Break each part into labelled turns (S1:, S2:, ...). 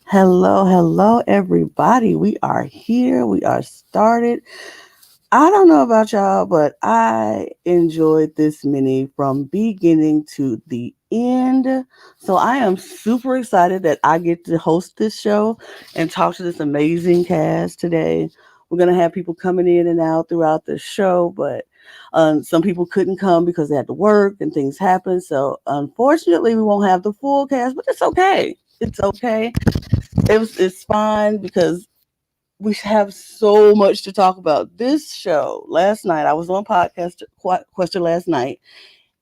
S1: Hello, everybody. We are here. We are started. I don't know about y'all, but I enjoyed this mini from beginning to the end. So I am super excited that I get to host this show and talk to this amazing cast today. We're going to have people coming in and out throughout the show, but some people couldn't come because they had to work and things happen. So unfortunately, we won't have the full cast, but it's okay. It's okay. It's fine because we have so much to talk about. This show last night, I was on podcast question last night,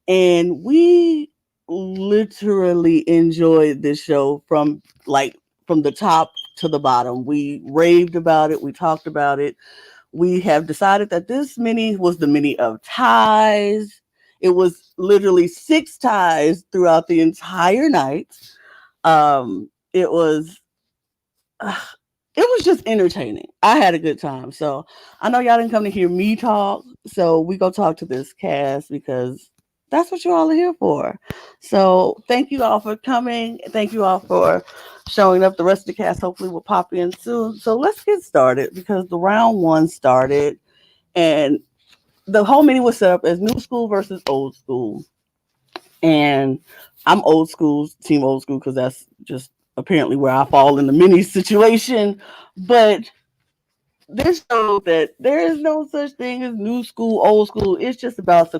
S1: and we literally enjoyed this show from the top to the bottom. We raved about it. We talked about it. We have decided that this mini was the mini of ties. It was literally 6 ties throughout the entire night. It was it was just entertaining. I had a good time. So I know y'all didn't come to hear me talk. So we go talk to this cast because that's what you all are here for. So thank you all for coming. Thank you all for showing up. The rest of the cast hopefully will pop in soon. So let's get started because the round one started and the whole meeting was set up as new school versus old school. And I'm old school, team old school, because that's just apparently where I fall in the mini situation. But this shows that there is no such thing as new school, old school. It's just about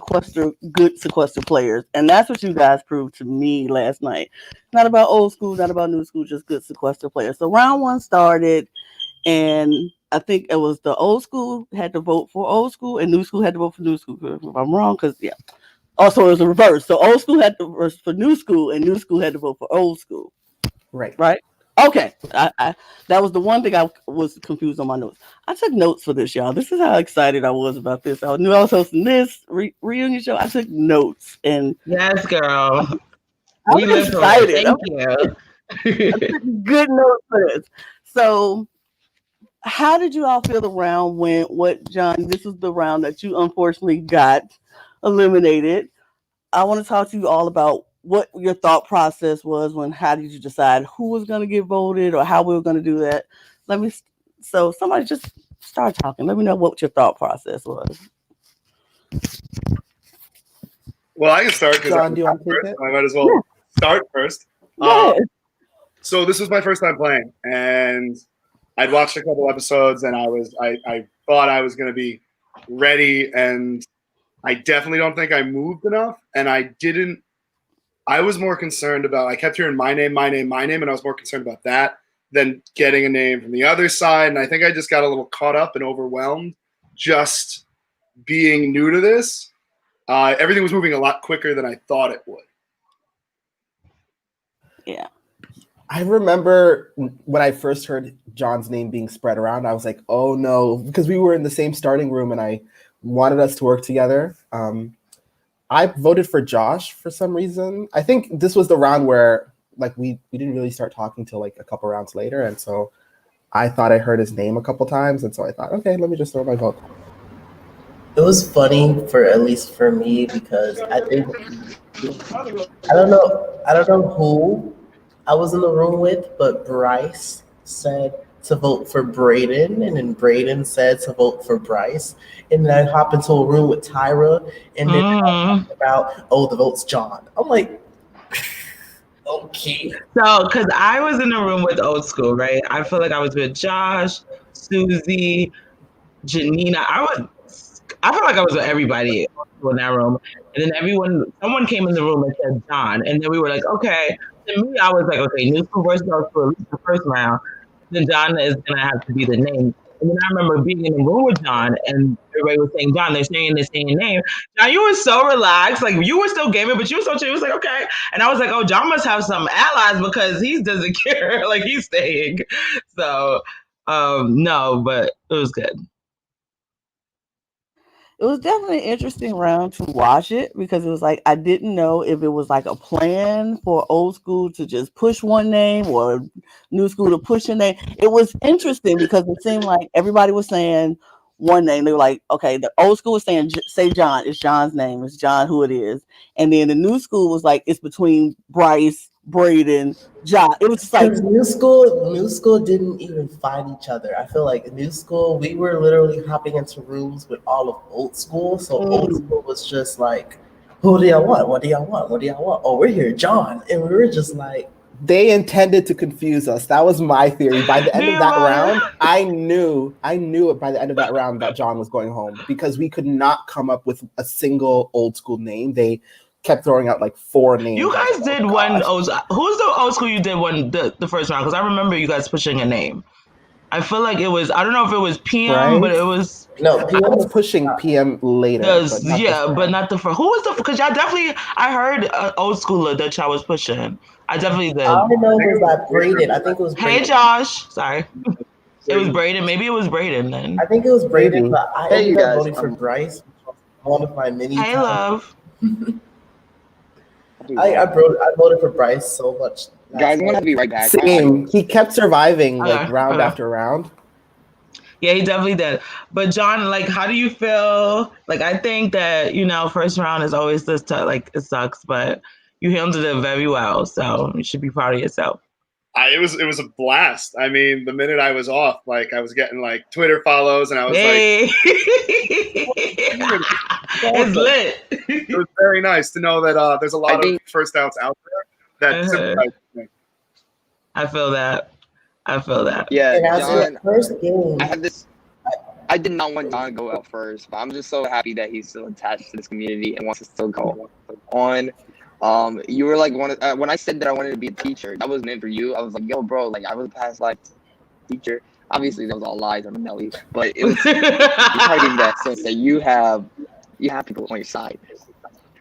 S1: good sequester players. And that's what you guys proved to me last night. Not about old school, not about new school, just good sequester players. So round one started, and I think it was the old school had to vote for old school, and new school had to vote for new school. If I'm wrong, because yeah. Also, it was a reverse. So old school had to vote for new school, and new school had to vote for old school.
S2: Right.
S1: Right? Okay. That was the one thing I was confused on my notes. I took notes for this, y'all. This is how excited I was about this. I knew I was hosting this reunion show. I took notes, and
S3: yes, girl.
S1: I was excited.
S3: Thank you.
S1: I took good notes for this. So, how did you all feel the round went? What, John? This was the round that you unfortunately got eliminated. I want to talk to you all about what your thought process was when how did you decide who was going to get voted or how we were going to do that. So somebody just start talking. Let me know what your thought process was.
S4: Well, I can start because
S2: John, do you want to take it?
S4: I might as well start first. So this was my first time playing, and I'd watched a couple episodes, and I thought I was going to be ready, and I definitely don't think I moved enough, and I didn't. I was more concerned about. I kept hearing my name, and I was more concerned about that than getting a name from the other side, and I think I just got a little caught up and overwhelmed just being new to this. Everything was moving a lot quicker than I thought it would.
S1: Yeah.
S2: I remember when I first heard John's name being spread around, I was like, oh no, because we were in the same starting room and I wanted us to work together. I voted for Josh for some reason. I think this was the round where like we didn't really start talking till like a couple rounds later. And so I thought I heard his name a couple times. And so I thought, okay, let me just throw my vote.
S5: It was funny at least for me because I think I don't know who I was in the room with, but Bryce said to vote for Braden, and then Braden said to vote for Bryce, and then I hop into a room with Tyra, and then talk about the vote's John. I'm like, okay.
S3: So, because I was in the room with old school, right? I feel like I was with Josh, Susie, Janina. I felt like I was with everybody in that room. And then someone came in the room and said John. And then we were like, okay. To me, I was like, okay, new school versus old school, at least the first round. Then John is going to have to be the name. And then I remember being in the room with John and everybody was saying John, they're saying the same name. John, you were so relaxed. Like you were still gaming, but you were so chill. He was like, okay. And I was like, oh, John must have some allies because he doesn't care. Like he's staying. So, no, but it was good.
S1: It was definitely an interesting round to watch it because it was like I didn't know if it was like a plan for old school to just push one name or new school to push a name. It was interesting because it seemed like everybody was saying one name. They were like, okay, the old school was saying say John. It's John's name. It's John who it is. And then the new school was like it's between Bryce, Braden, John. It was just like
S5: Because new school didn't even find each other. I feel like new school, we were literally hopping into rooms with all of old school. So old school was just like, who do y'all want? What do y'all want? What do y'all want? Oh, we're here, John. And we were just like,
S2: They intended to confuse us. That was my theory. By the end of that round, I knew it by the end of that round that John was going home because we could not come up with a single old school name. They kept throwing out like 4 names.
S3: You guys did one. Who's the old school you did one the first round? Because I remember you guys pushing a name. I feel like it was. I don't know if it was PM, but it was.
S5: no,
S2: I was pushing PM later.
S3: But not the first. Who was the? Because y'all definitely. I heard old schooler that y'all was pushing. I definitely did.
S5: all I know was that Braden. I think it was Braden.
S3: Hey Josh, sorry. It was Braden. Maybe it was Braden then.
S5: I think it was Braden, but I
S6: Hey,
S5: ended
S6: you
S5: up
S6: guys,
S5: voting for Bryce, one of my mini.
S3: Hey love.
S5: I voted for Bryce so much.
S6: Guys, I'm gonna be right back.
S2: Same. He kept surviving like
S3: Okay,
S2: round
S3: okay.
S2: after round.
S3: Yeah, he definitely did. But John, like, how do you feel? Like, I think that first round is always this like it sucks, but you handled it very well, so you should be proud of yourself.
S4: It was a blast. I mean, the minute I was off, like I was getting like Twitter follows, and I was like,
S3: it's lit.
S4: It was very nice to know that there's a lot of first outs out there that sympathize with me.
S3: I feel that.
S6: Yeah,
S5: And as
S6: John,
S5: the first game,
S6: I had this. I did not want John to go out first, but I'm just so happy that he's still attached to this community and wants to still go on. You were like when I said that I wanted to be a teacher, that wasn't it for you. I was like, yo, bro, like I was a past life teacher. Obviously, that was all lies on the Nelly, but it was targeting that sense that you have people on your side.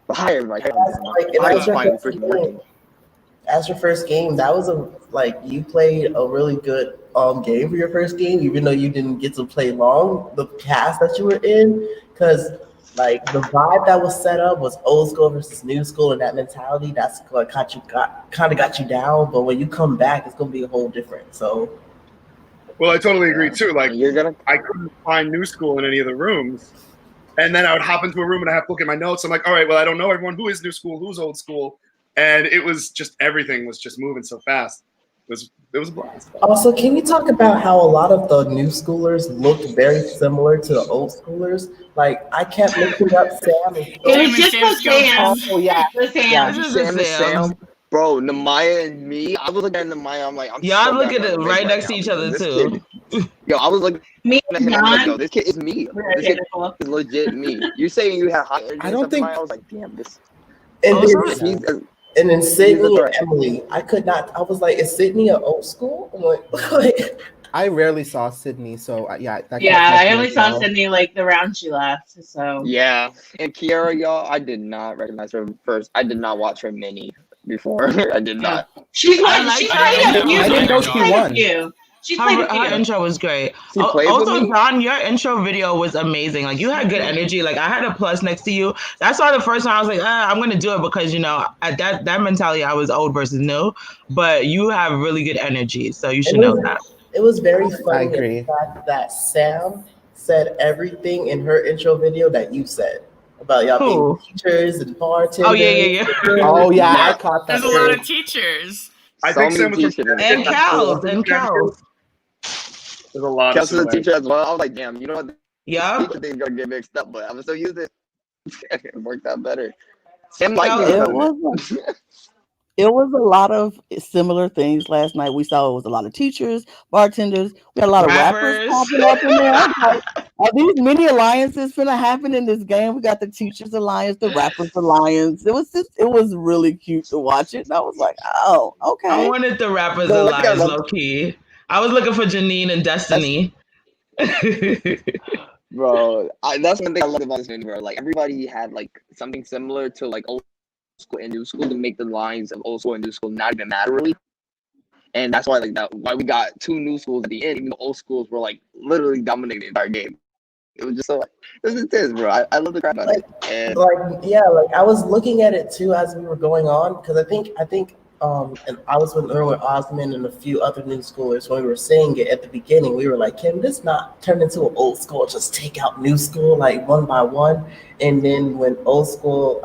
S6: But hi, everybody.
S5: As your first game, that was you played a really good game for your first game, even though you didn't get to play long. The cast that you were in, because like the vibe that was set up was old school versus new school, and that mentality that's what kind of got you down. But when you come back, it's gonna be a whole different. So,
S4: well, I totally agree too. Like I couldn't find new school in any of the rooms, and then I would hop into a room and I have to look at my notes. I'm like, all right, well, I don't know everyone who is new school, who's old school. And it was just everything was just moving so fast. It was a blast.
S5: Also, can you talk about how a lot of the new schoolers looked very similar to the old schoolers? Like I kept looking up Sam.
S7: It was just the Sam.
S2: Oh yeah,
S6: Sam. Bro, Nehemiah and me. I was looking at Nehemiah. I'm like,
S3: y'all look at it right next to each other too.
S6: Yo, I was like,
S7: me
S6: I'm like, yo, this kid is me. This kid is legit me. You saying you have high energy? I don't think. I was like, damn, this.
S5: And then Sydney and Emily, I could not. I was like, is Sydney an old school? I'm like,
S2: I rarely saw Sydney, so yeah.
S7: I only saw Sydney like the round she left. So
S6: yeah, and Kiera, y'all, I did not recognize her first. I did not watch her mini before. I did not.
S7: She's played a few.
S3: Her intro was great. Also, John, your intro video was amazing. Like you had good energy. Like I had a plus next to you. That's why the first time I was like, I'm gonna do it because at that mentality I was old versus new. But you have really good energy, so you should know that.
S5: It was very funny the fact that Sam said everything in her intro video that you said about y'all being teachers and bartenders.
S3: Oh yeah.
S2: Oh yeah, I caught that.
S8: There's a lot of teachers.
S4: I think Sam was
S3: and Kels.
S4: There's a lot
S6: Kels is a teacher as well. I was like, damn, you know what?
S3: Yeah.
S6: Teacher thing's gonna get mixed up, but I'm still using it. It worked out better. Sam
S1: It was a lot of similar things last night. We saw it was a lot of teachers, bartenders. We had a lot of rappers popping up in there. Like, are these mini alliances gonna happen in this game? We got the Teachers Alliance, the Rappers Alliance. It was really cute to watch it. And I was like, oh, okay.
S3: I wanted the Rappers Alliance low key. I was looking for Janine and Destiny.
S6: Bro, that's one thing I love about this movie, bro. Like everybody had like something similar to like old school and new school to make the lines of old school and new school not even matter really. And that's why why we got 2 new schools at the end, even though old schools were like literally dominating the entire game. It was just so like, this is this, bro. I love the crap out of it. And
S5: I was looking at it too as we were going on because I think and I was with Osmond and a few other new schoolers when we were saying it at the beginning. We were like, can this not turn into an old school? Just take out new school like one by one. And then when old school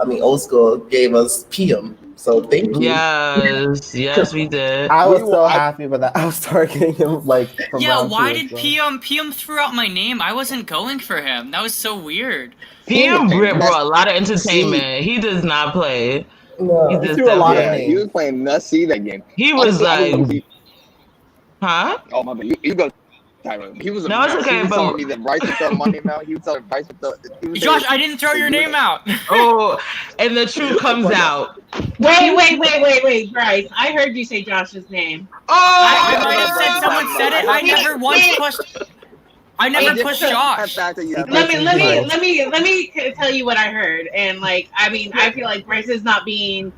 S5: gave us PM. So thank you.
S3: Yes, we did.
S2: I was so happy about that. I was targeting him like from round
S8: why
S2: two
S8: did PM threw out my name? I wasn't going for him. That was so weird.
S3: PM brought a lot of entertainment. He does not play.
S5: No,
S3: he
S5: threw a lot of names.
S6: He was playing messy that game.
S3: He was honestly, huh?
S6: Oh my bad. You go. He was
S3: no, it's okay.
S6: He was telling me that Bryce would throw my name out. He was telling Bryce would throw.
S8: Josh, I didn't throw your name out.
S3: Oh, and the truth comes out.
S7: Wait, Bryce. I heard you say Josh's name.
S3: Oh,
S8: I might have said someone said it. I never once pushed. I never pushed Josh.
S7: Let me tell you what I heard, and like, I mean, I feel like Bryce is not being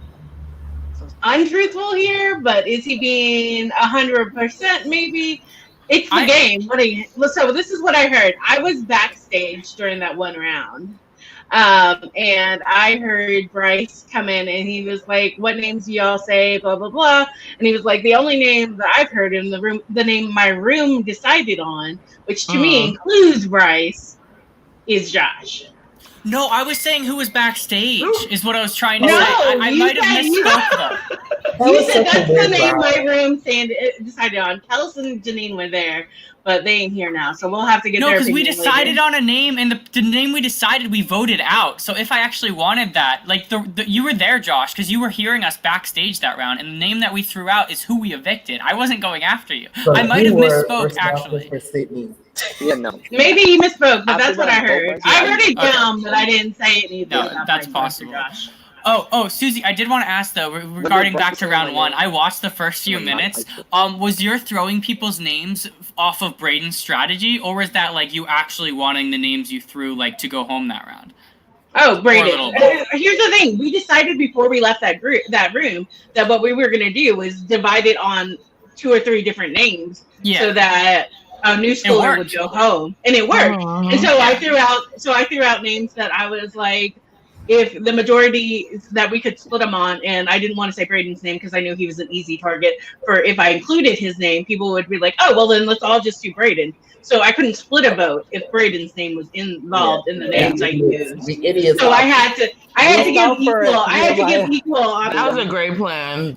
S7: untruthful here, but is he being 100%? Maybe. It's the game. So this is what I heard. I was backstage during that one round. And I heard Bryce come in and he was like, what names do y'all say? Blah, blah, blah. And he was like, the only name that I've heard in the room, the name my room decided on, which to me includes Bryce, is Josh.
S8: No, I was saying who was backstage is what I was trying to say. I might have misspoke though.
S7: You said that's the name my room decided on. Kels and Janine were there, but they ain't here now, so we'll have to get their
S8: because we
S7: opinion
S8: decided
S7: later.
S8: on a name, and the name we decided we voted out. So if I actually wanted that, like you were there, Josh, because you were hearing us backstage that round, and the name that we threw out is who we evicted. I wasn't going after you.
S5: But
S8: I might have misspoke actually.
S6: Yeah, no.
S7: Maybe you misspoke, but that's what I heard. I heard it down, but I didn't say anything.
S8: No, that's possible. Oh, Susie, I did want to ask though regarding back to round one. I watched the first few minutes. Was your throwing people's names off of Braden's strategy, or was that like you actually wanting the names you threw like to go home that round?
S7: Oh, Braden. Here's the thing: we decided before we left that room that what we were going to do was divide it on 2 or 3 different names, so that a new schooler would go home, and it worked. And so I threw out names that I was like, if the majority that we could split them on, and I didn't want to say Braden's name because I knew he was an easy target for if I included his name, people would be like, oh, well then let's all just do Braden. So I couldn't split a vote if Braden's name was involved in the names I used. So I had to give equal.
S3: That was a great plan.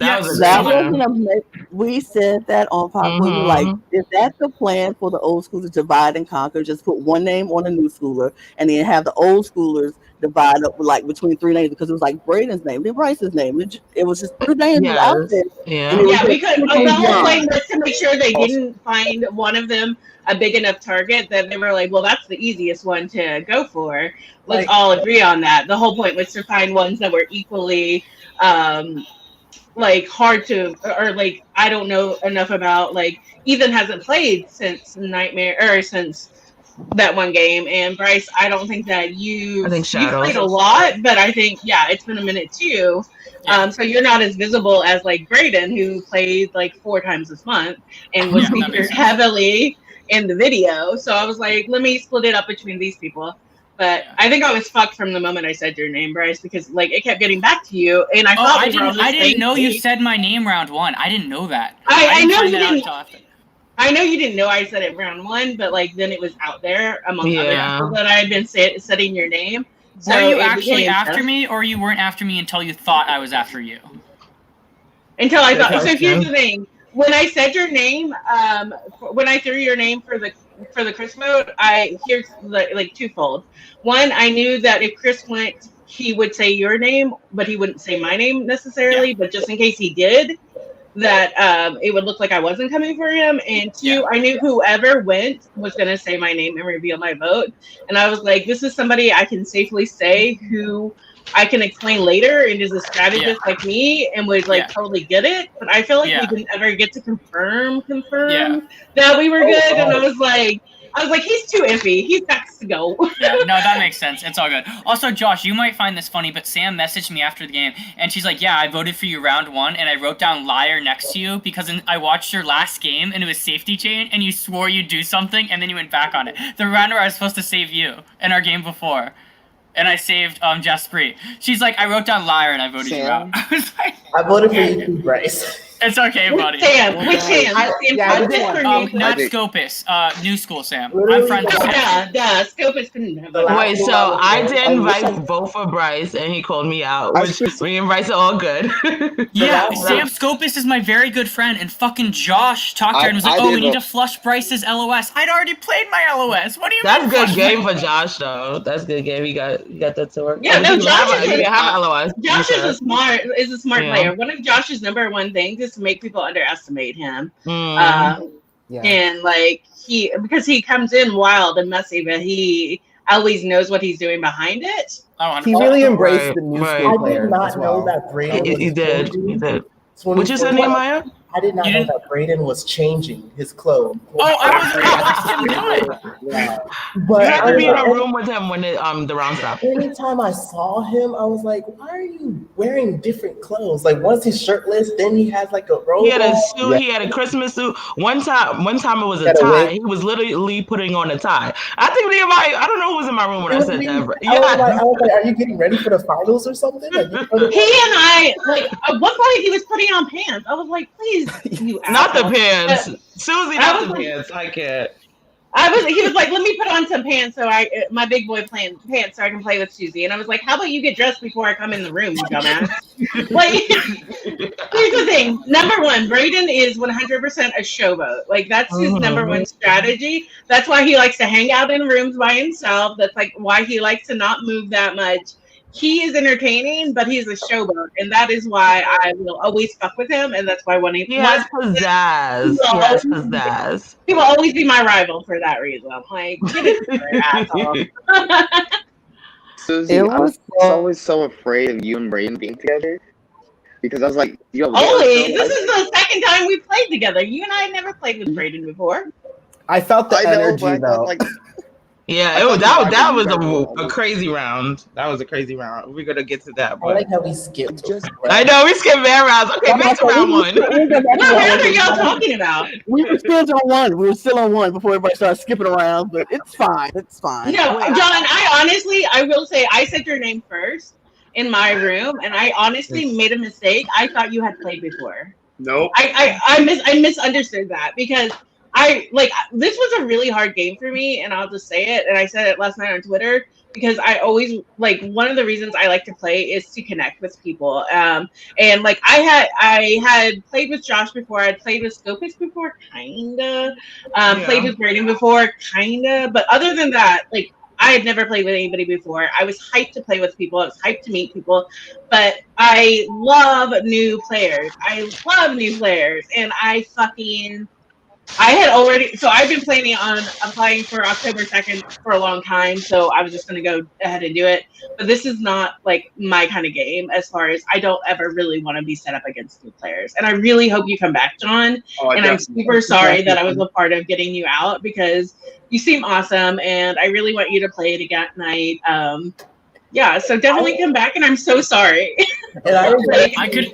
S1: We said that on Pop. We were like, is that the plan for the old school to divide and conquer? Just put one name on a new schooler, and then have the old schoolers divide up like between 3 names, because it was like Braden's name, then Bryce's name. It was just 2 names out there.
S7: We could. The whole point was to make sure they didn't find one of them a big enough target that they were like, well, that's the easiest one to go for. Let's all agree on that. The whole point was to find ones that were equally like hard to, or like I don't know enough about. Like Ethan hasn't played since since that one game, and Bryce, I don't think that you played a lot, but I think it's been a minute too. So you're not as visible as like Braden, who played like 4 times this month and was featured heavily in the video. So I was like, let me split it up between these people. But I think I was fucked from the moment I said your name, Bryce, because like it kept getting back to you, and I thought
S8: I didn't know you said my name round 1. I didn't know that.
S7: I know you didn't. I know you didn't know I said it round 1, but like then it was out there among other people that I had been setting your name. So
S8: were you actually after me, or you weren't after me until you thought I was after you?
S7: Until I thought. So here's the thing: when I said your name, when I threw your name for the Chris mode, here's like twofold. One, I knew that if Chris went, he would say your name, but he wouldn't say my name necessarily. But just in case he did, that it would look like I wasn't coming for him. And 2, I knew whoever went was going to say my name and reveal my vote. And I was like, this is somebody I can safely say who I can explain later and is a strategist like me and would like totally get it. But I feel like we didn't ever get to confirm that we were good. And I was like, I was like, he's too iffy. He's got to go.
S8: Yeah, no, that makes sense. It's all good. Also, Josh, you might find this funny, but Sam messaged me after the game, and she's like, yeah, I voted for you round 1, and I wrote down liar next to you because I watched your last game, and it was safety chain, and you swore you'd do something, and then you went back on it. The round where I was supposed to save you in our game before. And I saved Jaspreet. She's like, I wrote down liar and I voted you out. I was like,
S5: I voted for you too, Bryce.
S8: It's okay, buddy.
S7: Sam, which Sam?
S8: Not Scopus. New school Sam.
S5: Literally,
S8: I'm friends with Sam.
S7: Scopus couldn't have
S3: Wait, so I did invite both for Bryce, and he called me out. Which me and Bryce are all good.
S8: Yeah, Sam Scopus is my very good friend, and fucking Josh talked to her and was like, "Oh, we need to flush Bryce's LOS." I'd already played my LOS. What do you mean?
S3: That's good game for Josh, though. That's good game. He got that to work.
S7: Yeah, no, Josh
S3: have LOS.
S7: Josh is a smart player. One of Josh's number one things is to make people underestimate him. And like because he comes in wild and messy, but he always knows what he's doing behind it.
S2: He really embraced the new school
S5: I did not know that Braden was
S3: He did. What you said, Nehemiah?
S5: I did not know that Braden was changing his clothes.
S8: Oh, I watched him do it.
S5: But
S3: you have to be in a room with him when the round stopped.
S5: Anytime I saw him, I was like, why are you wearing different clothes? Like once he's shirtless, then he has like a robe.
S3: He had a suit. Yeah. He had a Christmas suit. One time it was a tie. He was literally putting on a tie. I think Nehemiah. I don't know who was in my room when I said that.
S5: Yeah. I was like, are you getting ready for the finals or something? Like,
S7: he and I, like, at one point he was putting on pants. I was like, please, you
S3: not
S7: asshole.
S3: the pants. Susie, not the pants. I can't.
S7: He was like, let me put on some pants my big boy pants so I can play with Susie. And I was like, how about you get dressed before I come in the room, you dumbass? Like, here's the thing. Number one, Braden is 100% a showboat. Like, that's his number one strategy. That's why he likes to hang out in rooms by himself. That's like why he likes to not move that much. He is entertaining, but he's a showboat, and that is why I will always fuck with him, and that's why
S3: he has pizzazz.
S7: He will always be my rival for that reason. I'm like, get it, asshole.
S6: Susie, I was always so afraid of you and Braden being together because I was like,
S7: always. This is the second time we played together. You and I have never played with Braden before.
S2: I felt the energy though.
S3: Yeah, that was a crazy round. That was a crazy round. We're gonna get to that. But
S5: I like how we skipped.
S3: I know we skipped their rounds. Okay, back to round 1.
S7: What round are y'all talking about?
S1: We were still on 1. We were still on 1 before everybody started skipping around, but it's fine. It's fine.
S7: No, John, I will say, I said your name first in my room, and I honestly made a mistake. I thought you had played before.
S4: Nope.
S7: I misunderstood that because this was a really hard game for me, and I'll just say it. And I said it last night on Twitter because I always one of the reasons I like to play is to connect with people. And like I had played with Josh before. I'd played with Scopus before, kinda. Played with Braden before, kinda. But other than that, like I had never played with anybody before. I was hyped to play with people. I was hyped to meet people. But I love new players. And I've been planning on applying for October 2nd for a long time, so I was just going to go ahead and do it. But this is not like my kind of game as far as I don't ever really want to be set up against new players. And I really hope you come back, John. And I'm super sorry that I was a part of getting you out because you seem awesome and I really want you to play it again tonight. Yeah, so definitely come back, and I'm so sorry.
S5: And
S8: I could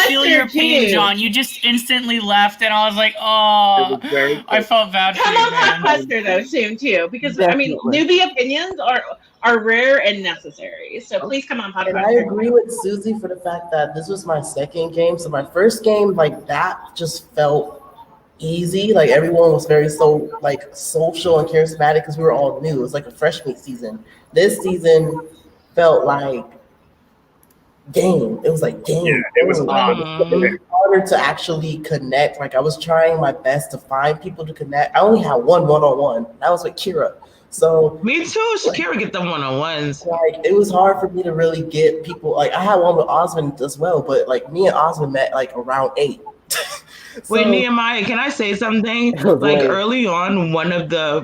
S8: feel your pain, John. You just instantly left, and I was like, oh, I felt bad for you, man.
S7: Come on, Buster, though, soon, too, because,
S1: Definitely.
S7: I mean, newbie opinions are rare and necessary, so please come on, Podcaster.
S5: And I agree with Susie for the fact that this was my second game, so my first game, like, that just felt easy. Like, everyone was very social and charismatic because we were all new. It was like a freshman season. This season felt like game. It was like game.
S4: Yeah, it was a lot.
S5: It was harder to actually connect. Like I was trying my best to find people to connect. I only had one-on-one. That was with Kiera. So
S3: me too. Kiera get them one-on-ones.
S5: Like it was hard for me to really get people. Like I had one with Osmond as well, but like me and Osmond met like around 8.
S3: Wait, Nehemiah, can I say something? Like early on,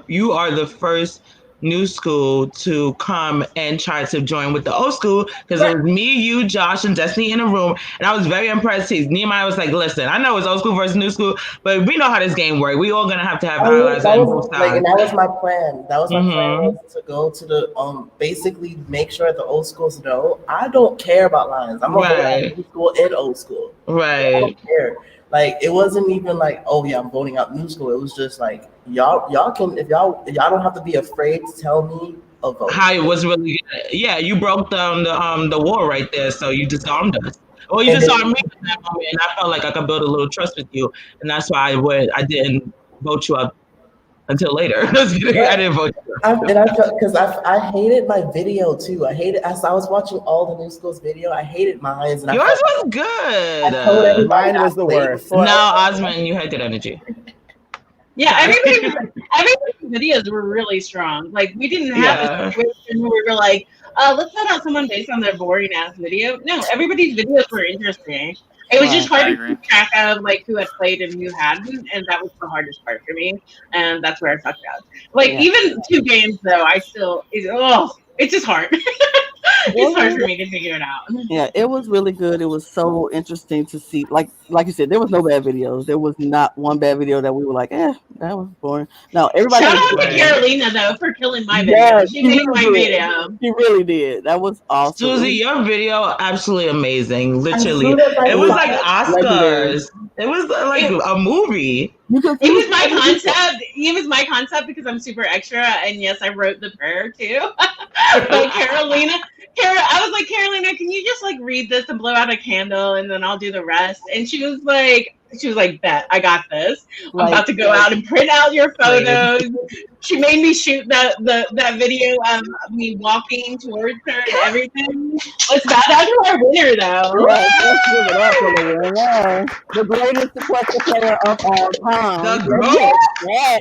S3: you are the first new school to come and try to join with the old school because it was me, you, Josh, and Destiny in a room. And I was very impressed. Nehemiah was like, listen, I know it's old school versus new school, but we know how this game works. We all gonna have to have allies on both sides.
S5: And that was my plan. That was my plan, was to go to the basically make sure the old schools know I don't care about lines. I'm gonna go out new school and old school.
S3: Right.
S5: I don't care. Like, it wasn't even like, oh yeah, I'm voting out new school. It was just like, y'all can, if y'all don't have to be afraid to tell me a vote.
S3: How it was really good. Yeah, you broke down the wall right there, so you disarmed us. Well, you disarmed me in that moment, and I felt like I could build a little trust with you, and that's why I didn't vote you up until later. I didn't vote you up.
S5: Because I hated my video too. I hated, as I was watching all the new schools video, I hated mine. And
S3: yours was good.
S2: Mine was the worst.
S3: No, Osman, you had good energy.
S7: Yeah, everybody's videos were really strong. Like, we didn't have a situation where we were like, let's put out someone based on their boring ass video. No, everybody's videos were interesting. It was just hard to keep track of like who had played and who hadn't, and that was the hardest part for me. And that's where I fucked out. Like, even 2 games though, it's just hard. It's hard for me to figure it out.
S1: Yeah, it was really good. It was so interesting to see. Like you said, there was no bad videos. There was not one bad video that we were like, that was boring. No, everybody.
S7: Shout out to Carolina though for killing my video. Yeah, she made my video.
S1: She really did. That was awesome.
S3: Susie, your video absolutely amazing. Literally, it was like Oscars. It was like a movie.
S7: It was my concept. It was my concept because I'm super extra, and yes, I wrote the prayer too. But I was like, Carolina, can you just like read this and blow out a candle, and then I'll do the rest? And she was like, bet, I got this. I'm about to go out and print out your photos. She made me shoot that video of me walking towards her and everything. Let's bow down to our winner, though.
S1: Right, let's give it up for the winner. The greatest Sequester player of all time.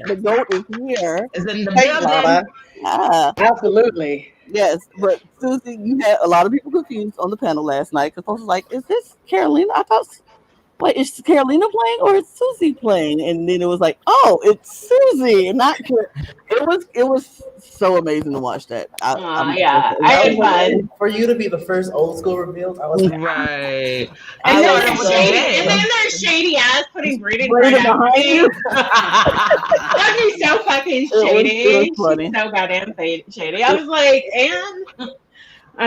S1: The GOAT is here.
S3: Is in the building.
S9: Absolutely.
S1: Yes, but Susie, you had a lot of people confused on the panel last night because I was like, is this Carolina? I thought, like, is Carolina playing or is Susie playing? And then it was like, oh, it's Susie, and not it was so amazing to watch that.
S7: I had fun.
S5: For you to be the first old school reveals, I was
S3: right.
S7: And then there's shady ass putting Braden behind you. That'd be so fucking shady. She's so goddamn shady. I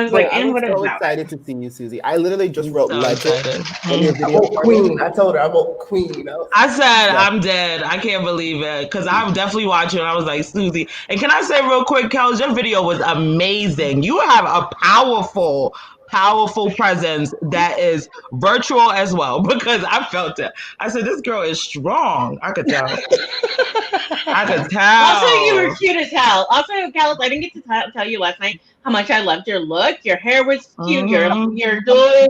S7: was like, and what
S2: I'm so excited to see you, Susie. I literally just wrote legend in your video.
S5: Queen. I told her I wrote Queen.
S3: I said I'm dead. I can't believe it because I'm definitely watching. I was like, Susie. And can I say real quick, Kels, your video was amazing. You have a powerful presence that is virtual as well because I felt it. I said, this girl is strong. I could tell.
S7: Also, you were cute as hell. Also, Kels, I didn't get to tell you last night how much I loved your look. Your hair was cute. You're doing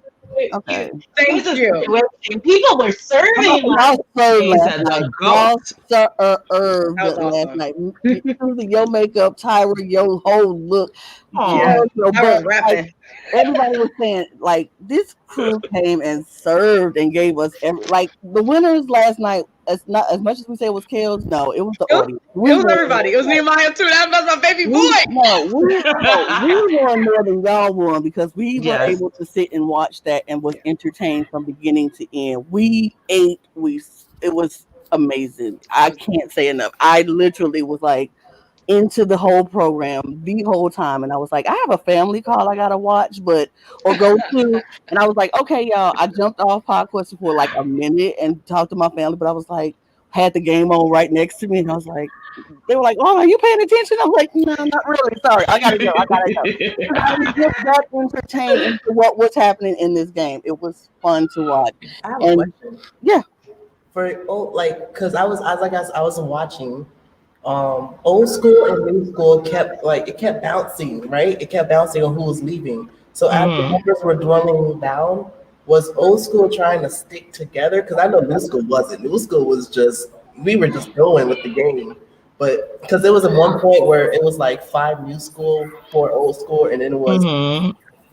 S1: okay.
S7: Thank you. People were serving
S1: last night. Susie, your makeup, Tyra, your whole look. Everybody was saying, like, this crew came and served and gave us like the winners last night. It's not as much as we say it was Kels. No, it was the audience.
S9: It was everybody. It was Nehemiah too. That was my baby boy.
S1: We won more than y'all won because we were able to sit and watch that and was entertained from beginning to end. We ate. It was amazing. I can't say enough. I literally was like into the whole program the whole time, and I was like, I have a family call I gotta watch, or go to, and I was like, okay, y'all. I jumped off podcast for like a minute and talked to my family, but I was like, had the game on right next to me, and I was like, they were like, oh, are you paying attention? I'm like, no, not really. Sorry, I gotta go. I was just that entertained into what was happening in this game. It was fun to watch.
S5: I have a question.
S1: Yeah.
S5: Because I was watching. Old school and new school kept bouncing, right? It kept bouncing on who was leaving. So as the numbers were dwindling down, was old school trying to stick together? Because I know new school wasn't. New school was we were just going with the game. But because there was at one point where it was like 5 new school, 4 old school, and then it was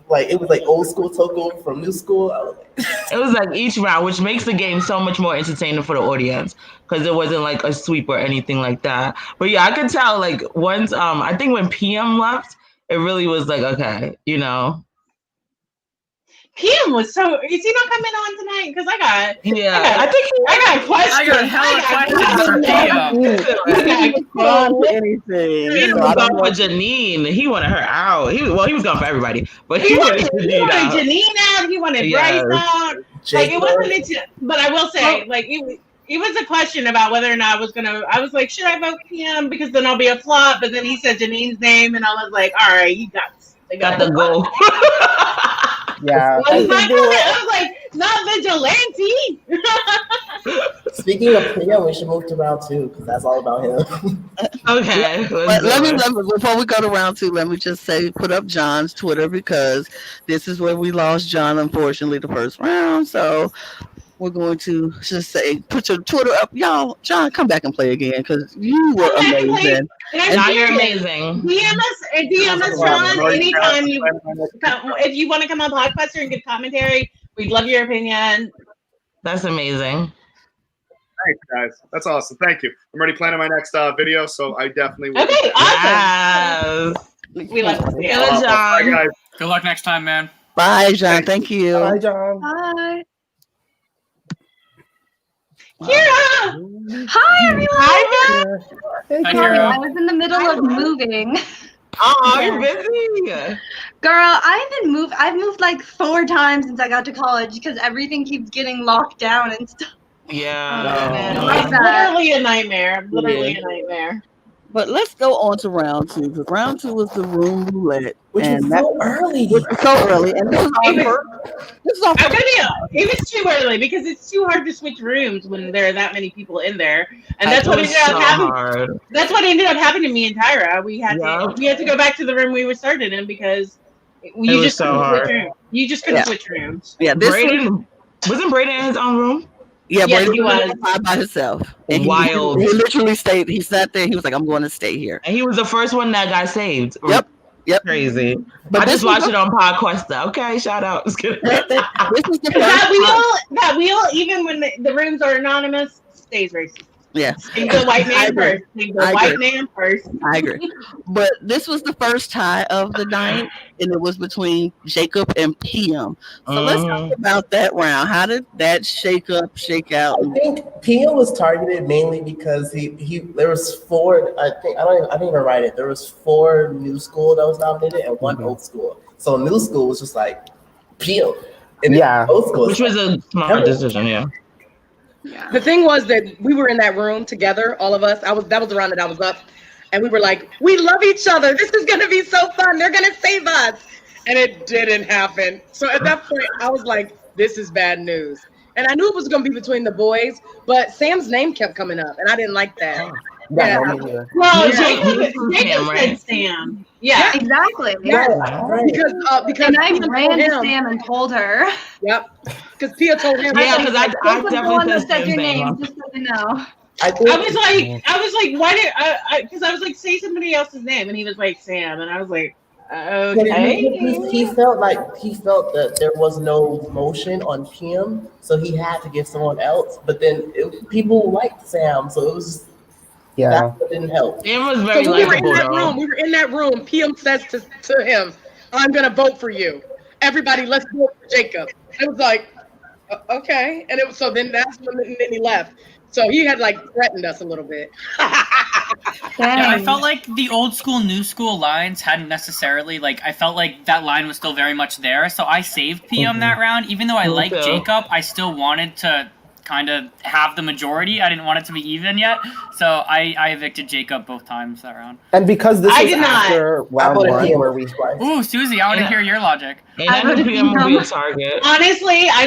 S5: like it was like old school took over from new school. I was like,
S3: it was like each round, which makes the game so much more entertaining for the audience because it wasn't like a sweep or anything like that. But yeah, I could tell like once I think when PM left, it really was like okay, you know.
S7: PM was so. Is he not coming on tonight? Because I got questions.
S8: I got hella questions for PM.
S1: Anything.
S3: He was going for Janine. He wanted her out. He was going for everybody, but he wanted Janine
S7: out. He wanted Bryce out. Like it wasn't into. But I will say, like it was a question about whether or not I was gonna. I was like, should I vote PM because then I'll be a flop? But then he said Janine's name, and I was like, all right, you got
S3: the goal.
S2: Yeah.
S7: I was like, not vigilante.
S5: speaking of PM, we should move to round 2 because that's all about him.
S3: Okay.
S1: But let me before we go to round 2, let me just say put up John's Twitter because this is where we lost John, unfortunately, the first round. So we're going to just say put your Twitter up, y'all. John, come back and play again because you were amazing.
S3: John, you're amazing.
S7: DM us, John, anytime you if you want to come on Podcaster and give commentary, we'd love your opinion.
S3: That's amazing.
S4: Thanks, guys. That's awesome. Thank you. I'm already planning my next video, so I definitely will.
S7: Okay, awesome.
S3: Yes.
S7: We love to see
S3: Good, John.
S4: Bye, guys.
S8: Good luck next time, man.
S1: Bye, John. Thank you.
S2: Bye, John.
S10: Bye.
S7: Kiera!
S10: Hi, everyone.
S7: Hi,
S2: Hey,
S8: Hi,
S10: Sorry,
S8: Kiera.
S10: I was in the middle of moving.
S3: Oh, you're busy.
S10: Girl, I've moved like 4 times since I got to college because everything keeps getting locked down and stuff.
S3: Yeah.
S7: It's literally a nightmare. Literally a nightmare.
S1: But let's go on to round 2 because round 2 was the room roulette,
S5: Which was so early.
S1: And this is our
S7: I'm gonna be. It was too early because it's too hard to switch rooms when there are that many people in there, and that's what ended up happening. That's what ended up happening to me and Tyra. We had to go back to the room we were started in because you just couldn't switch rooms. You just couldn't switch rooms.
S1: Yeah,
S3: wasn't Braden in his own room?
S1: Yeah,
S7: yes,
S1: but
S7: he was
S1: by himself. And
S3: Wild.
S1: He literally stayed. He sat there. He was like, "I'm going to stay here."
S3: And he was the first one that got saved.
S1: Yep.
S3: Crazy.
S1: But
S3: I just watched it on Podquesta. Okay, shout out. This is
S1: the
S7: that wheel, even when the rooms are anonymous, stays racist.
S1: Yeah.
S7: Leave the white man first. Leave the white man first.
S1: I agree. But this was the first tie of the night, and it was between Jacob and PM. So let's talk about that round. How did that shake out?
S5: I think PM was targeted mainly because he there was 4. I didn't even write it. There was 4 new school that was nominated and 1 old school. So new school was just like PM. And old school,
S3: which was a smart decision. Yeah.
S9: Yeah. The thing was that we were in that room together, all of us. That was the round that I was up, and we were like, "We love each other. This is gonna be so fun. They're gonna save us," and it didn't happen. So at that point, I was like, "This is bad news." And I knew it was gonna be between the boys, but Sam's name kept coming up, and I didn't like that.
S5: Yeah.
S7: Well, Jacob said Sam. Yeah,
S10: exactly.
S9: Yeah. Because
S10: and I ran to Sam and told her.
S9: Yep. Because Pia told him.
S3: Yeah, because I definitely
S10: said your name, just so you know.
S7: I was like, why did I? Because I was like, say somebody else's name, and he was like Sam, and I was like, okay.
S5: He felt that there was no motion on PM, so he had to give someone else. But then people liked Sam, so it was. Yeah, that didn't help.
S3: It was very
S9: so we were in that room. PM says to him, "I'm gonna vote for you. Everybody, let's vote for Jacob." It was like, okay, and it was so. Then that's when he left. So he had like threatened us a little bit.
S8: Yeah, I felt like the old school, new school lines hadn't necessarily I felt like that line was still very much there. So I saved PM that round, even though I liked Jacob. I still wanted to kind of have the majority. I didn't want it to be even yet, so I evicted Jacob both times that round.
S2: And because this is after round 1 where we
S8: Ooh, Susie, I want to hear your logic.
S3: PM will be a target.
S7: Honestly, I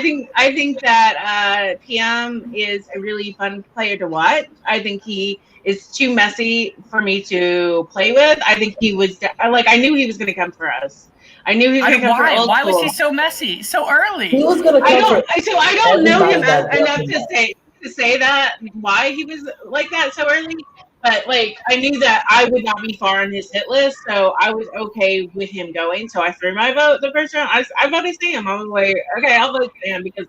S7: think that PM is a really fun player to watch. I think he is too messy for me to play with. I think he was I knew he was going to come for us. I knew he was going to come for old
S8: Why
S7: school.
S8: was he so messy so early?
S5: He was going to come
S7: I don't know him enough to say that why he was like that so early. But like I knew that I would not be far on his hit list, so I was okay with him going. So I threw my vote the first round. I voted Sam. I was like, okay, I'll vote Sam because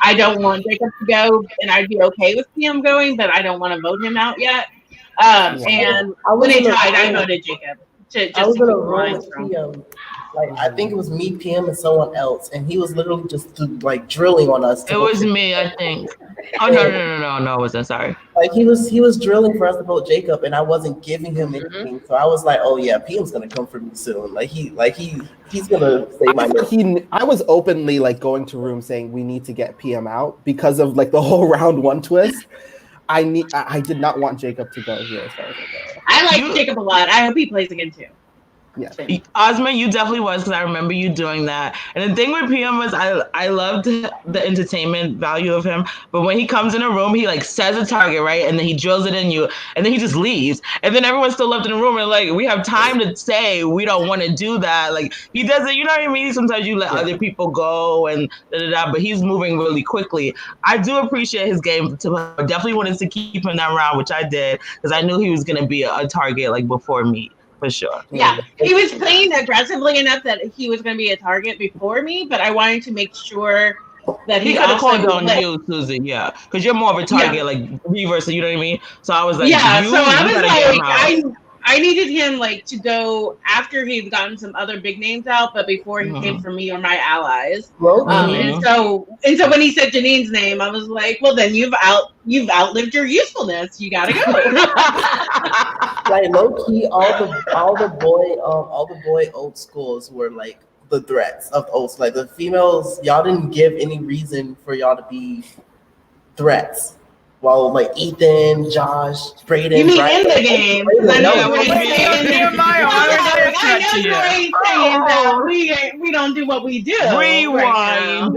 S7: I don't want Jacob to go, and I'd be okay with Sam going, but I don't want to vote him out yet. And when it tied, I voted Jacob.
S5: I was in a room with PM. Like I think it was me, PM, and someone else, and he was literally just like drilling on us.
S3: It was me, I think. Oh no, it wasn't. Sorry.
S5: Like he was drilling for us to vote Jacob, and I wasn't giving him anything. So I was like, oh yeah, PM's gonna come for me soon. He's gonna say my name.
S2: I was openly like going to rooms saying we need to get PM out because of like the whole round one twist. I did not want Jacob to go here as far as I go.
S7: I like Jacob a lot. I hope he plays again too.
S2: Yeah,
S3: Osman, you definitely was because I remember you doing that. And the thing with PM was I loved the entertainment value of him, but when he comes in a room, he like says a target, right, and then he drills it in you, and then he just leaves, and then everyone's still left in the room, and like we have time to say we don't want to do that. Like he doesn't, you know what I mean? Sometimes you let other people go and but he's moving really quickly. I do appreciate his game. I definitely wanted to keep him that round, which I did because I knew he was gonna be a target like before me. For sure.
S7: Yeah, he was playing aggressively enough that he was going to be a target before me, but I wanted to make sure that
S3: he could have called on you, Susie. Yeah, because you're more of a target, like reverse. You know what I mean? So I was like,
S7: so I was like, I needed him like to go after he'd gotten some other big names out, but before he came for me or my allies. And so when he said Janine's name, I was like, well, then you've outlived your usefulness. You gotta go.
S5: Like low key, all the boy old schools were like the threats of old. Like the females, y'all didn't give any reason for y'all to be threats. Well, like Ethan, Josh, Braden.
S7: You mean
S5: Bryce,
S7: in the game? Nehemiah, we don't do what we do.
S3: Rewind.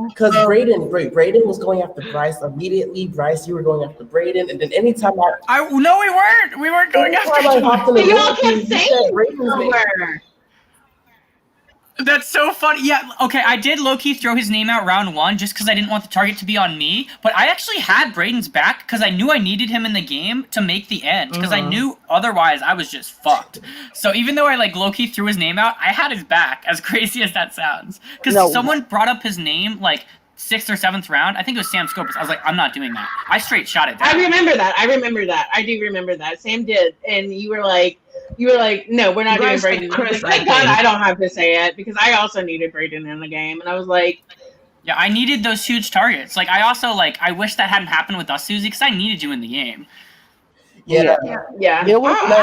S5: Because Braden was going after Bryce immediately. Bryce, you were going after Braden, and then anytime
S8: no, we weren't. We weren't going after.
S7: You all kept saying Braden's name.
S8: That's so funny. Yeah, okay, I did low-key throw his name out round one just because I didn't want the target to be on me, but I actually had Braden's back because I knew I needed him in the game to make the edge because I knew otherwise I was just fucked. So even though I like low-key threw his name out, I had his back, as crazy as that sounds. Because someone brought up his name like 6th or 7th round. I think it was Sam Scopus. I was like, I'm not doing that. I straight shot it down.
S7: I remember that. I do remember that. Sam did, and you were like, no, we're not doing Braden. Thank God I don't have to say it because I also needed Braden in the game, and I was like,
S8: yeah, I needed those huge targets. Like I also I wish that hadn't happened with us, Susie, because I needed you in the game.
S7: Yeah.
S3: I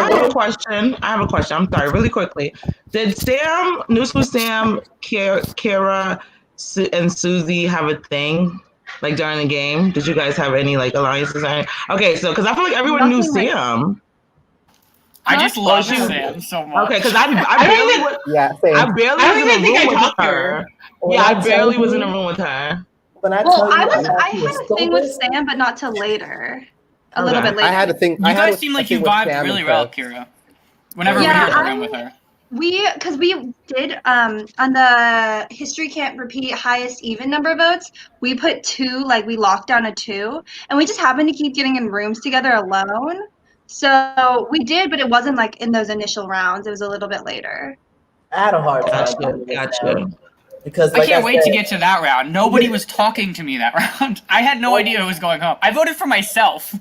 S3: have a question. I'm sorry, really quickly. Did New School Sam, Kiera, and Susie have a thing like during the game? Did you guys have any like alliances? Okay, so because I feel like everyone knew Sam.
S8: I just love Sam so much.
S3: Okay, because I barely was in the room with her. Yeah, I barely was in the room with her.
S10: I had a thing with Sam, but not till later. A little bit later.
S2: I had a thing.
S8: You guys seem like you vibed really well, Kiera. Whenever we were in the room with her.
S10: Because we did on the history can't repeat highest even number of votes, we put 2, like we locked down a 2, and we just happened to keep getting in rooms together alone. So we did, but it wasn't like in those initial rounds. It was a little bit later.
S5: I had a hard time.
S3: Gotcha.
S5: Because
S8: I can't wait to get to that round. Nobody was talking to me that round. I had no idea who was going home. I voted for myself.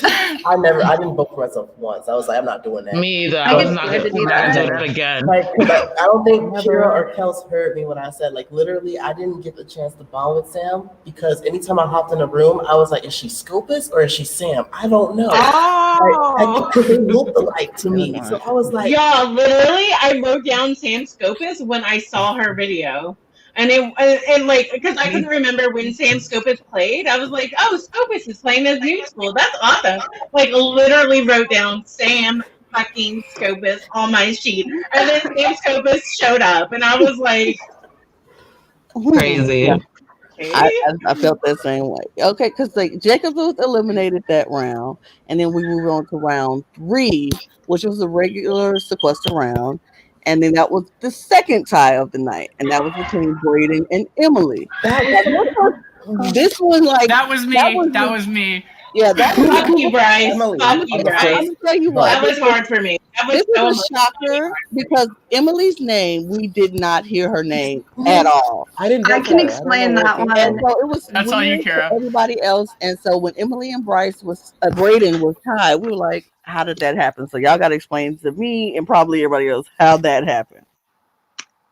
S5: I didn't vote for myself once. I was like, I'm not doing that.
S3: Me either. I was not going to do that again.
S5: Like, I don't think Kiera or Kels heard me when I said, like, literally, I didn't get the chance to bond with Sam because anytime I hopped in a room, I was like, is she Scopus or is she Sam? I don't know. They looked alike to me. So I was like,
S7: yeah, literally, I wrote down Sam Scopus when I saw her video. And because I couldn't remember when Sam Scopus played, I was like, oh, Scopus is playing as New School. That's awesome. Like, literally wrote down Sam fucking Scopus on my sheet. And then Sam Scopus showed up, and I was like,
S3: crazy.
S1: Yeah. I felt that same way. Okay, because like Jacob was eliminated that round, and then we moved on to round 3, which was a regular sequester round. And then that was the second tie of the night, and that was between Braden and Emily.
S8: That was me.
S1: Yeah, that
S7: Fuck you, Bryce.
S2: Emily.
S7: Fuck you,
S1: I'm
S7: Bryce.
S1: gonna tell you
S7: That
S1: what.
S7: was hard for me. That was
S1: This
S7: so
S1: is a shocker because Emily's name, we did not hear her name at all.
S2: I didn't
S10: I
S2: vote
S10: can
S2: for her. I don't know
S10: explain
S2: where it
S10: that
S2: came
S10: one.
S1: And
S2: from.
S1: so it was
S8: That's all you,
S1: weird to
S8: Kiera.
S1: everybody else. And so when Emily and Bryce was Braden was tied, we were like, how did that happen? So y'all gotta explain to me and probably everybody else how that happened.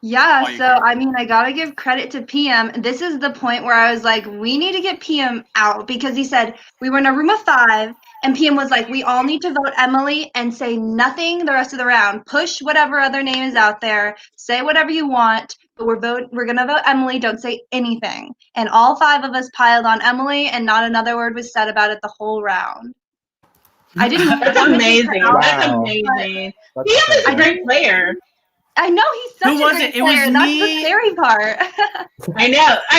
S10: Yeah,
S8: Oh, you
S10: so
S8: can.
S10: I mean, I gotta give credit to PM. This is the point where I was like, we need to get PM out because he said we were in a room of 5, and PM was like, we all need to vote Emily and say nothing the rest of the round. Push whatever other name is out there, say whatever you want, but we're gonna vote Emily. Don't say anything. And all 5 of us piled on Emily, and not another word was said about it the whole round. I didn't.
S7: That's
S10: want to take her
S7: amazing.
S10: out,
S7: That's
S2: Wow.
S7: amazing.
S2: That's
S7: He is a
S2: incredible.
S7: great player.
S10: I know he's such
S8: Who
S10: a
S8: was
S10: great
S8: it? It was
S10: player. That's
S8: me.
S10: the scary part.
S7: I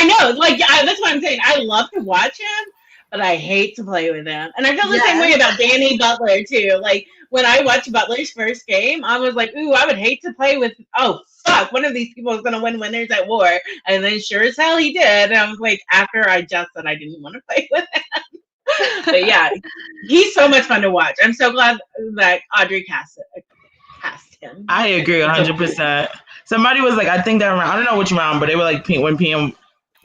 S7: know. Like, that's what I'm saying. I love to watch him, but I hate to play with him. And I feel the same way about Danny Butler too. Like when I watched Butler's first game, I was like, ooh, I would hate to play with. Oh fuck, one of these people is gonna win Winners at War, and then sure as hell he did. And I was like, after I just said I didn't want to play with him. But yeah, he's so much fun to watch. I'm so glad that Audrey cast him.
S3: I agree 100%. Somebody was like, I think that round, I don't know which round, but they were like, when PM,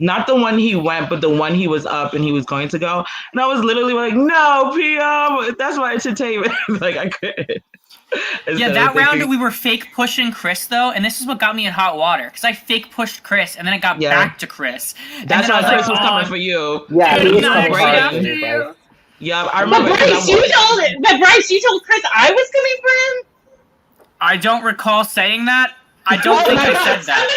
S3: not the one he went, but the one he was up and he was going to go. And I was literally like, no, PM, that's my entertainment. Like, I couldn't.
S8: Yeah, that round we were fake pushing Chris though, and this is what got me in hot water because I fake pushed Chris and then it got back to Chris.
S3: That's why Chris was
S8: oh,
S3: coming for you.
S2: Yeah,
S8: dude,
S2: he was
S8: I'm
S2: coming
S8: not
S2: hard
S8: after
S2: for you,
S8: you.
S2: Bryce.
S3: Yeah, I remember.
S7: But Bryce, you told Chris I was coming for him?
S8: I don't recall saying that. I don't think I said that.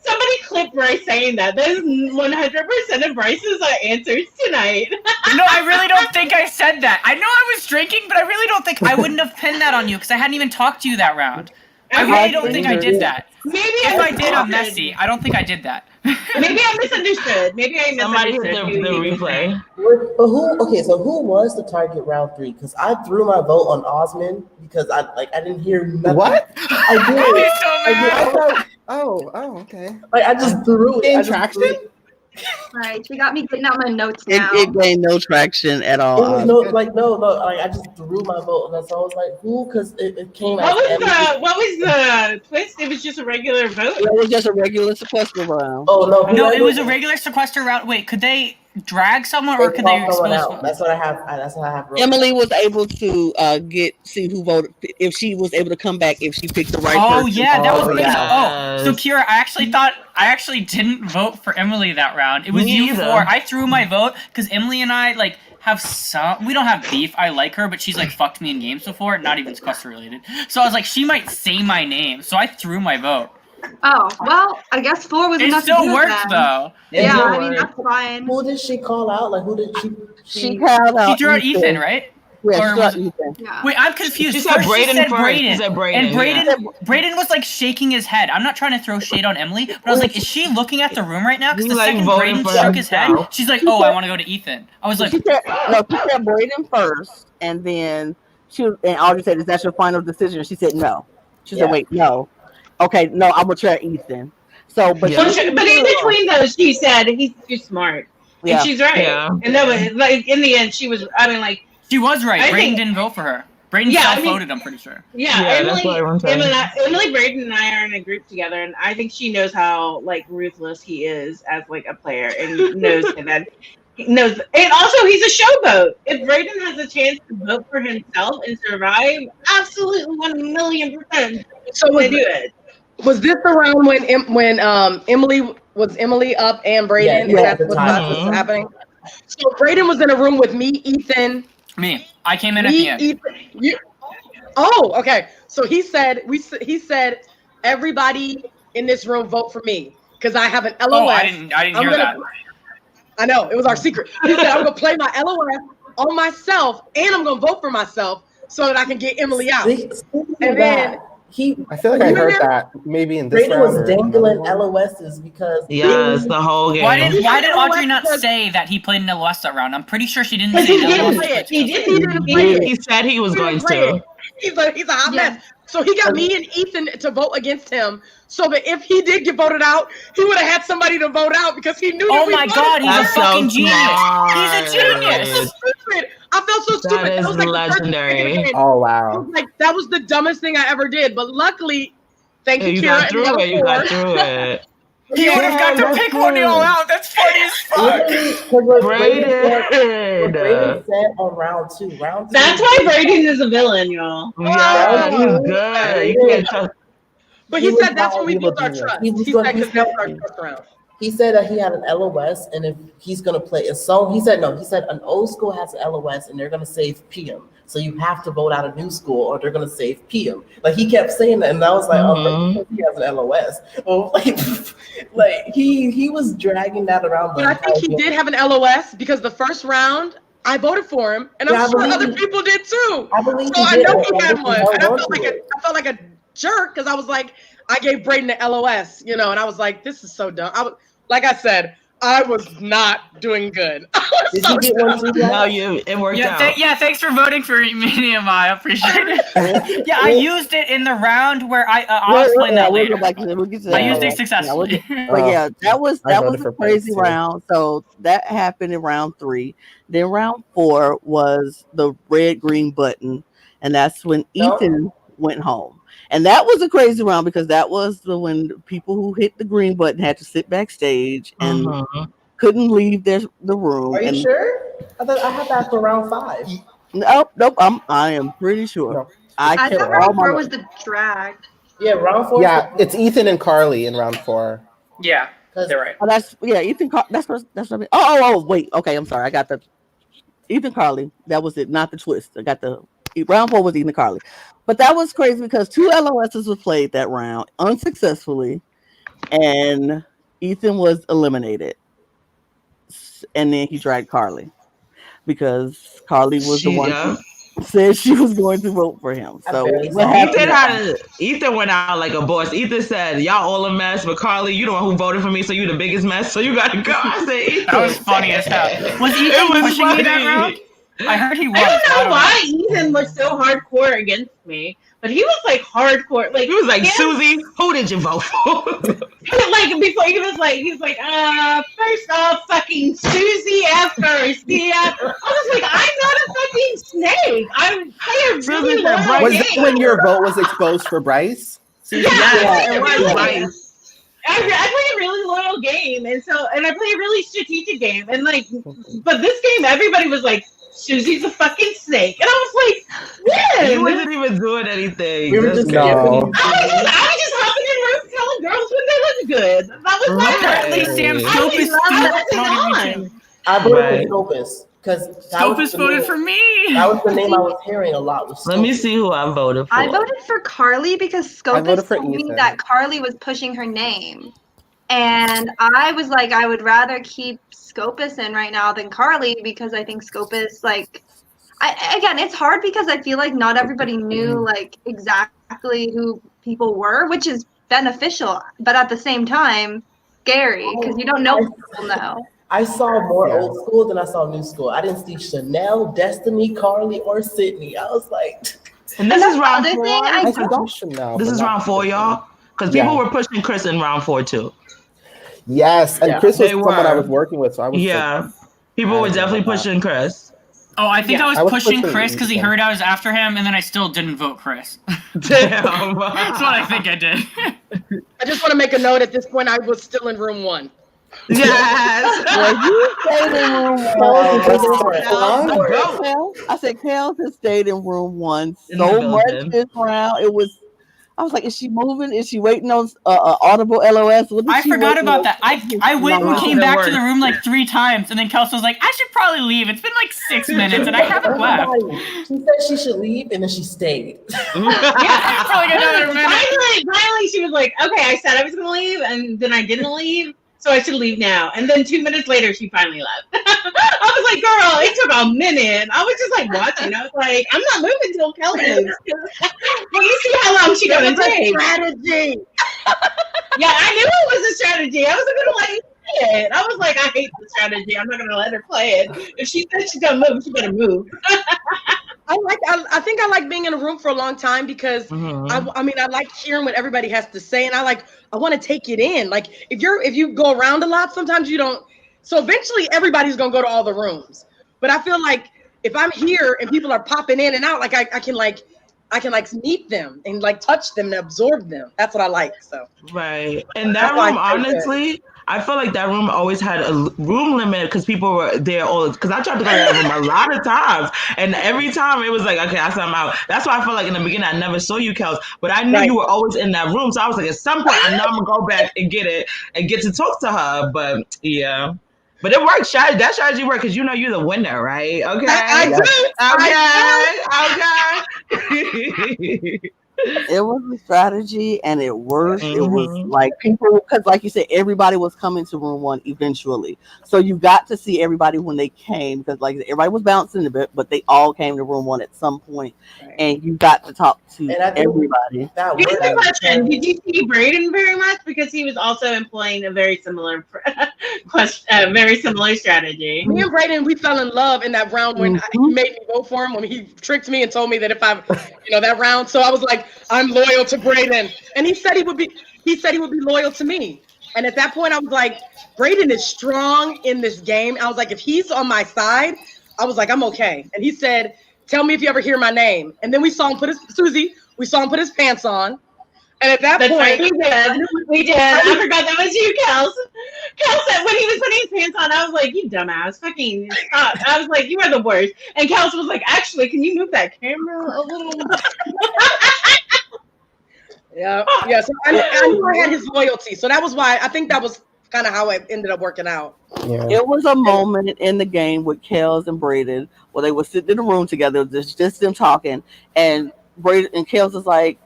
S7: Somebody clip Bryce saying that. That is 100% of Bryce's answers tonight.
S8: No, I really don't think I said that. I know I was drinking, but I really don't think I wouldn't have pinned that on you because I hadn't even talked to you that round. I really don't think I did that.
S7: Maybe
S8: if I did, I'm messy. I don't think I did that.
S7: Maybe I misunderstood.
S3: Somebody hit the replay.
S5: But who? Okay, so who was the target round 3? Because I threw my vote on Osmond because I didn't hear nothing.
S2: What?
S5: I did.
S2: I thought. Oh, okay.
S5: Like I just threw it.
S2: Gained traction?
S10: Right, she got me getting out my notes now.
S1: It gained no traction at all.
S5: It was no. Like I just threw my vote, and so I was like, "Who?" Because it came.
S7: What was the twist? It was just a regular vote.
S1: It was just a regular sequester round.
S5: Oh no!
S8: No, it was a regular sequester round. Wait, could they drag someone or could they expose
S5: out? That's what I have. That's what I have.
S1: Emily was able to see who voted if she was able to come back if she picked the right person.
S8: Oh yeah, that was pretty.
S1: yeah.
S8: Oh, so Kiera, I actually didn't vote for Emily that round. It was you four. I threw my vote because Emily and I have some. We don't have beef. I like her, but she's fucked me in games before. Not even sequester related. So I was like, she might say my name. So I threw my vote.
S10: Oh well, I guess 4 was enough.
S8: It still
S10: to do
S8: worked though.
S10: Yeah, I mean that's fine.
S5: Who did she call out? Like who did she?
S1: She called out.
S8: She threw out Ethan, right?
S1: Yeah,
S8: or
S1: was Ethan.
S10: Yeah.
S8: Wait, I'm confused.
S3: She said Braden first.
S8: Braden.
S3: She said Braden.
S8: And Braden was shaking his head. I'm not trying to throw shade on Emily, but I was like, is she looking at the room right now? Because the second Braden shook his head, she's like, oh, I want to go to Ethan. I was like,
S1: she said Braden first, and then and Audrey said, is that your final decision? She said no. She said, wait, no. Okay, no, I'm gonna try Ethan. So, but
S7: in between those, she said he's too smart.
S1: Yeah.
S7: And she's right.
S3: Yeah.
S7: And that was in the end, she was. I mean,
S8: she was right. Braden didn't vote for her. Braden self-voted, I'm pretty sure.
S7: Yeah, Emily, Braden, and I are in a group together, and I think she knows how ruthless he is as a player, and knows that. knows, and also he's a showboat. If Braden has a chance to vote for himself and survive, absolutely 1,000,000%. So they do it.
S9: Was this around when Emily up and Braden?
S5: Yeah,
S9: That's what's happening. So Braden was in a room with me, Ethan.
S8: Me. I came in at the end.
S9: Ethan, oh, okay. So he said everybody in this room vote for me because I have an LOS.
S8: Oh, I didn't hear that.
S9: I know, it was our secret. He said I'm gonna play my LOS on myself and I'm gonna vote for myself so that I can get Emily out. And then
S2: I feel like I heard that maybe in this
S5: Braden
S2: round.
S5: was dangling LOSs because
S3: yes, the whole game.
S8: Why did Audrey not say that he played an LOS that round? I'm pretty sure she didn't say LOS.
S3: He said he was going to.
S9: He's a hot mess. So he got me and Ethan to vote against him, so that if he did get voted out, he would have had somebody to vote out because he knew.
S8: Oh my God, he's a fucking genius. He's a genius.
S9: I felt so stupid.
S3: That is
S9: was like
S3: legendary.
S9: The first
S2: Oh,
S9: I
S2: wow.
S9: was like, that was the dumbest thing I ever did. But luckily, thank you,
S3: You
S9: Kiera.
S3: got through it. You got through it.
S8: He would have got to pick one y'all out. That's funny as fuck.
S5: Braden said on round two.
S7: That's why Braden is a villain, y'all.
S3: Yeah, he's good. You can't trust.
S9: But he said that's when we built our trust. He said because that was our trust round.
S5: He said that he had an LOS, and if he's gonna play a song, he said no. He said an old school has an LOS, and they're gonna save PM. So you have to vote out a new school, or they're gonna save PM. Like he kept saying that, and I was like, oh, he has an LOS. Well, like he was dragging that around.
S9: But I think he did have an LOS because the first round I voted for him, and I'm sure other people did too.
S5: I believe
S9: so. I know he had one, and I felt like a jerk because I was like, I gave Braden the LOS, and I was like, this is so dumb. Like I said, I was not doing good.
S5: Did you get one too?
S3: No, it worked out.
S8: Thanks for voting for me, Nehemiah. I appreciate it. Yeah, I used it in the round where I'll explain that later. I used it successfully.
S1: But yeah, that was a crazy round. So that happened in round 3. Then round 4 was the red-green button, and that's when Ethan went home. And that was a crazy round because that was when people who hit the green button had to sit backstage and couldn't leave the room.
S5: Are you sure? I thought I had that for round 5.
S1: Nope. I am pretty sure.
S5: No.
S10: I thought round 4 was the drag.
S5: Yeah, round 4.
S2: Yeah, it's Ethan and Carly in round 4.
S8: Yeah, they're right.
S1: Oh, Ethan. That's what I mean. Oh, wait. Okay, I'm sorry. I got the Ethan Carly. That was it, not the twist. I got the round 4 was Ethan Carly. But that was crazy because 2 LOSs were played that round unsuccessfully, and Ethan was eliminated. And then he dragged Carly because Carly was the one who said she was going to vote for him. So
S3: Ethan went out like a boss. Ethan said, y'all all a mess, but Carly, you the one who voted for me, so you the biggest mess, so you gotta go. I said, Ethan.
S8: That was funny as hell. Was Ethan pushing me that round? I heard he was.
S7: I don't know why Ethan was so hardcore against me, but he was like hardcore. Like
S3: he was like, Susie, who did you vote for?
S7: Like before he was like, first off, fucking Susie F. Garcia. I was like, I'm not a fucking snake. I'm really loyal.
S2: Was that when your vote was exposed for Bryce?
S7: Yeah, it was Bryce. I play a really loyal game, and I play a really strategic game, and but this game, everybody was like, Susie's a fucking snake, and I was like, when?
S3: You wasn't even doing anything.
S2: We were just
S7: I was just hopping in rooms telling girls when they look good. That was my
S8: Apparently, Sam Scopus.
S5: I voted for Scopus because
S8: Scopus voted for me.
S5: That was the name I was hearing a lot.
S3: Let me see who I voted for.
S10: I voted for Carly because Scopus told me that Carly was pushing her name. And I was like, I would rather keep Scopus in right now than Carly because I think Scopus, again, it's hard because I feel like not everybody knew exactly who people were, which is beneficial, but at the same time, scary because you don't know what people know.
S5: I saw more old school than I saw new school. I didn't see Chanel, Destiny, Carly, or Sydney. I was like,
S3: and this is round 4.
S2: This
S3: is round 4, y'all, because people were pushing Chris in round 4 too.
S2: Yes, and Chris was someone I was working with, so I was
S3: people were definitely pushing Chris.
S8: Oh, I think I was pushing Chris because he heard I was after him, and then I still didn't vote Chris.
S3: Damn.
S8: That's what I think I did.
S9: I just want to make a note at this point, I was still in room 1.
S3: Yes.
S1: You stayed in room 1. I said Kels has stayed in room 1 so much this round. I was like, is she moving? Is she waiting on audible LOS?
S8: I forgot about that. I went and came back to the room 3 times, and then Kels was like, I should probably leave. It's been 6 minutes, and I haven't left.
S5: She said she should leave, and then she stayed.
S8: Yeah, probably another minute.
S7: Finally, she was like, okay, I said I was going to leave, and then I didn't leave. So I should leave now. And then 2 minutes later, she finally left. I was like, girl, it took a minute. I was just watching. I was like, I'm not moving till Kelly leaves. Let me see how long she's going to take.
S9: Strategy.
S7: Yeah, I knew it was a strategy. I wasn't going to let you play it. I was like, I hate the strategy. I'm not going to let her play it. If she said she's going to move, she better move.
S9: I think I like being in a room for a long time because I like hearing what everybody has to say, and I want to take it in. If you go around a lot, sometimes you don't. So eventually, everybody's gonna go to all the rooms. But I feel like if I'm here and people are popping in and out, like I can meet them and like touch them and absorb them. That's what I like. So
S3: right, and that room, honestly, I feel like that room always had a room limit because people were there all. Because I tried to go to that room a lot of times, and every time it was like, okay, I saw him out. That's why I feel like in the beginning I never saw you, Kels, but I knew you were always in that room. So I was like, at some point, I know I'm gonna go back and get it and get to talk to her. But yeah. But it worked. That strategy worked because you know you're the winner, right? Okay. Okay.
S1: It was a strategy and it worked.
S3: Mm-hmm.
S1: It was like people, because like you said, everybody was coming to room 1 eventually. So you got to see everybody when they came, because like everybody was bouncing a bit, but they all came to room 1 at some point, and you got to talk to everybody.
S7: Here's the question: did you see Braden very much? Because he was also employing a very similar strategy.
S9: Me and Braden, we fell in love in that round when he made me vote for him, when he tricked me and told me that if I'm, that round. So I was like, I'm loyal to Braden, and he said he would be loyal to me. And at that point, I was like, Braden is strong in this game. I was like, if he's on my side, I was like, I'm okay. And he said, tell me if you ever hear my name. And then we saw him put his pants on. And at that point,
S7: right, we did. I forgot that was you, Kels. Kels said when he was putting his pants on, I was like, you dumbass, fucking stop. I was like, you are the worst. And Kels was like, actually, can you move that camera a little bit?
S9: Yeah. So I knew I had his loyalty. So that was why I think that was kind of how it ended up working out.
S1: Yeah. It was a moment in the game with Kels and Braden where they were sitting in the room together, just them talking, and Braden and Kels was like,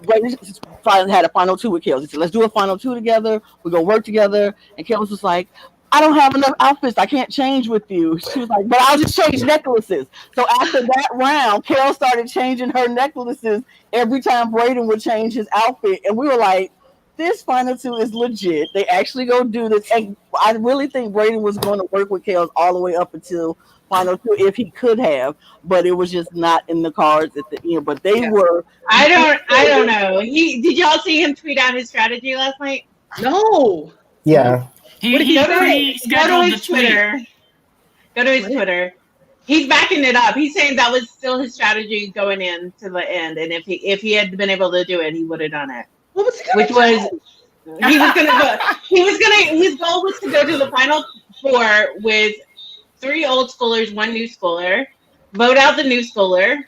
S1: Braden finally had a final 2 with Kels. He said, let's do a final 2 together. We're going to work together. And Kels was like, I don't have enough outfits. I can't change with you. She was like, but I'll just change necklaces. So after that round, Kels started changing her necklaces every time Braden would change his outfit. And we were like, this final 2 is legit. They actually go do this. And I really think Braden was going to work with Kels all the way up until final 2 if he could have, but it was just not in the cards at the end. But they were.
S7: I don't know. Did y'all see him tweet out his strategy last night?
S9: No.
S2: Yeah.
S7: Go to his Twitter. Go to his Twitter. He's backing it up. He's saying that was still his strategy going in to the end, and if he had been able to do it, he would have done it.
S9: What was he gonna do?
S7: He was gonna go. His goal was to go to the final 4 with 3 old schoolers, 1 new schooler. Vote out the new schooler,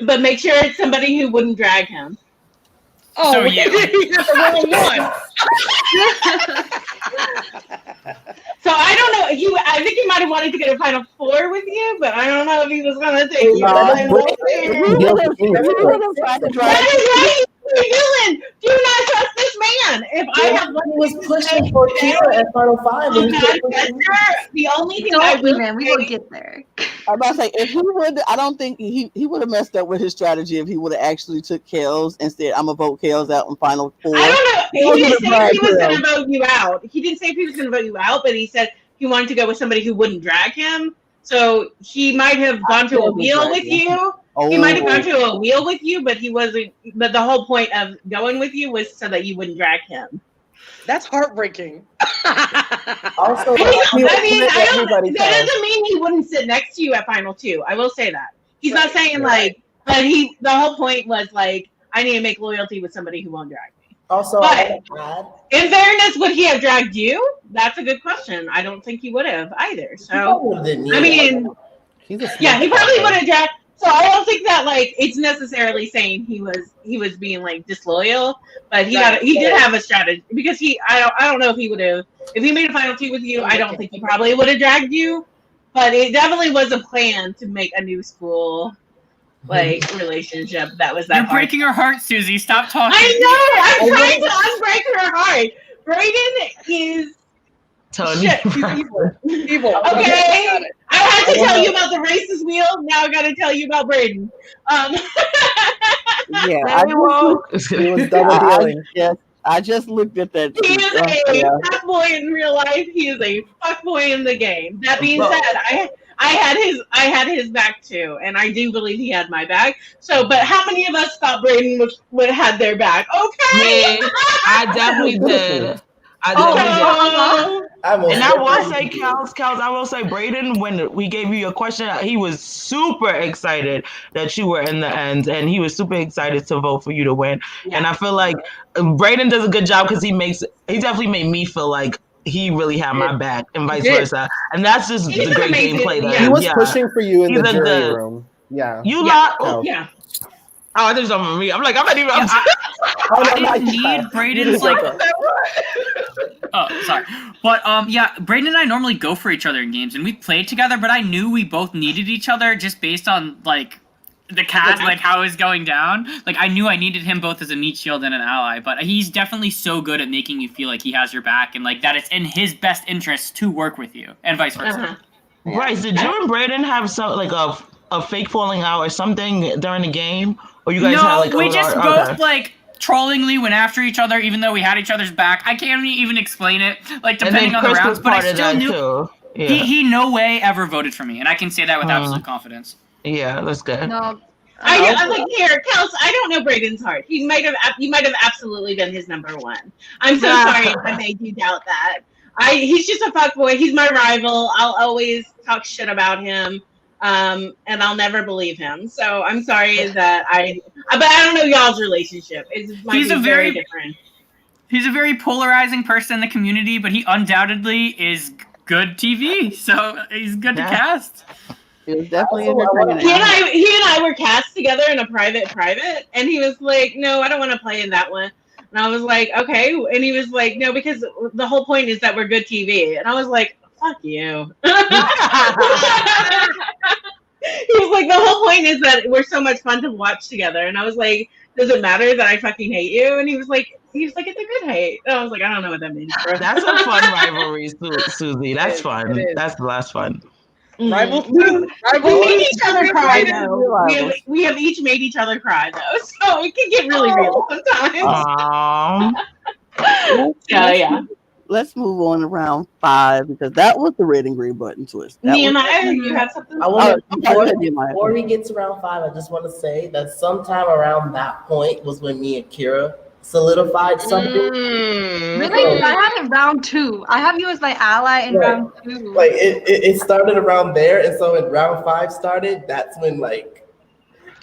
S7: but make sure it's somebody who wouldn't drag him.
S9: Oh, so you got the wrong one.
S7: So I don't know. I think he might have wanted to get a final 4 with you, but I don't know if he was going to take you. That is right. Dylan, do not trust this man. If I have one,
S5: he was pushing for Kiera at final 5.
S7: The only thing
S10: we will get there.
S1: I'm about to say, if he would, I don't think he would have messed up with his strategy if he would have actually took Kels and said, I'm gonna vote Kels out in final 4.
S7: I don't know. He didn't say if he was going to vote you out. He didn't say if he was going to vote you out, but he said he wanted to go with somebody who wouldn't drag him. So he might have gone to a wheel with you. He might have gone to a wheel with you, but he wasn't. But the whole point of going with you was so that you wouldn't drag him.
S9: That's heartbreaking.
S7: Also, that doesn't mean he wouldn't sit next to you at final 2. I will say that. He's not saying like, but the whole point was like, I need to make loyalty with somebody who won't drag me.
S5: Also,
S7: but in fairness, would he have dragged you? That's a good question. I don't think he would have either. So I mean, he probably would have dragged. So I don't think that like it's necessarily saying he was being like disloyal, but he did have a strategy because I don't know if he would have if he made a final 2 with you. I don't think he probably would have dragged you, but it definitely was a plan to make a new school relationship that was that.
S8: You're breaking her heart, Susie. Stop talking.
S7: I know. I'm trying to unbreak her heart. Braden is.
S3: Tony.
S7: Evil. Okay. I had to tell you about the racist wheel. Now I got to tell you about Braden.
S1: I just looked at that.
S7: He is a fuckboy in real life. He is a fuckboy in the game. That being said, I had his back too, and I do believe he had my back. So, but how many of us thought Braden would had their back? Okay.
S3: I definitely did. I will say, Kels, I will say, Braden, when we gave you your question, he was super excited that you were in the end, and he was super excited to vote for you to win. Yeah. And I feel like Braden does a good job because he definitely made me feel like he really had my back and vice versa. And that's just the great gameplay.
S2: He was pushing for you in the jury room. Yeah.
S3: You lot. Yeah. Oh, there's something on me. I'm like, I'm not even.
S8: I didn't need Braden's like. Oh, sorry. But yeah, Braden and I normally go for each other in games, and we played together. But I knew we both needed each other just based on like the cast, like how it was going down. Like I knew I needed him both as a meat shield and an ally. But he's definitely so good at making you feel like he has your back and like that it's in his best interest to work with you, and vice versa.
S3: Bryce, did you and Braden have some like a fake falling out or something during the game? Or you guys had like
S8: we just both like trollingly went after each other, even though we had each other's back. I can't even explain it, like depending on the rounds. But I still knew he no way ever voted for me, and I can say that with absolute confidence.
S3: Yeah, that's good.
S7: No, I'm like here, Kels. I don't know Braden's heart. You might have absolutely been his number one. I'm so sorry if I made you doubt that. He's just a fuckboy. He's my rival. I'll always talk shit about him. And I'll never believe him. So I'm sorry but I don't know y'all's relationship. He's very different.
S8: He's a very polarizing person in the community, but he undoubtedly is good TV. So he's good to cast.
S1: It was definitely entertaining.
S7: He and I were cast together in a private, and he was like, "No, I don't want to play in that one." And I was like, "Okay," and he was like, "No, because the whole point is that we're good TV." And I was like, "Fuck you." He was like, the whole point is that we're so much fun to watch together. And I was like, does it matter that I fucking hate you? And he was like, it's a good hate. And I was like, I don't know what that means, bro.
S3: That's a fun rivalry, Susie. That's fun. That's the last fun.
S7: We made each other cry, though. We have each made each other cry, though. So it can get really real sometimes. Yeah.
S1: Let's move on to round 5 because that was the red and green button twist.
S7: Nehemiah, you have something?
S5: Before we get to round 5, I just want to say that sometime around that point was when me and Kiera solidified something.
S10: Really? I have it round 2. I have you as my ally in round 2.
S5: Like it started around there, and so when round 5 started, that's when like.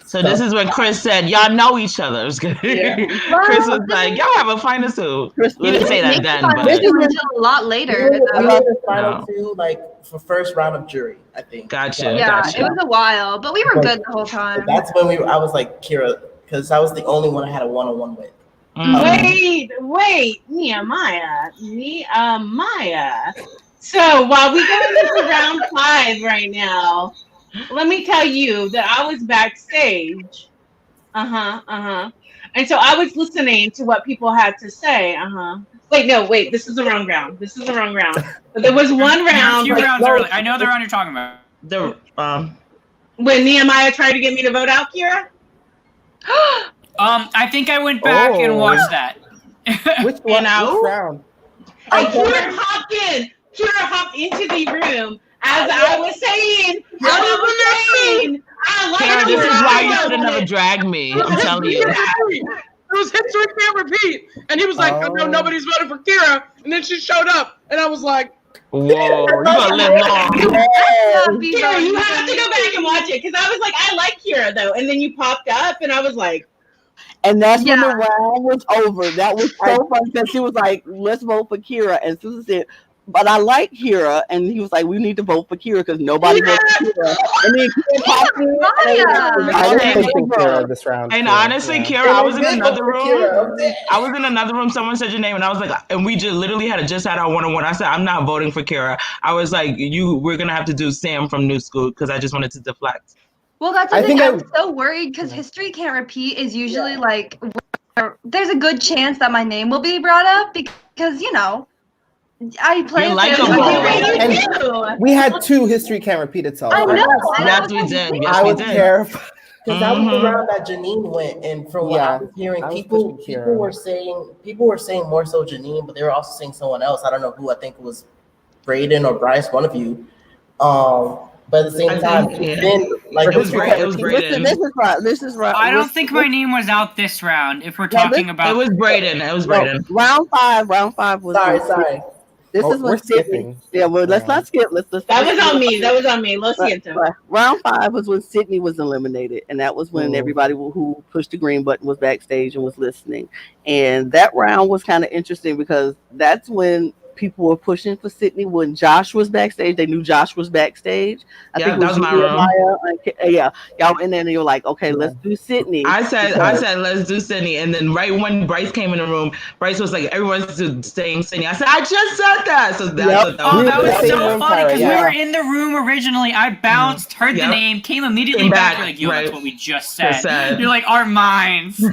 S3: So this is when Chris said, "Y'all know each other." It was good. Yeah. Chris was like, "Y'all have a final two." We didn't say that then, but
S10: until a lot later.
S5: We were the final two, like for first round of jury, I think.
S3: Gotcha.
S10: Yeah, it was a while, but we were good the whole time.
S5: That's when I was like Kiera, because I was the only one I had a one-on-one with.
S7: Wait, Nehemiah. So while we go into round 5 right now. Let me tell you that I was backstage. And so I was listening to what people had to say. Wait, this is the wrong round. But there was one round.
S8: A few rounds early. I know the round you're talking about.
S7: When Nehemiah tried to get me to vote out Kiera?
S8: I think I went back and watched that.
S2: Which one? Which round?
S7: Kiera hopped into the room. As I was saying,
S3: Kiera, this is why you should have never dragged me. I'm telling you.
S9: It was history can't repeat. And he was like, oh, no, nobody's voting for Kiera. And then she showed up. And I was like,
S3: whoa, you gonna live long.
S7: Kiera, you have to go back and watch it. Because I was like, I like Kiera, though. And then you popped up, and I was like.
S1: And that's when the round was over. That was so fun because she was like, let's vote for Kiera. And Susan said, but I like Kiera, and he was like, "We need to vote for Kiera because nobody voted for Kiera." And then Kiera popped in.
S2: I was thinking Kiera this round.
S3: And honestly, Kiera, I was in another room. Someone said your name, and I was like, and we just literally just had our one-on-one. I said, I'm not voting for Kiera. I was like, we're gonna have to do Sam from New School because I just wanted to deflect.
S10: Well, that's the thing. I'm so worried because history can't repeat is usually like there's a good chance that my name will be brought up because I played
S2: and we had 2 history can't repeat itself.
S10: I know.
S3: Yes, we did.
S2: I was terrified.
S5: Because that was the round that Janine went, and from what I was hearing, people were saying more so Janine, but they were also saying someone else. I don't know who. I think it was Braden or Bryce, one of you. But at the same time, then like
S3: it was Braden.
S1: This is right.
S8: I don't think my name was out this round. If we're talking about,
S3: it was Braden. It was Braden.
S1: Round five was.
S5: Sorry.
S1: This is
S2: we're
S1: when
S2: skipping.
S1: Yeah, well, let's not skip. Let's
S7: that was on me. That was on me. Lo siento.
S1: Round 5 was when Sydney was eliminated, and that was when everybody who pushed the green button was backstage and was listening. And that round was kind of interesting because that's when people were pushing for Sydney. When Josh was backstage, they knew Josh was backstage. I think it was
S3: my room.
S1: Yeah, y'all went in there and you were like, okay, let's do Sydney.
S3: I said, let's do Sydney. And then right when Bryce came in the room, Bryce was like, everyone's saying Sydney. I said, I just said that. So
S8: that was so funny because we were in the room originally. I bounced, heard the name, came immediately back. We're like, yo, that's what we just said. You're like, our minds.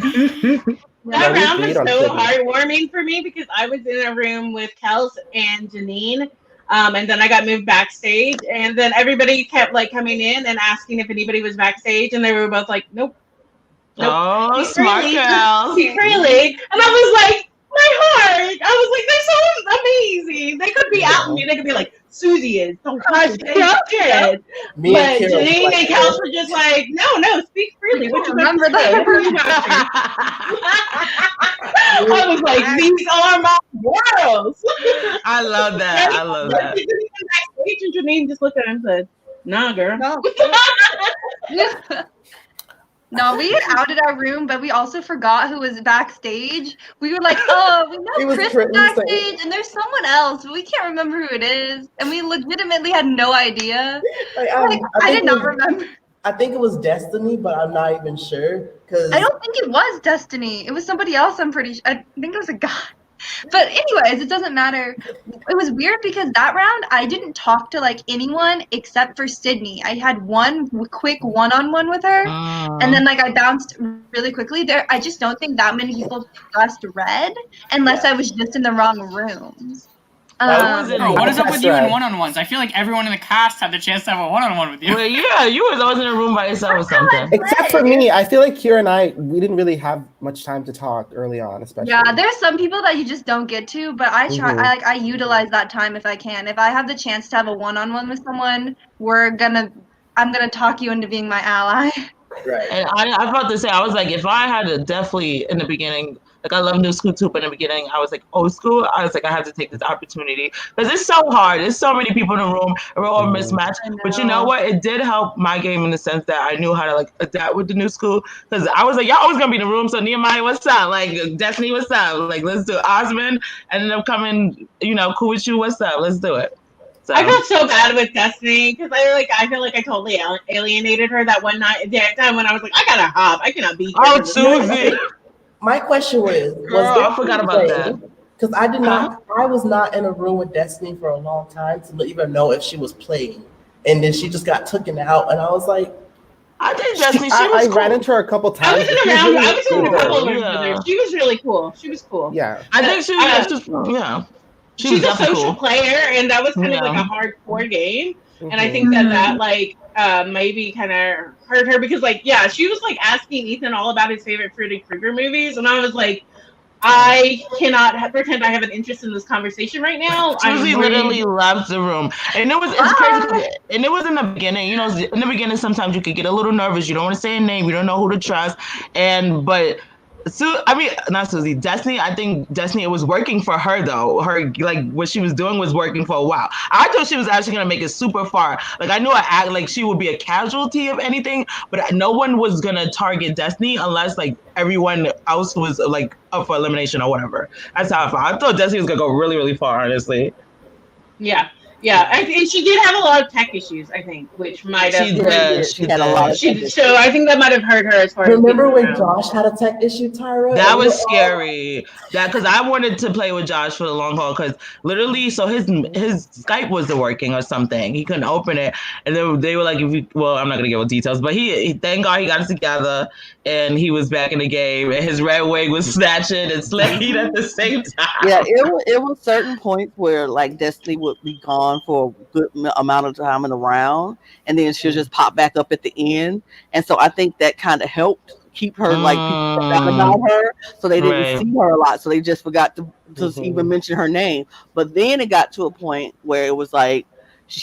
S7: That round was so heartwarming for me because I was in a room with Kels and Janine, and then I got moved backstage, and then everybody kept like coming in and asking if anybody was backstage, and they were both like, "Nope."
S3: Oh, smart Kels.
S7: Freely, and I was like, my heart. I was like, they're so amazing. They could be out me. They could be like, Susie is. Don't touch it. But Janine and Kels were just like, no, speak freely. What you remember that? I was like, these are my girls.
S3: I love that. I love that.
S7: Backstage and Janine just looked at him and said, nah, girl.
S10: No, we had outed our room, but we also forgot who was backstage. We were like, oh, we know Chris backstage, and there's someone else, but we can't remember who it is. And we legitimately had no idea. I did not remember.
S5: I think it was Destiny, but I'm not even sure.
S10: I don't think it was Destiny. It was somebody else, I'm pretty sure. I think it was a guy. But anyways, it doesn't matter. It was weird because that round I didn't talk to like anyone except for Sydney. I had one quick one-on-one with her, and then like I bounced really quickly. I just don't think that many people pressed red unless I was just in the wrong rooms.
S8: What is up with you in one-on-ones? I feel like everyone in the cast had the chance to have a one-on-one with you.
S3: Well, yeah, you was always in a room by yourself or something.
S2: Except for me, I feel like Kiera and we didn't really have much time to talk early on, especially.
S10: Yeah, there's some people that you just don't get to, but I try. I utilize that time if I can. If I have the chance to have a one-on-one with someone, I'm gonna talk you into being my ally.
S5: Right.
S3: And I was about to say, I was like, if I had to definitely in the beginning, like I love new school too, but in the beginning, I was like old school. I was like, I have to take this opportunity because it's so hard. There's so many people in the room, and we're all mismatched. But you know what? It did help my game in the sense that I knew how to like adapt with the new school because I was like, y'all always gonna be in the room. So Nehemiah, what's up? Like Destiny, what's up? Like let's do it. Osmond ended up coming, cool with you. What's up? Let's do it. So.
S7: I felt so bad with Destiny because I feel like I totally alienated her that one night. That time when I was like, I gotta hop. I cannot be here.
S3: Oh, Susie.
S5: My question was
S3: I forgot about that.
S5: Because I was not in a room with Destiny for a long time to even know if she was playing. And then she just got taken out, and I was like,
S3: I think Destiny,
S2: I ran into her a couple times.
S7: I was in a couple of rooms with her. She was really cool. She was cool.
S2: Yeah.
S3: I think she was just,
S7: She's a social player, and that was kind of like a hardcore game. Mm-hmm. And I think that like maybe kind of hurt her because she was like asking Ethan all about his favorite Freddy Krueger movies, and I was like, I cannot pretend I have an interest in this conversation right now.
S3: Susie literally left the room, and it's crazy. And it was in the beginning, in the beginning sometimes you could get a little nervous. You don't want to say a name, you don't know who to trust, but. Not Susie, Destiny. I think Destiny, it was working for her though. Her what she was doing was working for a while. I thought she was actually gonna make it super far. Like I knew she would be a casualty of anything, but no one was gonna target Destiny unless like everyone else was like up for elimination or whatever. That's how I felt. I thought Destiny was gonna go really, really far, honestly.
S7: Yeah. Yeah, and she did have a lot of tech issues, I think, which might have.
S3: She had a lot of tech issues.
S7: So I think that might have hurt her as far as.
S5: Remember when Josh had a tech issue, Tyra?
S3: That was scary. Because I wanted to play with Josh for the long haul. Because literally, so his Skype wasn't working or something. He couldn't open it, and then they were like, I'm not gonna give out details, but he thank God he got it together, and he was back in the game, and his red wig was snatching and slaying at the same time.
S1: Yeah, it was certain points where like Destiny would be gone for a good amount of time in the round, and then she'll just pop back up at the end. And so I think that kind of helped keep her like people forgot about her, so they didn't see her a lot, so they just forgot to even mention her name. But then it got to a point where it was like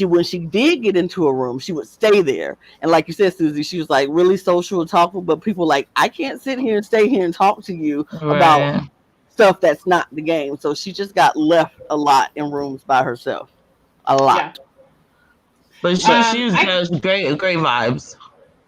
S1: when she did get into a room, she would stay there. And like you said, Susie, she was like really social and talkable, but people like, I can't sit here and stay here and talk to you about stuff that's not the game. So she just got left a lot in rooms by herself. A lot.
S7: Yeah.
S3: But she was great vibes.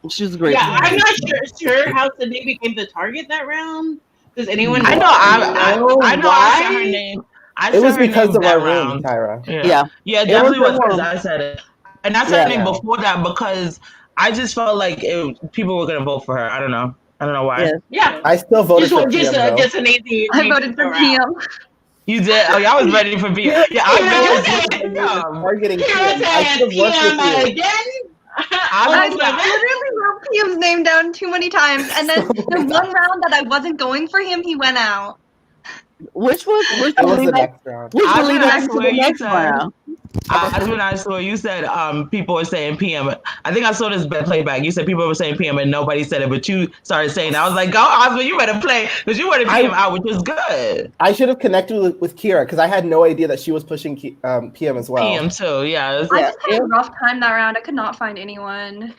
S1: She was great.
S7: Yeah, I'm not sure how Sydney became the target that round. Does anyone
S3: I know I said her name.
S2: It was because of our round, Kiera.
S3: Yeah, definitely was because I said it. And I said her name before that because I just felt like people were gonna vote for her. I don't know why.
S7: Yeah.
S2: I still voted for PM,
S7: just an easy.
S10: I voted for PM.
S3: You did? Oh, yeah, I was ready for PM. Yeah, I voted for
S2: targeting PM.
S7: I should have worked with you again.
S10: I literally wrote PM's name down too many times, and then the one round that I wasn't going for him, he went out.
S1: Which was
S2: the next round?
S1: Which will lead us to the next round?
S3: That's when I saw you said people were saying PM. I think I saw this playback. You said people were saying PM and nobody said it, but you started saying it. I was like, go Osmond, you better play because you wanted PM out, which was good.
S2: I should have connected with Kiera because I had no idea that she was pushing PM as well.
S3: PM too, yeah.
S10: I just had a rough time that round. I could not find anyone.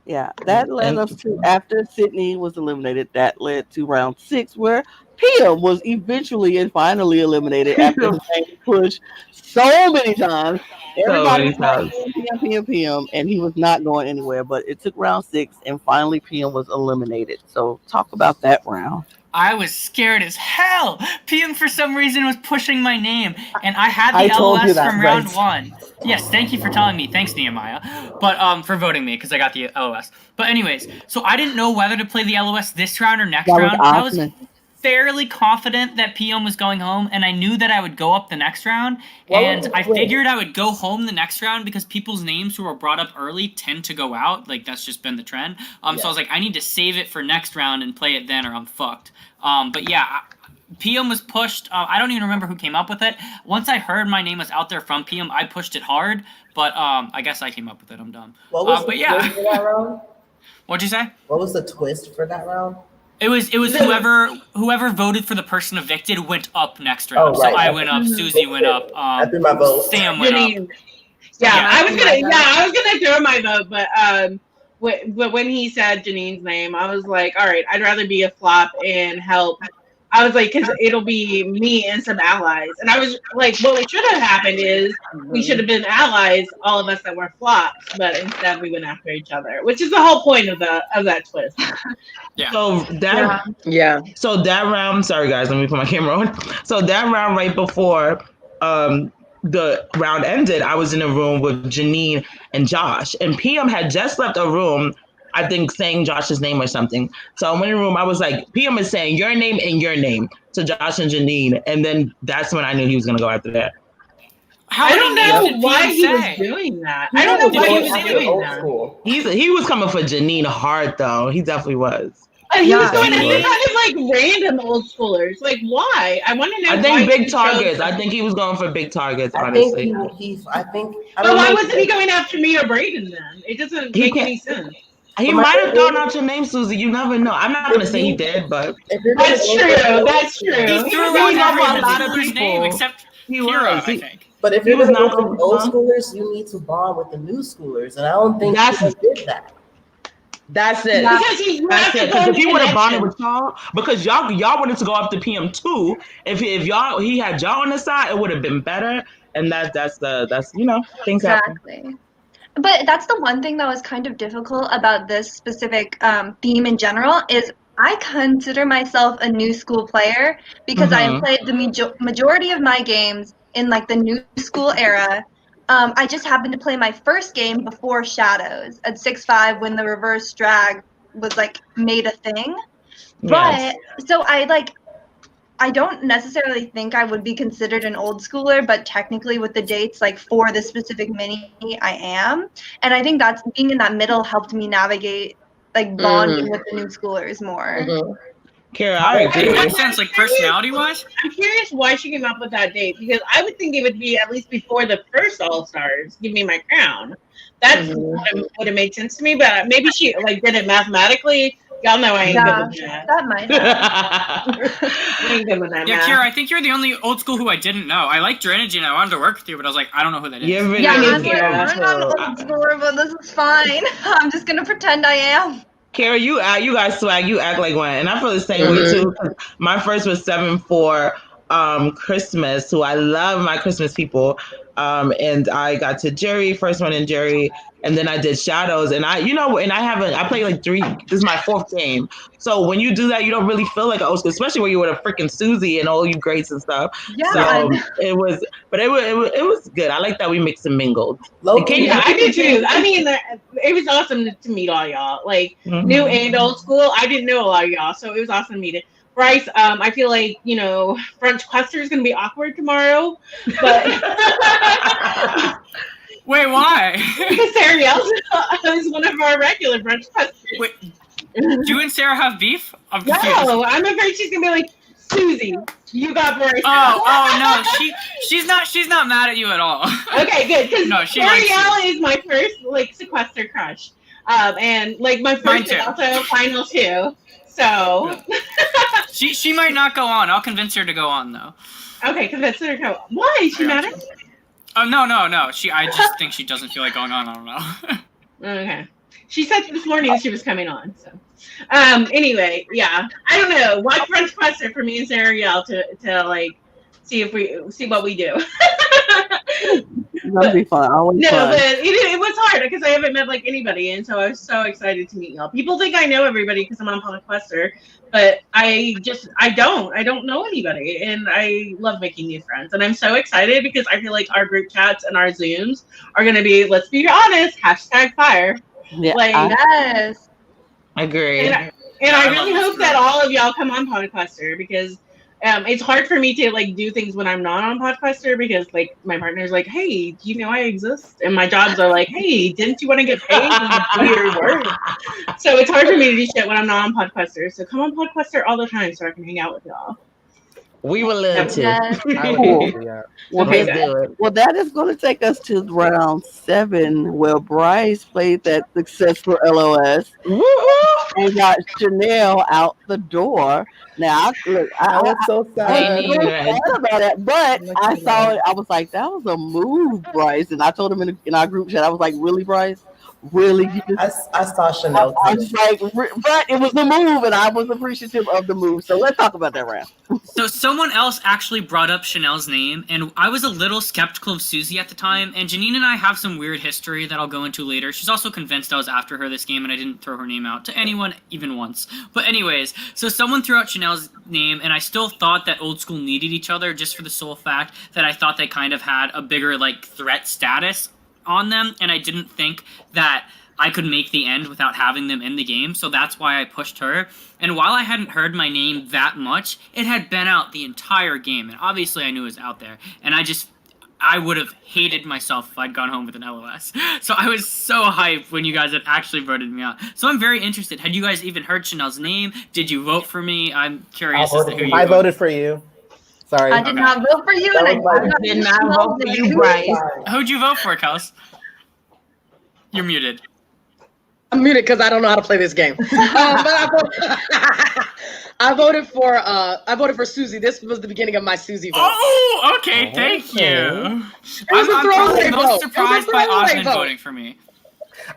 S1: Yeah, that led us to, after Sydney was eliminated, that led to round 6 where PM was eventually and finally eliminated after the same push so many times. Everybody was PM, and he was not going anywhere. But it took round 6, and finally PM was eliminated. So talk about that round.
S8: I was scared as hell. PM for some reason was pushing my name, and I had the LOS from round 1. Yes, thank you for telling me. Thanks, Nehemiah. But for voting me because I got the LOS. But anyways, so I didn't know whether to play the LOS this round or next round. I was fairly confident that PM was going home, and I knew that I would go up the next round. And I figured I would go home the next round because people's names who were brought up early tend to go out. Like, that's just been the trend. So I was like, I need to save it for next round and play it then or I'm fucked. But yeah, PM was pushed. I don't even remember who came up with it. Once I heard my name was out there from PM, I pushed it hard. But I guess I came up with it. I'm dumb.
S5: What was the twist for that round?
S8: What'd you say?
S5: What was the twist for that round?
S8: It was whoever voted for the person evicted went up next round. So I went up, Susie went up,
S5: I threw my vote.
S8: Sam went up.
S7: I was gonna throw my vote, but when he said Janine's name, I was like, all right, I'd rather be a flop and help. I was like, because it'll be me and some allies. And I was like, what should have happened is we should have been allies, all of us that were flops, but instead we went after each other, which is the whole point of that twist.
S3: Yeah. So that round, sorry guys, let me put my camera on. So that round right before the round ended, I was in a room with Janine and Josh, and PM had just left a room, I think saying Josh's name or something. So I went in the room, I was like, PM is saying your name and your name to Josh and Janine. And then that's when I knew he was going to go after that.
S7: I don't know why he was doing that. I don't know why he was doing that.
S3: He was coming for Janine hard, though. He definitely was.
S7: He was going to like random old schoolers. Like, why? I want to know.
S3: I think big targets. I think he was going for big targets, honestly.
S7: But why wasn't he going after me or Braden then? It doesn't make any sense.
S3: He might have thrown out your name, Susie. You never know. I'm not going to say he did, but
S7: that's true. That's true.
S8: He threw out a lot of people's name except Kiera, I think.
S5: But if you're not from old schoolers, you need to bond with the new schoolers, and I don't think he did that.
S3: That's it. Because if he would have bonded with y'all, because y'all wanted to go up to PM too. If he had y'all on the side, it would have been better. And that's things happen.
S10: But that's the one thing that was kind of difficult about this specific theme in general is I consider myself a new school player because I played the majority of my games in like the new school era. I just happened to play my first game before Shadows at 6-5 when the reverse drag was like made a thing. Yes. But so I don't necessarily think I would be considered an old schooler, but technically with the dates, like for this specific mini, I am. And I think that's being in that middle helped me navigate, like bonding with the new schoolers more.
S3: Kiera, I agree.
S8: Makes sense, like personality-wise.
S7: I'm curious why she came up with that date because I would think it would be at least before the first All Stars. Give me my crown. That would have made sense to me, but maybe she like did it mathematically Y'all know I ain't good with
S10: Yeah,
S7: that.
S10: that might happen.
S7: I ain't good with that.
S8: Yeah,
S7: math.
S8: Kiera, I think you're the only old school who I didn't know. I liked your energy and I wanted to work with you, but I was like, I don't know who that is.
S3: You're really
S7: Yeah,
S10: I'm
S7: me
S10: like,
S7: too.
S10: I'm not old school, but this is fine. I'm just gonna pretend I am.
S3: Kiera, you guys swag. You act like one, and I feel the same way too. My first was 7-4 Christmas, so I love my Christmas people. And I got to Jerry, first one in Jerry, and then I did Shadows, and I played like 3. This is my 4th game. So when you do that, you don't really feel like an old school, especially when you were a freaking Susie and all you greats and stuff.
S10: Yeah.
S3: So it was good. I like that we mixed and mingled.
S7: Yeah, I did too. I mean, it was awesome to meet all y'all, like new and old school. I didn't know a lot of y'all, so it was awesome to meet it. Bryce, I feel like French Quester is gonna be awkward tomorrow, but
S8: Wait, why?
S7: because Ariel is one of our regular French Questers.
S8: Wait, do you and Sarah have beef? I'm confused.
S7: No, I'm afraid she's gonna be like, Susie, you got Bryce.
S8: Oh no, she's not mad at you at all.
S7: Okay, good. Because
S8: No, she likes
S7: Ariel is my first Sequester crush, and my
S8: Mine
S7: first
S8: too.
S7: is also final 2. So
S8: She might not go on. I'll convince her to go on though.
S7: okay, convince her to go. Why is she mad at me?
S8: Oh no. I just think she doesn't feel like going on. I don't know.
S7: Okay. She said this morning she was coming on. So, anyway, yeah, I don't know. Why French Quester for me and Ariel to see what we do.
S1: That'll be fun. Always
S7: No,
S1: fun.
S7: but it was hard because I haven't met anybody, and so I was so excited to meet y'all. People think I know everybody because I'm on Podquester, but I don't know anybody, and I love making new friends, and I'm so excited because I feel like our group chats and our Zooms are gonna be, let's be honest, #fire.
S1: Yeah,
S10: Yes.
S3: Agree.
S7: And I really hope that all of y'all come on Podquester because it's hard for me to do things when I'm not on Podquester because my partner's like, hey, do you know I exist? And my jobs are like, hey, didn't you want to get paid to do your work? So it's hard for me to do shit when I'm not on Podquester. So come on Podquester all the time so I can hang out with y'all.
S3: We will love to.
S10: Yes.
S1: Cool. Well,
S7: Okay,
S3: Let's do it.
S1: Well, that is going to take us to round 7, where Bryce played that successful LOS and got Chanel out the door. Now, I
S2: was so sad.
S1: was sad about it, but I saw it. I was like, that was a move, Bryce. And I told him in our group chat, I was like, really, Bryce? Really?
S5: I saw Chanel.
S1: I was like, but it was the move, and I was appreciative of the move. So let's talk about that round.
S8: So someone else actually brought up Chanel's name, and I was a little skeptical of Susie at the time, and Janine and I have some weird history that I'll go into later. She's also convinced I was after her this game, and I didn't throw her name out to anyone even once. But anyways, so someone threw out Chanel's name, and I still thought that Old School needed each other just for the sole fact that I thought they kind of had a bigger, threat status on them, and I didn't think that I could make the end without having them in the game, so that's why I pushed her. And while I hadn't heard my name that much, it had been out the entire game, and obviously I knew it was out there, and I would have hated myself if I'd gone home with an LOS. So I was so hyped when you guys had actually voted me out. So I'm very interested. Had you guys even heard Chanel's name? Did you vote for me? I'm curious as to who you
S2: I voted for you. Sorry.
S10: I did not vote for you, and I
S7: did not vote for you, Bryce.
S8: Who'd you vote for, Kels? You're muted.
S9: I'm muted because I don't know how to play this game. But I voted for Susie. This was the beginning of my Susie vote.
S8: Oh, okay, thank you. I'm probably most surprised by Osmond voting for me.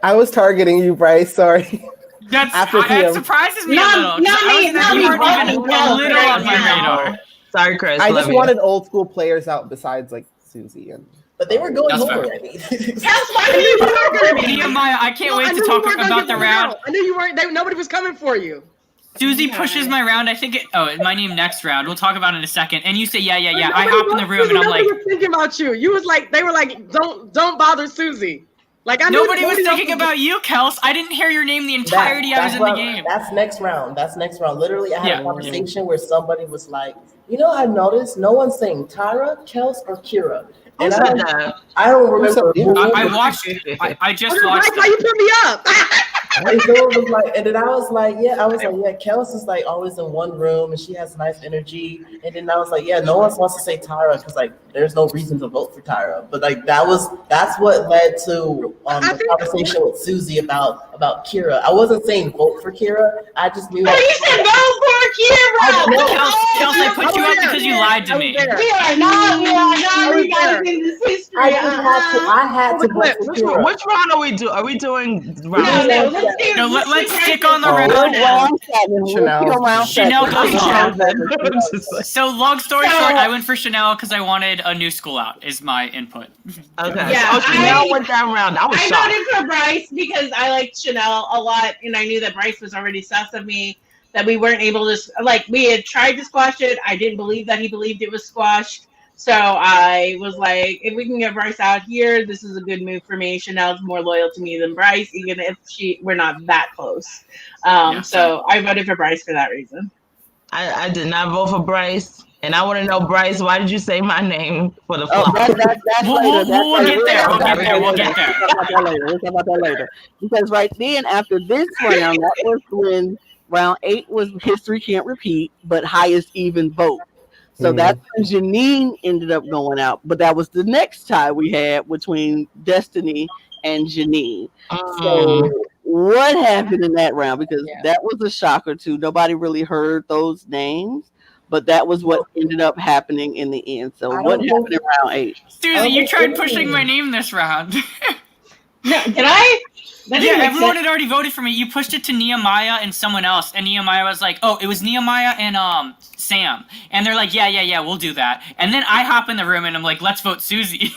S2: I was targeting you, Bryce. Sorry.
S8: That surprises me a little. You weren't even a little on my radar.
S3: Sorry, Chris.
S2: I just wanted old school players out besides Susie and.
S5: But they were going
S8: That's
S5: home
S8: fair.
S5: already.
S8: Nehemiah, I can't wait to talk about the round.
S9: I knew you weren't. Nobody was coming for you.
S8: Susie pushes my round. I think my name next round. We'll talk about it in a second. And you say, yeah. I hop in the room and I'm like,
S9: nobody was thinking about you. You was like, they were like, don't bother Susie. Like I knew
S8: nobody was thinking about you, Kels. I didn't hear your name the entirety I was in the game.
S5: That's next round. Literally, I had a conversation where somebody was like, I noticed no one's saying Tyra, Kels, or Kiera. And I don't remember.
S8: I watched. I just watched.
S9: Why you put me up?
S5: And someone was like, and then I was like, yeah, Kels is like always in one room and she has nice energy. And then I was like, yeah, no one wants to say Tyra because like there's no reason to vote for Tyra. But like that's what led to the conversation with Susie about Kiera. I wasn't saying vote for Kiera. I just knew
S7: you said vote for Kiera.
S8: Kels, I put you up because you lied to me.
S7: We are not revising this history.
S5: I had to vote for Kiera.
S3: Which round are we doing? Are we doing round?
S8: Let's stick on the round now. Chanel goes home. So long story short, I went for Chanel because I wanted a new school out. Is my input.
S3: Okay. Yeah, Chanel went that round. I
S7: voted for Bryce because I liked Chanel a lot, and I knew that Bryce was already sus of me. That we weren't able to, like, we had tried to squash it. I didn't believe that he believed it was squashed. So I was like, if we can get Bryce out here, this is a good move for me. Chanel's more loyal to me than Bryce, even if we're not that close. So I voted for Bryce for that reason.
S3: I did not vote for Bryce. And I want to know, Bryce, why did you say my name for the flop?
S8: We'll get there. We'll get there.
S1: We'll talk about that later. Because right then, after this round, that was when round 8 was history can't repeat, but highest even vote. So that's when Janine ended up going out. But that was the next tie we had between Destiny and Janine. So what happened in that round? Because that was a shocker too. Nobody really heard those names. But that was what ended up happening in the end. So what happened in round 8?
S8: Susie, you tried pushing my name this round.
S7: No, did I?
S8: Yeah, everyone had already voted for me. You pushed it to Nehemiah and someone else, and Nehemiah was like, "Oh, it was Nehemiah and Sam," and they're like, "Yeah, we'll do that." And then I hop in the room and I'm like, "Let's vote Susie."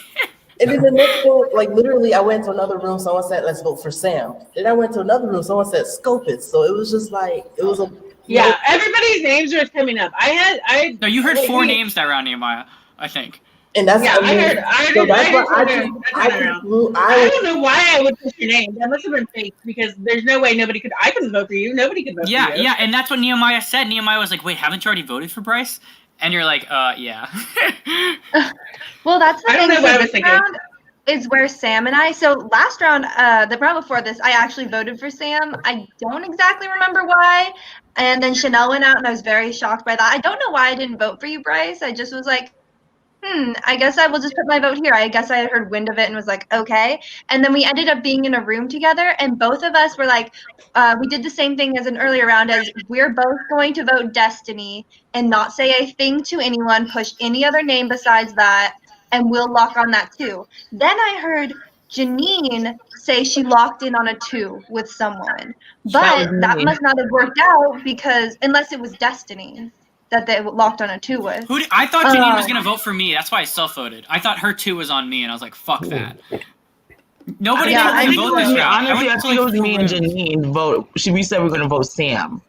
S5: And then the next one, like literally, I went to another room. Someone said, "Let's vote for Sam." Then I went to another room. Someone said, "Scopus." So it was just like it was a.
S7: Yeah, everybody's names are coming up.
S8: No, you heard 4 names that round, Nehemiah, I think.
S5: And that's
S7: I don't know why I would push your name. That must have been fake because there's no way I couldn't vote for you. Nobody could vote for you.
S8: Yeah, and that's what Nehemiah said. Nehemiah was like, "Wait, haven't you already voted for Bryce?" And you're like, yeah.
S10: Well, that's the
S7: I don't
S10: thing.
S7: know what I was
S10: This
S7: thinking.
S10: round is where Sam and so last round, the round before this, I actually voted for Sam. I don't exactly remember why. And then Chanel went out and I was very shocked by that. I don't know why I didn't vote for you, Bryce. I just was like, I guess I will just put my vote here. I guess I had heard wind of it and was like, okay. And then we ended up being in a room together and both of us were like, we did the same thing as an earlier round as we're both going to vote Destiny and not say a thing to anyone, push any other name besides that, and we'll lock on that too. Then I heard Janine say she locked in on a 2 with someone. But that must not have worked out because unless it was Destiny that they locked on a 2 with.
S8: I thought Janine was going to vote for me. That's why I self-voted. I thought her 2 was on me, and I was like, fuck that. Nobody told me to vote this round.
S3: Honestly, I think it was me and Janine vote. We said we were going to vote Sam.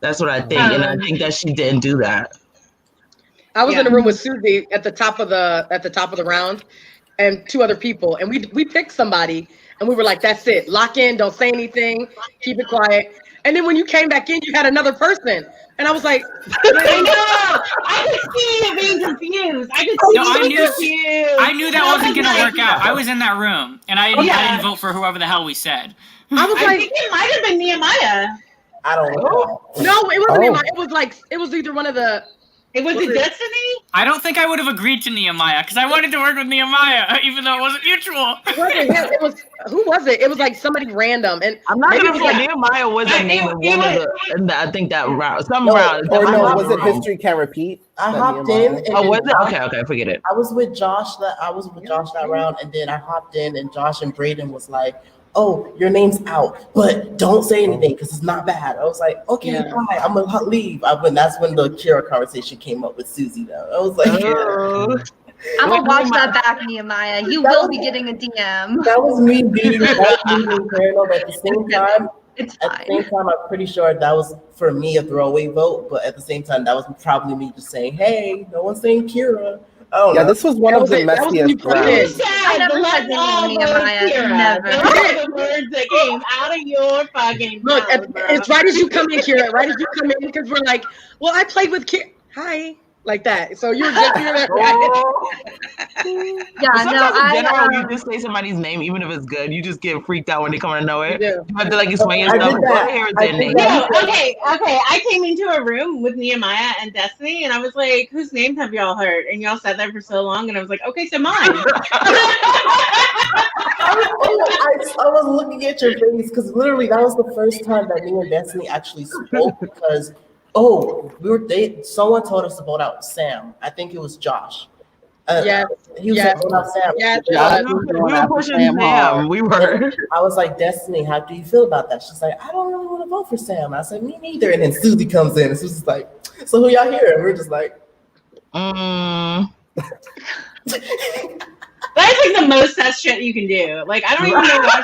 S3: That's what I think, and I think that she didn't do that.
S9: I was in a room with Susie at the top of the round, and 2 other people, and we picked somebody, and we were like, "That's it, lock in, don't say anything, keep it quiet." And then when you came back in, you had another person, and I was like,
S7: "I know, I could see you being confused. I
S8: knew that wasn't gonna work out. I was in that room, and I didn't vote for whoever the hell we said.
S7: I think it might have been Nehemiah.
S5: I don't know.
S9: No, it wasn't Nehemiah. It was either one of the.
S7: Was it Destiny?
S8: I don't think I would have agreed to Nehemiah because I wanted to work with Nehemiah, even though it wasn't mutual.
S9: It was who was it? It was like somebody random, and
S3: I'm not gonna say Nehemiah was a name of one of the. I think that round, round.
S2: Or no, was it history can't repeat?
S5: I hopped in.
S3: And was it? Okay, forget it.
S5: I was with Josh that round, and then I hopped in, and Josh and Braden was like, "Oh, your name's out, but don't say anything because it's not bad." I was like, "Okay, bye. I'm gonna leave." That's when the Kiera conversation came up with Susie. Though I was like,
S10: "I'm gonna watch that back, Nehemiah. You will be getting a DM."
S5: That was me being paranoid, but at the same time,
S10: it's fine.
S5: At the same time, I'm pretty sure that was for me a throwaway vote. But at the same time, that was probably me just saying, "Hey, no one's saying Kiera." Oh
S2: yeah, this was one of the messiest rounds.
S10: I never said Nehemiah. Never.
S7: The words that came out of your fucking
S9: look.
S7: mouth,
S9: it's right as you come in, Kiera. Right as you come in, because we're like, "Well, I played with Kiera." Hi. Like that. So you're just
S10: Yeah,
S3: sometimes in general, you
S10: I
S3: just say somebody's name, even if it's good. You just get freaked out when they come out of nowhere.
S9: Yeah.
S3: You have to like explain
S5: I
S3: yourself.
S5: did
S3: All I
S5: that.
S3: hear is
S5: I
S3: their
S5: did
S3: name.
S5: that.
S7: No, okay. I came into a room with Nehemiah and Destiny, and I was like, "Whose names have y'all heard?" And y'all sat there for so long, and I was like, "Okay, so mine."
S5: I was looking at your face because literally that was the first time that me and Destiny actually spoke because someone told us to vote out Sam. I think it was Josh.
S9: Yes.
S5: He was
S9: Yes.
S5: like, vote out Sam.
S9: Yes, it
S1: Josh
S9: was.
S1: was
S3: We
S1: going
S3: were
S1: after
S3: pushing
S1: Sam hard.
S3: Sam. We were.
S5: I was like, Destiny, how do you feel about that? She's like, I don't really want to vote for Sam. I said, me neither. And then Susie comes in and Susie's like, so who y'all here? And we're just like,
S7: That's like the most sus shit you can do. Like, I don't even know why.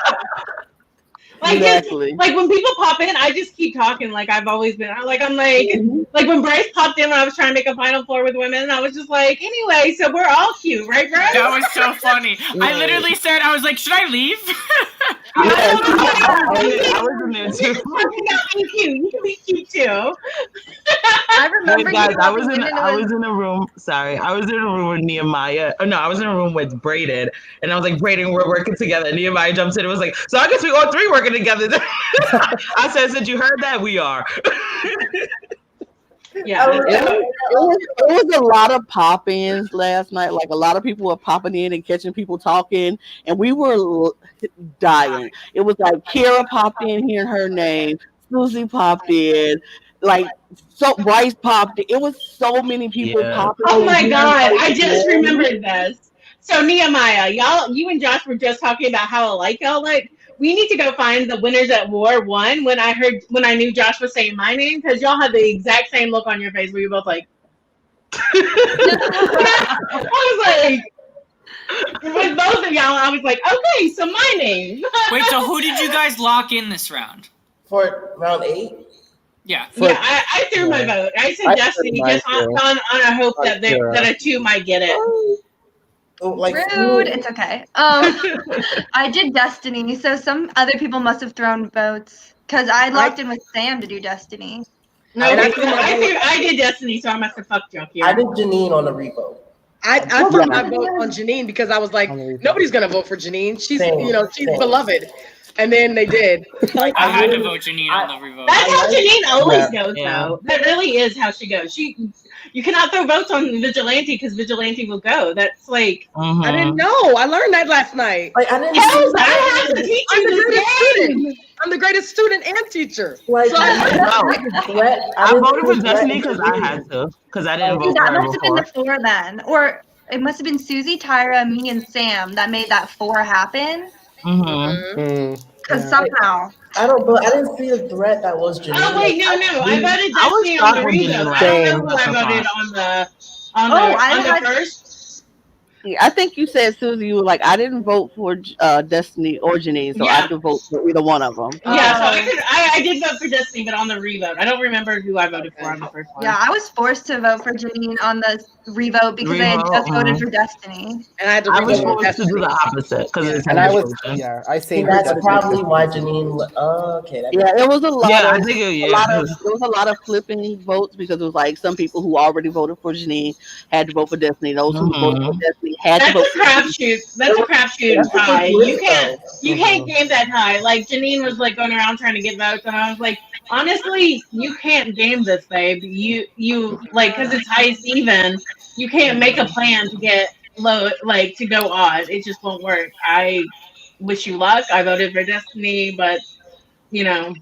S7: Like,
S1: Exactly.
S7: like when people pop in, I just keep talking. Like I've always been. Like when Bryce popped in when I was trying to make a Final Four with women, and I was just like, anyway, so we're all cute, right, Bryce?
S8: That was so funny. I literally said, I was like, should I leave?
S3: I was in there too.
S7: You can be cute too.
S10: I remember
S3: Wait, guys,
S10: you
S3: I was
S10: popping
S3: in
S10: and it
S3: I was in a room. Sorry, I was in a room with Nehemiah. Oh no, I was in a room with Braden, and I was like, Braden, we're working together. Nehemiah jumps in and was like, so I guess we all three working together. I said, since you heard that, we are.
S7: Yeah,
S1: It was a lot of pop-ins last night. Like a lot of people were popping in and catching people talking, and we were dying. It was like Kiera popped in, hearing her name. Susie popped in, like so Bryce popped in. It was so many people popping.
S7: Oh
S1: in,
S7: my
S1: hearing
S7: god,
S1: her
S7: I just
S1: name.
S7: remembered this. So Nehemiah, you and Josh were just talking about how alike y'all like. We need to go find the winners at War 1 when I knew Josh was saying my name, because y'all had the exact same look on your face where you were both like I was like, with both of y'all, I was like, okay, so my name.
S8: Wait, so who did you guys lock in this round?
S5: For round 8?
S8: Yeah.
S7: Yeah, I threw my vote. I said Destiny just on a hope that a 2 might get it.
S10: Rude. It's okay. I did Destiny, so some other people must have thrown votes because I locked in with Sam to do Destiny.
S7: No, I did Destiny, so I must have fucked you up here.
S5: I did Janine on the revote.
S9: I put my vote on Janine because I was like, nobody's gonna vote for Janine. She's she's beloved. And then they did.
S8: I had to vote Janine on the revote.
S7: That's how Janine always goes, though. That really is how she goes. You cannot throw votes on Vigilante because Vigilante will go. That's like
S9: I didn't know. I learned that last night.
S5: Like I didn't.
S7: Kels, I have to teach you this game.
S9: I'm the greatest student and teacher.
S5: Like,
S3: I voted for Destiny because I had to. Because I didn't vote for
S10: That
S3: her
S10: must have been
S3: before.
S10: the 4 then, or it must have been Susie, Tyra, me, and Sam that made that 4 happen. Because somehow.
S5: I didn't see the threat that was Janine.
S7: Oh wait, no, I voted Destiny on the revote. I don't know who I voted on the first.
S1: I think you said, Susie, you were like, I didn't vote for Destiny or Janine, so I had to vote for either one of them.
S7: Yeah, so I did vote for Destiny, but on the revote. I don't remember who I voted for on the first one.
S10: Yeah, I was forced to vote for Janine on the revote because I had just voted for Destiny.
S9: And I had to
S3: was supposed to do the opposite because it's
S2: and I was I say
S5: that's probably why Janine. Okay.
S1: It was a lot.
S3: I think
S1: there was a lot of flipping votes because it was like some people who already voted for Janine had to vote for Destiny. Those who voted for Destiny had to vote for
S7: crapshoot. That's a crapshoot tie. You can't game that tie. Like Janine was like going around trying to get votes, and I was like, honestly, you can't game this, babe. You like because it's highest even. You can't make a plan to get low, like to go odd. It just won't work. I wish you luck. I voted for Destiny, but you know.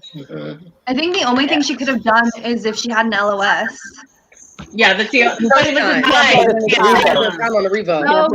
S10: I think the only thing she could have done is if she had an LOS.
S7: Yeah, but it was a tie.
S9: On the revote.
S10: Oh,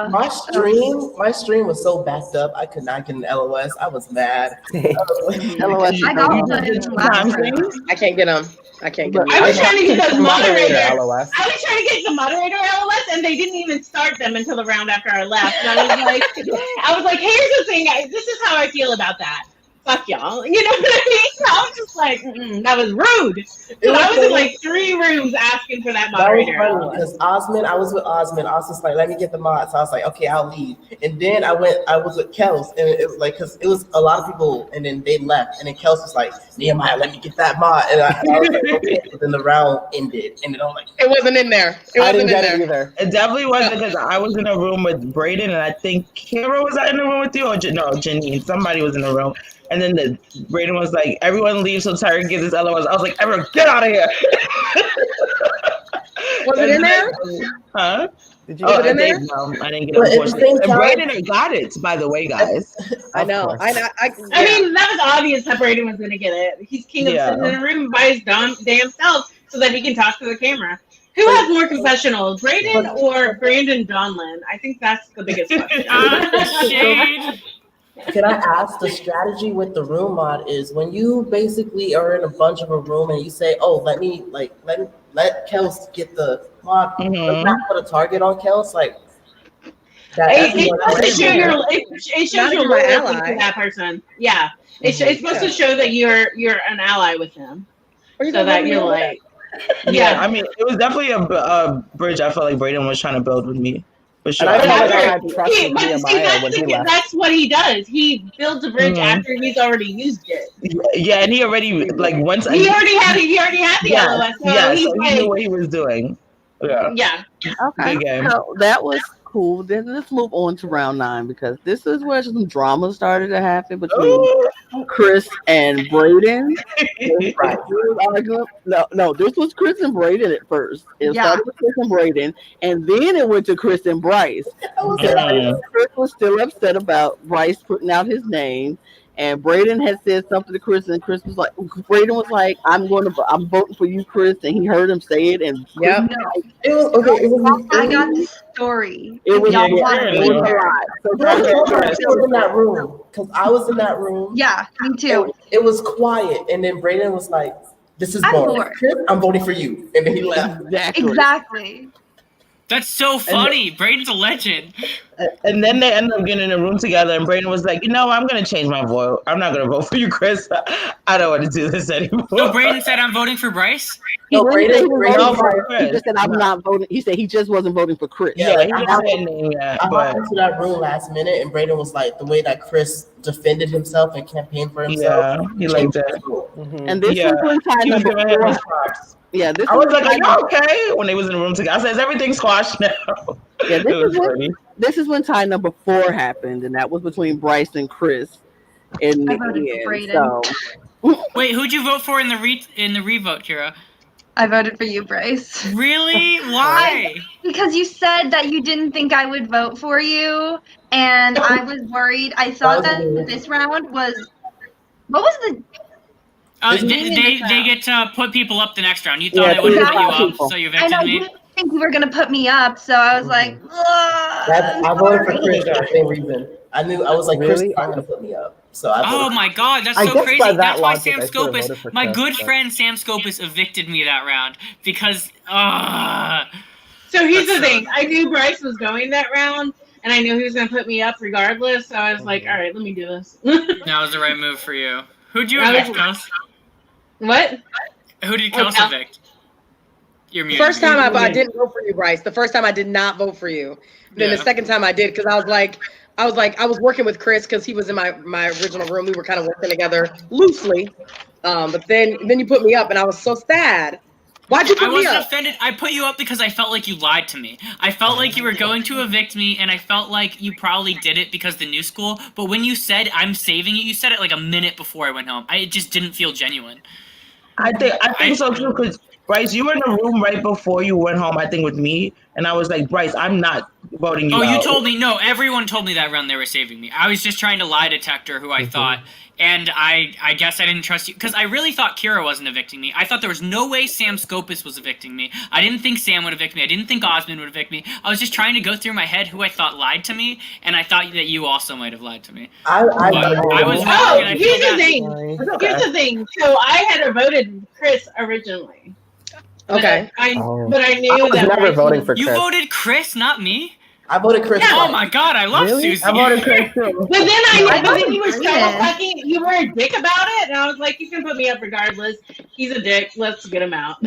S5: My stream was so backed up, I could not get an LOS. I was mad.
S1: LOS.
S9: I can't get them. I can't get them.
S7: I was trying to get those moderator
S2: LOS.
S7: I was trying to get the moderator LOS, and they didn't even start them until the round after I left. And I was like, here's the thing. This is how I feel about that. fuck y'all. You know what I mean? So I was just like, that was rude. So I was in like 3 rooms asking for that moderator.
S5: That was funny because Osmond, I was with Osmond. Osmond's like, let me get the mod. So I was like, okay, I'll leave. And then I was with Kels, and it was like, because it was a lot of people, and then they left. And then Kels was like, Nehemiah, let me get that mod. And I was like, okay. But then the round ended, and then I was like,
S9: it wasn't in there.
S2: I didn't get it either.
S3: It definitely wasn't because I was in a room with Braden, and I think Kiera was in the room with you, or no, Janine. Somebody was in the room. And then Braden was like, everyone leaves so Tyra can get his LOS. I was like, everyone, get out of here.
S9: Was it in there?
S3: Huh?
S2: Did you get it in there?
S3: No, I didn't get it, unfortunately. And Braden got it, by the way, guys.
S9: I know. I
S7: mean, that was obvious that Braden was going to get it. He's king of sitting in a room by his damn self so that he can talk to the camera. Who has more confessionals, Braden or Brandon Donlin? I think that's the biggest question.
S5: Can I ask, the strategy with the room mod is when you basically are in a bunch of a room and you say, oh, let Kels get the mod, let's not put a target on Kels, like that.
S7: It shows your loyalty to that person. Yeah. It's supposed to show that you're an ally with them. So that you're like,
S3: yeah. I mean, it was definitely a bridge I felt like Braden was trying to build with me. For sure.
S2: And I felt like I had trust with Nehemiah when he left.
S7: That's what he does. He builds a bridge after he's already used it.
S3: Yeah, and he already once
S7: he already had the LOS. So
S3: he knew what he was doing.
S7: Yeah.
S1: Okay. So that was cool. Then let's move on to round 9 because this is where some drama started to happen between Chris and Braden. Right. No, this was Chris and Braden at first. It started with Chris and Braden, and then it went to Chris and Bryce. Chris was still upset about Bryce putting out his name. And Braden had said something to Chris, and Braden was like, I'm voting for you, Chris. And he heard him say it. And
S10: I got the story.
S5: It was a lot. So I was in that room because I was in that room.
S10: Yeah, me too.
S5: It was quiet, and then Braden was like, "This is boring. Chris, I'm voting for you," and then he left.
S10: Exactly.
S8: That's so funny. Braden's a legend.
S3: And then they ended up getting in a room together, and Braden was like, I'm going to change my vote. I'm not going to vote for you, Chris. I don't want to do this anymore.
S8: No, Braden said, I'm voting for Bryce?
S1: He just said, I'm not voting. He said he just wasn't voting for Chris.
S5: Yeah, I walked into that room last minute, and Braden was like, the way that Chris defended himself and campaigned for himself.
S3: Yeah, he liked that.
S1: And this was when time number 4. Yeah,
S3: I was like, are you okay? When they was in the room together, I said, is everything squashed now?
S1: Yeah, this is when tie number 4 happened, and that was between Bryce and Chris. And
S10: I voted for Braden.
S1: So.
S8: Wait, who'd you vote for in the revote, Kiera?
S10: I voted for you, Bryce.
S8: Really? Why?
S10: Because you said that you didn't think I would vote for you, and I was worried. I thought that this round was. What was the?
S8: They get to put people up the next round. You thought I would put you up, so you evicted me?
S10: I didn't think you were going to put me up, so I was like,
S5: I voted for Chris for the same reason. I was like, Chris is not going to put me up. So
S8: my God, that's so crazy. That's why Sam Scopus, my good friend Sam Scopus, evicted me that round because.
S7: So here's the thing: I knew Bryce was going that round, and I knew he was going to put me up regardless. So I was like, all right, let me do this.
S8: That was the right move for you. Who'd you evict, Kels?
S7: What?
S8: Who did Kels evict?
S9: First time I didn't vote for you, Bryce. The first time I did not vote for you. Then the second time I did because I was working with Chris because he was in my original room. We were kind of working together loosely. But then you put me up and I was so sad. Why'd you put me up?
S8: I wasn't offended. I put you up because I felt like you lied to me. I felt like you were going to evict me, and I felt like you probably did it because the new school. But when you said, I'm saving you said it like a minute before I went home. It just didn't feel genuine.
S3: I think so too, because Bryce, you were in the room right before you went home, I think, with me. And I was like, Bryce, I'm not voting you out.
S8: You told me. No, everyone told me that round they were saving me. I was just trying to lie detector who I thought. And I guess I didn't trust you. Because I really thought Kiera wasn't evicting me. I thought there was no way Sam Scopus was evicting me. I didn't think Sam would evict me. I didn't think Osmond would evict me. I was just trying to go through my head who I thought lied to me. And I thought that you also might have lied to me.
S5: I
S8: was wrong. And
S7: here's the thing. Here's the thing. So I had voted Chris originally.
S9: Okay.
S7: But I knew
S2: I was never voting for Chris.
S8: You voted Chris, not me?
S5: I voted Chris.
S7: Yeah.
S8: Oh my god, I love Susie.
S3: I voted Chris too.
S7: But then you were so
S10: Brayden.
S7: fucking, you were a dick about it, and I was like, you can put me up regardless. He's a dick. Let's get him out.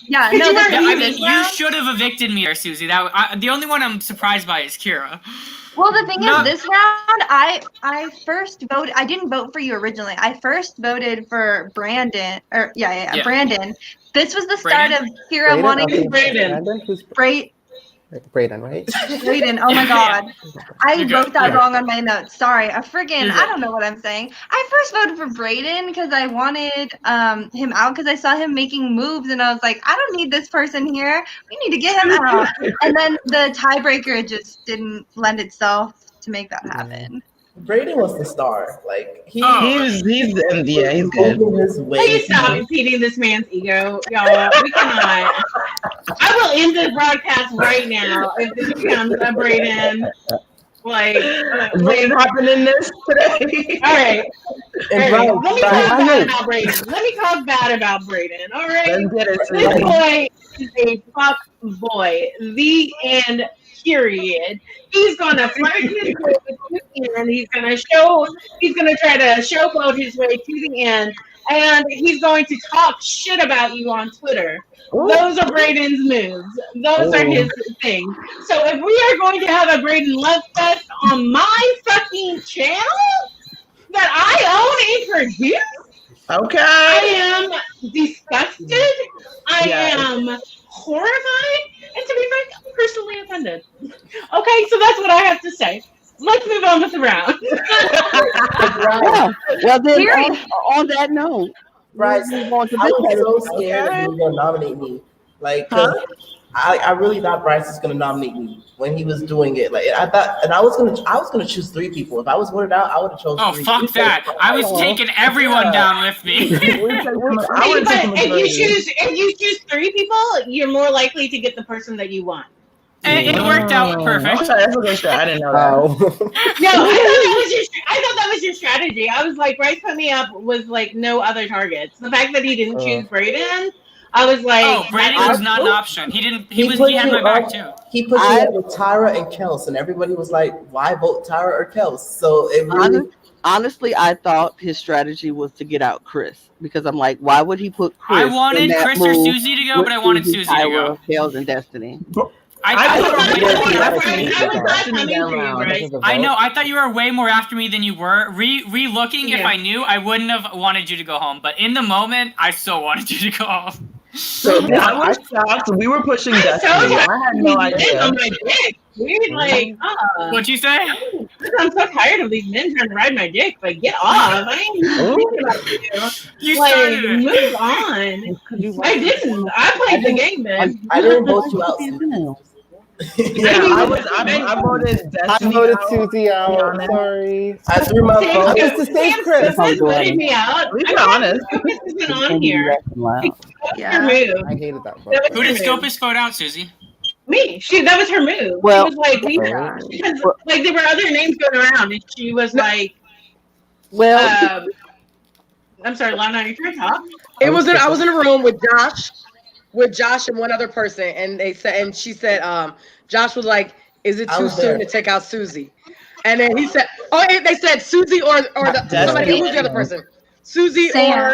S10: Yeah, no,
S7: You
S10: the
S7: were-
S10: thing
S8: I
S10: is
S8: mean,
S10: this
S8: you
S10: round,
S8: should have evicted me or Susie. The only one I'm surprised by is Kiera.
S10: well, the thing
S8: No.
S10: is, this round, I first voted. I didn't vote for you originally. I first voted for Brandon.
S8: Yeah.
S10: Brandon. This was the start
S8: Brayden?
S10: of Kiera wanting
S2: Okay,
S10: to
S7: Braden.
S2: Who's
S10: Braden,
S2: right?
S10: oh my god. I
S8: You're good.
S10: wrote that
S8: Yeah.
S10: wrong on my notes. Sorry. I
S8: You're good.
S10: don't know what I'm saying. I first voted for Braden because I wanted him out because I saw him making moves and I was like, I don't need this person here. We need to get him out. And then the tiebreaker just didn't lend itself to make that happen.
S5: Braden was the star. Like he
S3: He's good.
S5: opened his way.
S7: Please stop impeding this man's ego, y'all. We cannot. I will end this broadcast right now if this becomes a Braden. Like,
S3: What happened in this today?
S7: all right.
S5: And
S7: All right.
S5: Brian,
S7: Let me
S5: Brian,
S7: talk
S5: I
S7: bad
S5: know.
S7: about Braden. Let me talk bad about Braden. All right.
S3: Let's get it.
S7: This
S3: Susie.
S7: boy is a fuck boy. The end. Period. He's gonna flirt his way to the end. He's gonna try to showboat his way to the end, and he's going to talk shit about you on Twitter. Those are Braden's moves. Those are his things. So if we are going to have a Braden love fest on my fucking channel that I own and produce,
S3: Okay.
S7: I am disgusted. I
S3: Yes.
S7: am horrified, and to be frank, I'm personally offended. Okay, so that's what I have to say. Let's move on with the round.
S1: Yeah. Well, then
S10: Period.
S1: on that note,
S5: Bryce,
S1: we'll move on to
S5: I
S1: this
S5: was so
S1: category.
S5: scared that he was gonna nominate me. Like, 'cause I really thought Bryce was gonna nominate me when he was doing it. Like, I thought, and I was gonna choose 3 people. If I was voted out, I would have chosen.
S8: Oh,
S5: 3
S8: fuck
S5: people.
S8: that. I was taking everyone down with me.
S3: I would
S7: But
S3: take him
S7: if you choose 3 people, you're more likely to get the person that you want.
S8: And it worked out perfect.
S3: Okay, that's a good strat. I didn't know that.
S2: Oh.
S7: No, I thought that was your strategy. I was like, Bryce put me up with like no other targets. The fact that he didn't choose Braden, I was like,
S8: Oh, Braden was not an option. He had my back too.
S5: He put you up with Tyra and Kels, and everybody was like, "Why vote Tyra or Kels?" So it really.
S1: Honestly, I thought his strategy was to get out Chris because I'm like, why would he put Chris?
S8: I wanted
S1: in that
S8: Chris or
S1: move
S8: Susie to go,
S1: with
S8: but I wanted Susie to
S1: Tyra,
S8: go.
S1: Kels, and Destiny?
S8: I know. I thought you were way more after me than you were. Re-looking, if I knew, I wouldn't have wanted you to go home. But in the moment, I still wanted you to go home.
S3: So I was shocked. We were pushing Destiny. I had no idea.
S7: I'm like, dick. Weird, like,
S8: What'd you say?
S7: I'm so tired of these men trying to ride my dick. Like, get off. I ain't even thinking about you.
S8: You
S7: Like,
S8: started it.
S7: move on. I didn't. I played the game, man.
S5: I didn't vote you out.
S3: Yeah, I voted Destiny.
S2: I voted
S3: out.
S2: Susie out. Sorry.
S5: I threw my vote.
S2: It's to save Chris.
S7: Sam voted me out.
S3: At least we're honest.
S7: Chris isn't on here.
S10: Yeah.
S7: Her move.
S2: I hated that vote.
S7: That was
S8: Who did
S7: her move.
S8: Scopus vote out, Susie?
S7: Me. That was her move.
S1: Well-
S7: she was like, because, like there were other names going around, and she was like,
S1: Well,
S7: I'm sorry, Lana, are you trying to talk?
S9: I was in a room with Josh and one other person, and she said, Josh was like, "Is it too soon to take out Susie?" And then he said, "Oh, they said Susie or somebody. Who's the other person? Susie
S10: Sam.
S9: or?"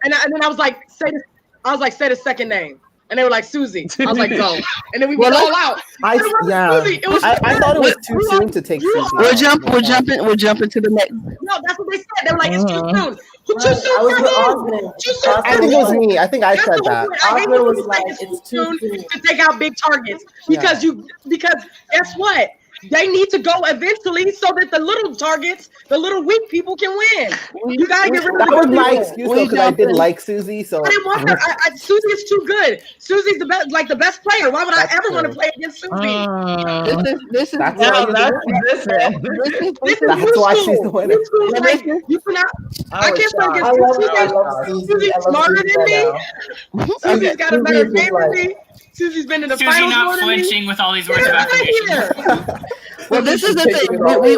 S9: And then I was like, "Say the second name." And they were like, "Susie." I was like, "Go." And then we went all out.
S2: I thought it was too soon to take Susie.
S1: we're jumping to the next.
S9: No, that's what they said. They were like, "It's too soon." Too soon
S5: I was
S9: for
S5: with
S9: who?
S5: Osmond.
S9: Too soon.
S2: I think it was me. I think I said that.
S9: I hate
S5: Osmond
S9: when
S5: was
S9: people say
S5: like,
S9: it's
S5: "It's
S9: too
S5: too
S9: soon
S5: soon."
S9: to take out big targets because guess what? They need to go eventually so that the little targets, the little weak people can win. You gotta get rid of
S2: That
S9: the
S2: was
S9: good
S2: my
S9: people.
S2: excuse though, because I didn't like Susie. So
S9: I didn't want her. Susie is too good. Susie's the best player. Why would I ever want to play against Susie?
S1: This is
S2: That's
S9: That's
S2: why she's the winner.
S9: You cannot. I can't play
S5: I
S9: against
S5: love
S9: Susie.
S5: Susie.
S9: Susie's
S5: I love
S9: smarter
S5: Susie
S9: than me.
S5: right now.
S9: Susie's got a better
S5: Susie's
S9: game
S5: like-
S9: than me. Susie's been in the
S8: Susie
S9: finals more
S8: not
S9: than me.
S8: flinching with all these words of
S9: Get out
S8: affirmation.
S9: of here.
S1: Well, this is the
S5: Taking
S1: thing.
S5: it all
S1: We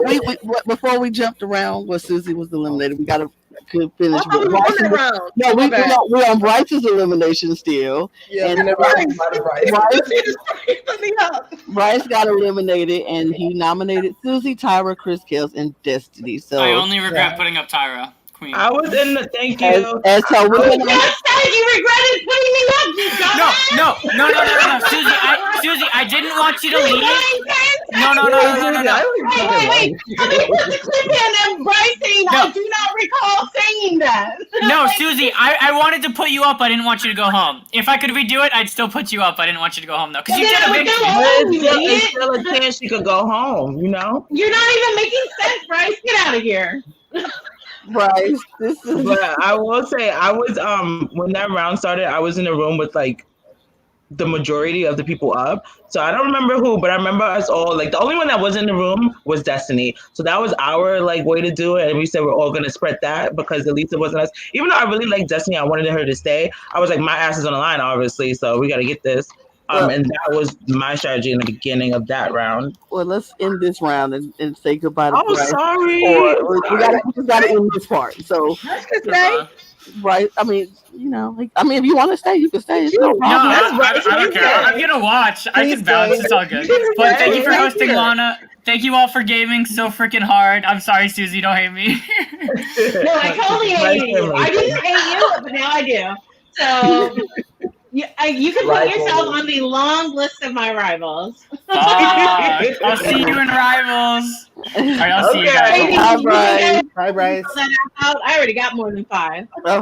S1: before we jumped around where Susie was eliminated, we got to could finish.
S9: Oh, we were on that round.
S1: No,
S9: My bad.
S1: we're on Bryce's elimination still.
S5: Yeah,
S1: and
S5: we never
S9: Bryce.
S1: Bryce got eliminated, and he nominated Susie, Tyra, Chris, Kels, and Destiny. So
S8: I only regret putting up Tyra. Queen.
S3: I was in the thank you.
S1: And so we're
S7: You
S1: gonna.
S7: just said you regretted putting me up, you dumbass.
S8: No, Susie, I didn't want you to leave. No.
S7: Wait. Somebody put the clip in and Bryce saying, I do not recall saying that.
S8: No, Susie, I wanted to put you up. I didn't want you to go home. If I could redo it, I'd still put you up. I didn't want you to go home, though. Because you did a big...
S3: There's still a chance she could go home, you know?
S7: You're not even making sense, Bryce. Get out of here.
S1: Bryce, this is.
S3: But I will say, I was when that round started, I was in a room with like the majority of the people up. So I don't remember who, but I remember us all. Like the only one that was in the room was Destiny. So that was our like way to do it, and we said we're all gonna spread that because at least it wasn't us. Even though I really liked Destiny, I wanted her to stay. I was like, my ass is on the line, obviously, so we got to get this. And that was my strategy in the beginning of that round.
S1: Well, let's end this round and say goodbye to Bryce.
S3: Sorry.
S1: We just gotta end this part. So, Bryce, I mean, if you want to stay, you can stay. It's no problem.
S8: I don't care. I'm gonna watch. I can bounce. It's all good. But thank you for hosting, Lana. Thank you all for gaming so freaking hard. I'm sorry, Susie. Don't hate me.
S7: No, I totally hate you. I didn't hate you, but now I do. So you can put yourself on the long list of my rivals.
S8: I'll see you in Rivals. All right, I'll see you guys.
S2: Hi, Bryce. Hi, Bryce.
S7: I already got more than 5.
S1: So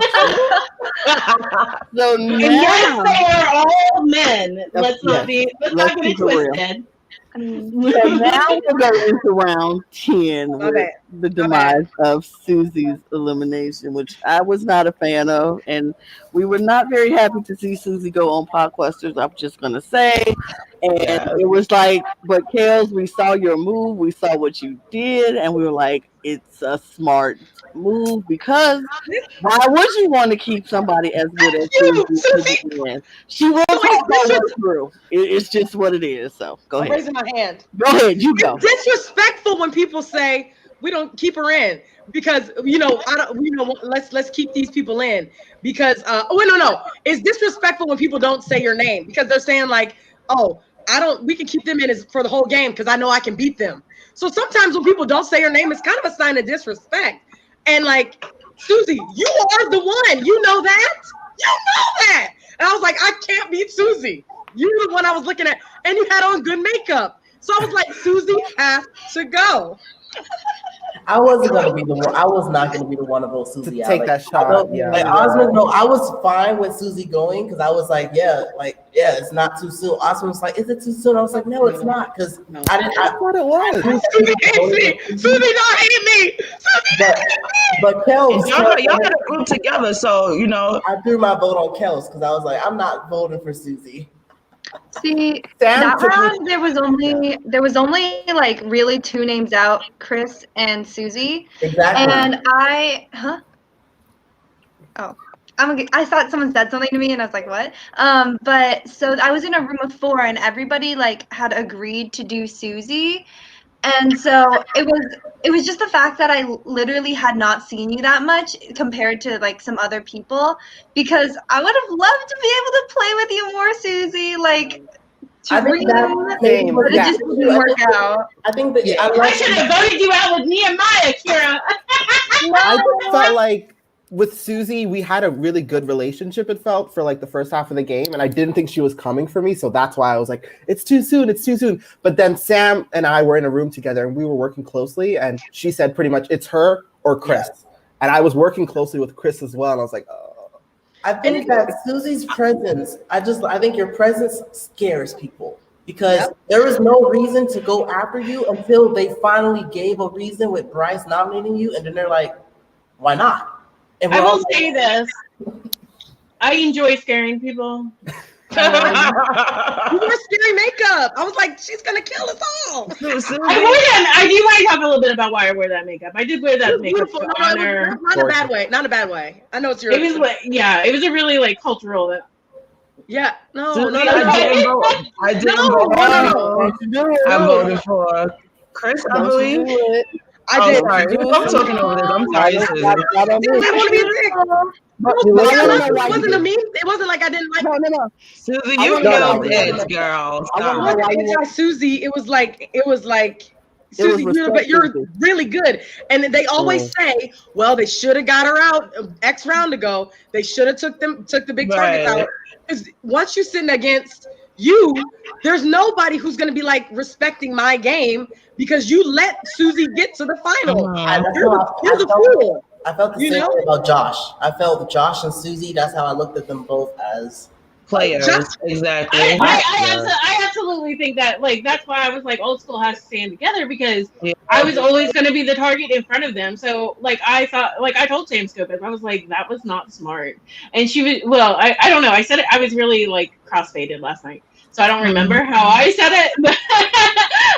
S7: and yes, they are all men. Let's not get it twisted.
S1: So now we're going into round 10 with the demise of Susie's elimination, which I was not a fan of, and we were not very happy to see Susie go on Podquesters. I'm just gonna say, and it was like, but Kels, we saw your move, we saw what you did, and we were like, it's a smart move because why would you want to keep somebody as good as Susie? She will take that one through. It's just what it is. So go ahead.
S9: I'm raising my hand.
S1: Go ahead. You go.
S9: It's disrespectful when people say we don't keep her in because let's keep these people in because no. It's disrespectful when people don't say your name because they're saying like, oh, we can keep them in for the whole game because I know I can beat them. So sometimes when people don't say your name, it's kind of a sign of disrespect. And like, Susie, you are the one. You know that? You know that. And I was like, I can't beat Susie. You're the one I was looking at. And you had on good makeup. So I was like, Susie has to go.
S5: I wasn't gonna be the one. I was not gonna be the one to vote Susie out.
S2: Take that shot.
S5: Osmond, no, I was fine with Susie going because I was like, it's not too soon. Osmond was like, is it too soon? I was like, no, it's not because I didn't. I
S2: thought it was.
S9: Susie hates me. Susie don't hate me.
S5: But Kels,
S3: y'all got a group together, so
S5: I threw my vote on Kels because I was like, I'm not voting for Susie.
S10: See, that round there was only like really 2 names out, Chris and Susie.
S5: Exactly.
S10: And I thought someone said something to me and I was like, what? But so I was in a room of 4 and everybody like had agreed to do Susie. And so it was just the fact that I literally had not seen you that much compared to like some other people because I would have loved to be able to play with you more, Susie. Like
S5: I think
S10: but it just didn't work out.
S5: I think that
S7: I should have voted you out with Nehemiah, Kiera.
S2: I felt like with Susie, we had a really good relationship, it felt, for like the first half of the game. And I didn't think she was coming for me. So that's why I was like, it's too soon. But then Sam and I were in a room together and we were working closely. And she said pretty much it's her or Chris. Yes. And I was working closely with Chris as well. And I was like, oh.
S5: I think that Susie's presence, I think your presence scares people. Because there was no reason to go after you until they finally gave a reason with Bryce nominating you. And then they're like, why not?
S7: I will say this. I enjoy scaring people.
S9: You were scary makeup. I was like, she's going to kill us all.
S7: I do want to talk a little bit about why I wear that makeup. I did wear that makeup for honor.
S9: Not a bad way. I know it's your.
S7: It was a really like cultural.
S9: Yeah, no.
S3: I didn't vote. I voted for Chris, I believe.
S9: I
S3: Oh,
S9: did.
S3: sorry. I'm talking over this. I'm sorry, Susie.
S9: I didn't want to be a dick. It wasn't a meme. It wasn't like I didn't like.
S2: No.
S3: Susie, you killed it, girl.
S9: I want to anti Susie. It was like Susie, you're really good. And they always say, well, they should have got her out X round ago. They should have took the big targets out. Because once you're sitting against you, there's nobody who's going to be like respecting my game because you let Susie get to the final. You're the fool.
S5: I felt the same way about Josh. I felt Josh and Susie. That's how I looked at them both as
S3: players. Exactly.
S7: I absolutely think that, like, that's why I was like, old school has to stand together because I was always going to be the target in front of them. So, like, I thought, like, I told Sam Scopus, I was like, that was not smart. And she was, well, I don't know. I said it, I was really, like, crossfaded last night. So I don't remember how I said it, but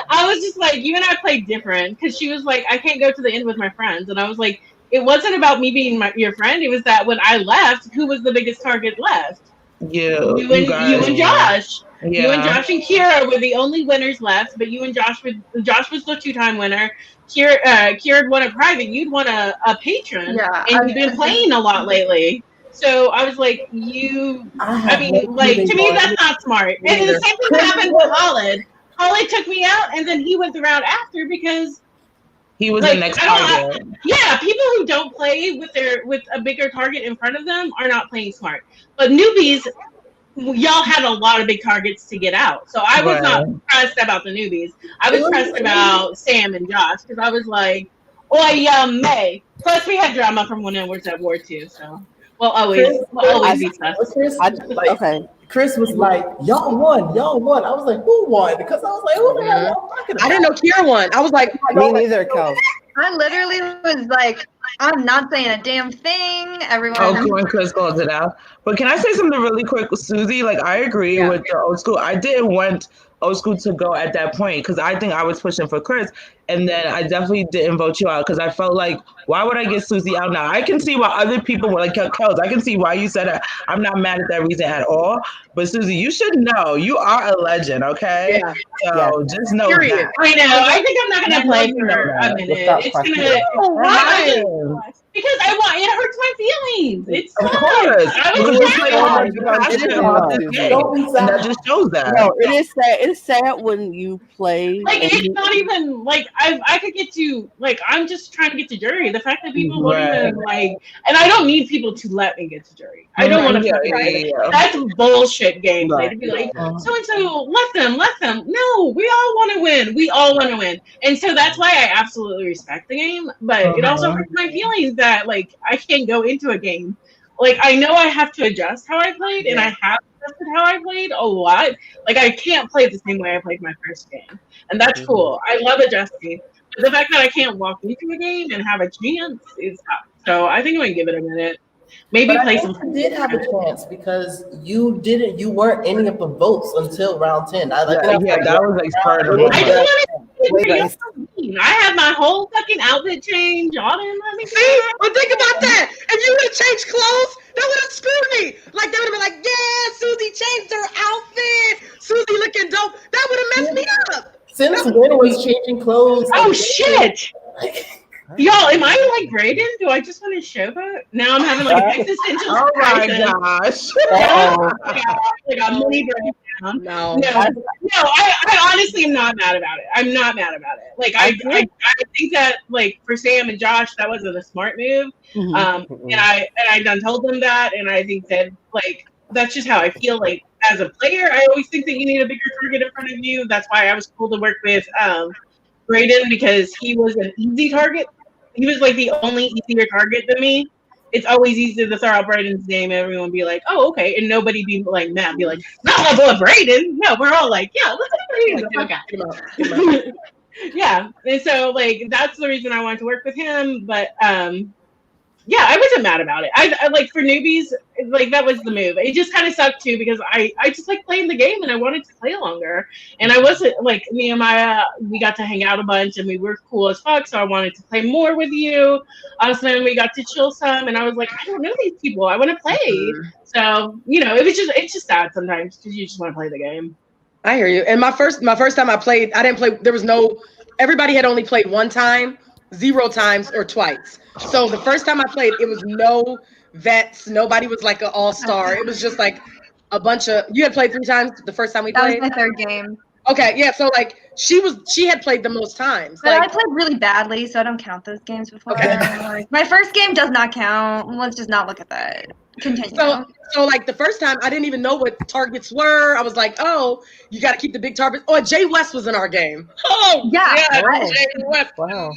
S7: I was just like, you and I played different because she was like, I can't go to the end with my friends. And I was like, it wasn't about me being your friend. It was that when I left, who was the biggest target left? You and Josh. Yeah. You and Josh and Kiera were the only winners left, but you and Josh was the 2-time winner. Kiera won a private. You'd won a patron, and you've been playing a lot lately. So I was like, to me, that's not smart. And the same thing happened with Holland. Holland took me out, and then he went the round after because
S3: he was the next target.
S7: Yeah, people who don't play with a bigger target in front of them are not playing smart. But newbies, y'all had a lot of big targets to get out. So I was not pressed about the newbies. I was pressed about Sam and Josh because I was like, May. Plus we had drama from when I was at War 2, so we'll always be pressed.
S5: Chris was like, y'all won. I was like, who won? Because I was like, who the hell y'all talking about?
S9: I didn't know Kiera won. I was like,
S2: me neither, Kels.
S10: I literally was like, I'm not saying a damn thing. Everyone.
S3: When Chris called it out. But can I say something really quick, Susie? Like, I agree with the old school. I didn't want old school to go at that point because I think I was pushing for Chris. And then I definitely didn't vote you out because I felt like, why would I get Susie out now? I can see why other people were like, Kels, I can see why you said that. I'm not mad at that reason at all. But Susie, you should know you are a legend, okay?
S9: Yeah.
S3: So just know that.
S7: I know. I think I'm not going to play for a minute. It's going to... Because it hurts my feelings. It's
S3: of course. That just shows that.
S1: No, it is sad. It's sad when you play.
S7: Like it's not even like I could get to like I'm just trying to get to jury. The fact that people won't even like, and I don't need people to let me get to jury. I don't want to. That's bullshit game. Right. To be like so and so, let them. No, we all want to win. We all want to win, and so that's why I absolutely respect the game. But it also hurts my feelings that like I can't go into a game. Like I know I have to adjust how I played, and I have adjusted how I played a lot. Like I can't play the same way I played my first game, and that's cool. I love adjusting. But the fact that I can't walk into a game and have a chance is tough. So I think I'm gonna give it a minute. Maybe play some.
S5: You did have a chance because you weren't any of the votes until round 10.
S3: That was like part of
S7: it. I had my whole fucking outfit change. Y'all didn't let me
S9: see. But think about that. If you would have changed clothes, that would have screwed me. Like they would have been like, yeah, Susie changed her outfit. Susie looking dope. That would have messed me up.
S5: Since when was changing clothes?
S7: Oh shit. Y'all, am I like Braden? Do I just want to show that? Now I'm having like an existential crisis.
S3: Oh my gosh.
S7: Like a mini breakdown. No, I honestly am not mad about it. I'm not mad about it. Like I think that like for Sam and Josh, that wasn't a smart move. And I done told them that, and I think that like that's just how I feel. Like as a player, I always think that you need a bigger target in front of you. That's why I was cool to work with Braden because he was an easy target. He was like the only easier target than me. It's always easy to throw out Braden's name and everyone be like, oh, okay. And nobody be like mad, be like, no, let's go with Braden. No, we're all like, yeah, let's go with Braden. Yeah. And so like that's the reason I wanted to work with him. But yeah, I wasn't mad about it. I like for newbies, like that was the move. It just kind of sucked too because I just like playing the game and I wanted to play longer. And I wasn't like Nehemiah, we got to hang out a bunch and we were cool as fuck. So I wanted to play more with you. So then we got to chill some and I was like, I don't know these people. I want to play. So, you know, it's just sad sometimes because you just want to play the game.
S9: I hear you. And my first time I played, I didn't play. Everybody had only played one time. 0 times or twice. So the first time I played, it was no vets. Nobody was like an all-star. It was just like a bunch of. You had played 3 times the first time we
S10: That was
S9: played.
S10: my third game.
S9: Okay, yeah. So like she had played the most times.
S10: But
S9: Like
S10: I played really badly, so I don't count those games before.
S9: Okay.
S10: Like, my first game does not count. Let's just not look at that. Continue.
S9: So like the first time I didn't even know what targets were. I was like, oh, you got to keep the big targets. Oh, Jay West was in our game. Oh
S10: Yeah.
S9: Jay West.
S2: Wow.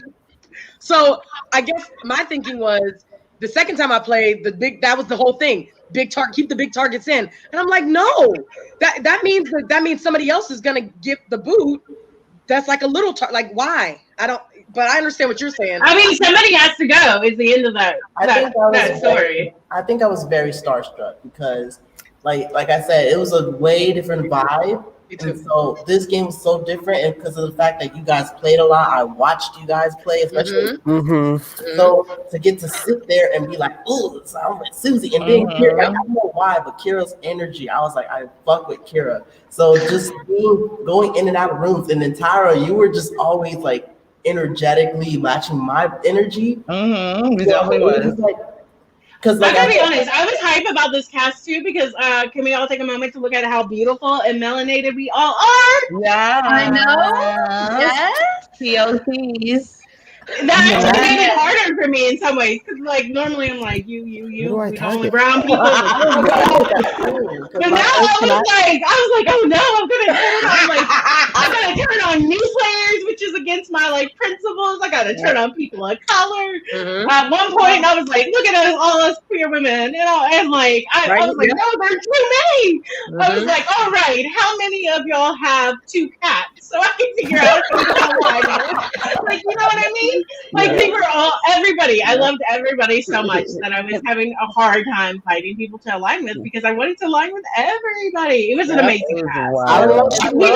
S9: So I guess my thinking was the second time I played that was the whole thing. Keep the big targets in. And I'm like, no, that means somebody else is gonna get the boot. That's like a little like why? But I understand what you're saying.
S7: I mean, somebody has to go. Is the end of that story.
S5: I think I was very starstruck because, like I said, it was a way different vibe. And so this game was so different, and because of the fact that you guys played a lot, I watched you guys play, especially. So to get to sit there and be like, "Ooh, so I'm with Susie," and then Kiera, I don't know why, but Kiera's energy, I was like, I fuck with Kiera. So just going in and out of rooms, and then Tyra, you were just always like energetically matching my energy.
S3: Exactly what.
S7: I gotta be honest, I was hype about this cast too because can we all take a moment to look at how beautiful and melanated we all are?
S3: Yeah,
S10: I know. Yes.
S3: POCs.
S7: That actually made it harder for me in some ways because, like, normally I'm like you, only brown people. But now I was like, oh no, I'm gonna turn on new players, which is against my like principles. I gotta turn on people of color. At one point, I was like, look at us, all us queer women, and like I was like, no, there are too many. I was like, all right, how many of y'all have 2 cats? So I can figure out why. Like, you know what I mean? Like they were everybody. I loved everybody so much that I was having a hard time finding people to align with because I wanted to align with everybody. It was an amazing cast.
S2: Wow.
S7: We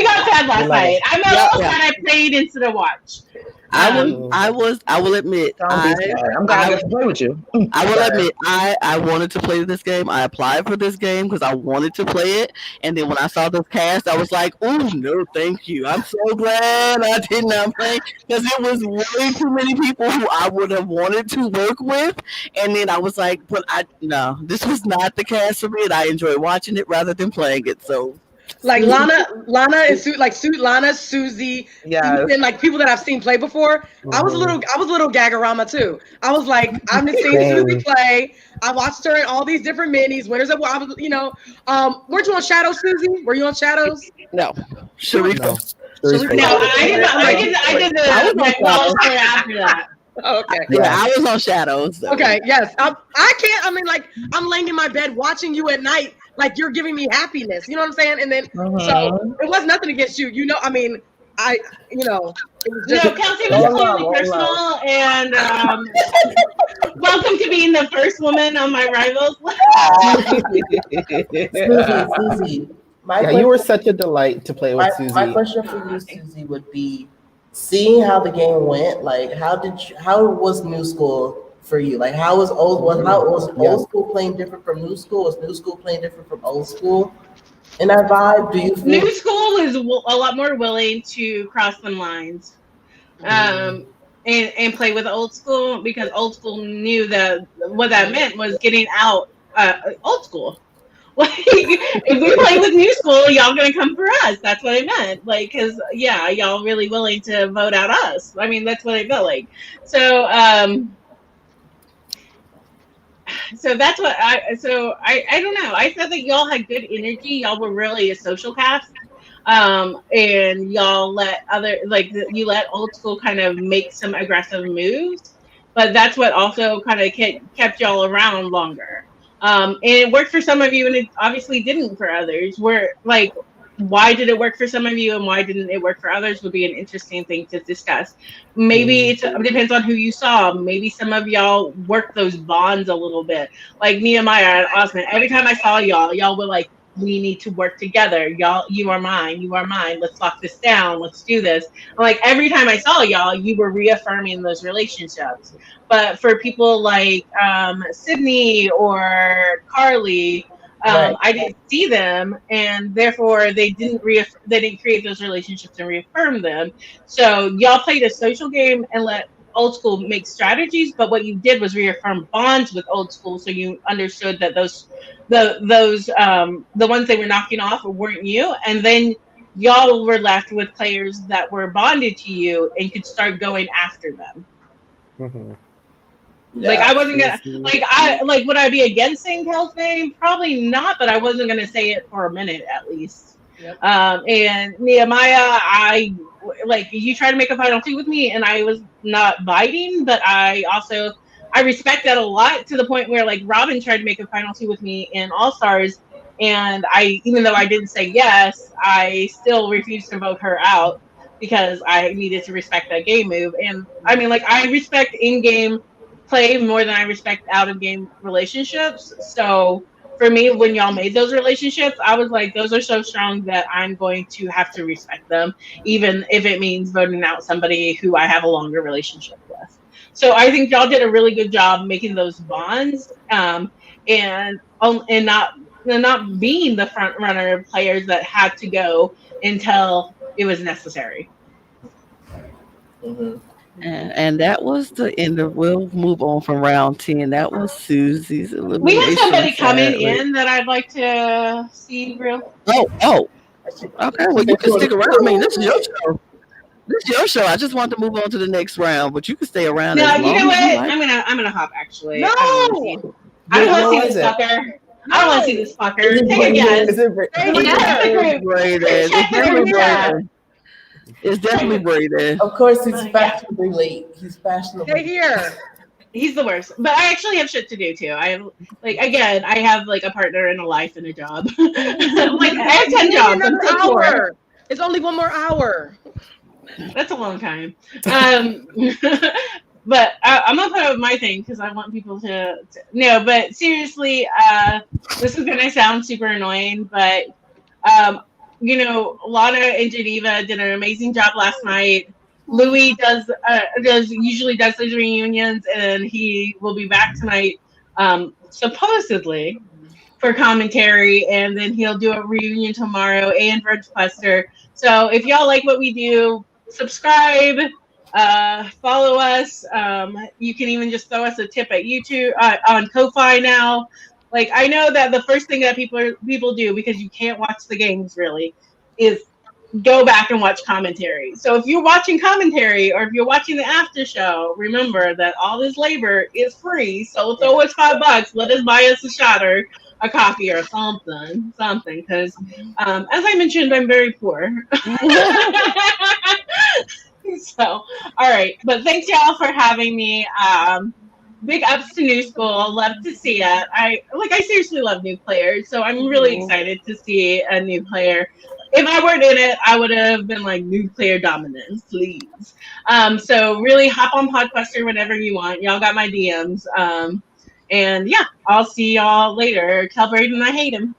S7: got sad last night. I'm a little sad I played instead of watched.
S1: I will admit,
S3: I'm glad to play with you.
S1: I will admit, I wanted to play this game. I applied for this game because I wanted to play it, and then when I saw this cast, I was like, "Oh no, thank you." I'm so glad I did not play because it was way too many people who I would have wanted to work with, and then I was like, "But no, this was not the cast for me, and I enjoy watching it rather than playing it." So.
S9: Like Lana and Lana, Susie, and like people that I've seen play before. I was a little Gagarama too. I was like, I'm just seeing Susie play. I watched her in all these different minis. Winners of I was, weren't you on Shadows, Susie? Were you on Shadows?
S1: No. Sharif.
S7: No, I did the qualifier after that.
S9: Oh, okay.
S1: Yeah, I was on Shadows. So.
S9: Okay, yes. I can't. I mean, like, I'm laying in my bed watching you at night. Like, you're giving me happiness. You know what I'm saying? And then, so it was nothing against you. You know, I mean, it was just.
S7: No, Kelsey was totally personal. And welcome to being the first woman on my rivals.
S5: Susie.
S2: You were such a delight to play with Susie.
S5: My question for you, Susie, would be, seeing how the game went, like how was new school for you? Like how was old school playing different from new school? Was new school playing different from old school? In that vibe, do you feel
S7: new school is a lot more willing to cross some lines, and play with old school because old school knew that what that meant was getting out old school. Like, if we play with new school, y'all gonna come for us. That's what I meant. Like, cause y'all really willing to vote out us. I mean, that's what I felt like. So, so that's what I don't know. I felt that y'all had good energy. Y'all were really a social cast. And y'all let you let old school kind of make some aggressive moves, but that's what also kind of kept y'all around longer. And it worked for some of you, and it obviously didn't for others. Why did it work for some of you, and why didn't it work for others? Would be an interesting thing to discuss. Maybe it depends on who you saw. Maybe some of y'all worked those bonds a little bit, like Nehemiah and Osman. Every time I saw y'all were like, "We need to work together. Y'all, you are mine. You are mine. Let's lock this down. Let's do this." And like every time I saw y'all, you were reaffirming those relationships. But for people like Sydney or Carly, I didn't see them, and therefore they didn't create those relationships and reaffirm them. So y'all played a social game and let old school make strategies, but what you did was reaffirm bonds with old school, so you understood that the ones they were knocking off weren't you, and then y'all were left with players that were bonded to you and could start going after them.
S2: Mm-hmm.
S7: Like I wasn't gonna would I be against saying Kels' name? Probably not, but I wasn't gonna say it for a minute at least.
S9: Yep.
S7: And Nehemiah, you tried to make a final two with me, and I was not biting, but I respect that a lot, to the point where like Robin tried to make a final two with me in All Stars, and even though I didn't say yes, I still refused to vote her out because I needed to respect that game move. And I mean, like, I respect in-game play more than I respect out-of-game relationships. So for me, when y'all made those relationships, I was like, those are so strong that I'm going to have to respect them, even if it means voting out somebody who I have a longer relationship with. So I think y'all did a really good job making those bonds, and not being the front runner players that had to go until it was necessary.
S5: Mm-hmm.
S1: And that was the end of. We'll move on from round 10. That was Susie's elimination.
S7: We have somebody coming
S1: sadly.
S7: in that I'd like to see real.
S1: Oh. Okay, well, you can stick around. I mean, this is your show. This is your show. I just wanted to move on to the next round, but you can stay around.
S7: No,
S1: as
S7: you
S1: long
S7: know
S1: as you
S7: what?
S1: like.
S7: I'm gonna hop. Actually,
S9: No!
S7: I don't want to see this fucker. I don't want to see this fucker. Take a guess.
S2: Is it
S7: Check the group. Check the group chat.
S1: It's definitely Braden.
S5: Of course, he's fashionably late. He's fashionably.
S9: Stay here.
S7: He's the worst. But I actually have shit to do too. I have like a partner and a life and a job. Like I have 10 jobs.
S9: Another hour. It's only one more hour.
S7: That's a long time. But I'm gonna put up my thing because I want people to no. But seriously, this is gonna sound super annoying, but Lana and Geneva did an amazing job last night. Louis usually does his reunions, and he will be back tonight, supposedly, for commentary, and then he'll do a reunion tomorrow and Sequester. So if y'all like what we do, subscribe, follow us. You can even just throw us a tip at YouTube on Ko-Fi now. Like, I know that the first thing that people do, because you can't watch the games really, is go back and watch commentary. So if you're watching commentary or if you're watching the after show, remember that all this labor is free. So throw us $5. Let us buy us a shot or a coffee or something. Because as I mentioned, I'm very poor. So, all right. But thanks y'all for having me. Big ups to New School. Love to see it. I seriously love new players. So I'm really excited to see a new player. If I weren't in it, I would have been like, new player dominance, please. So really hop on Podquester whenever you want. Y'all got my DMs. And yeah, I'll see y'all later. Tell Braden I hate him.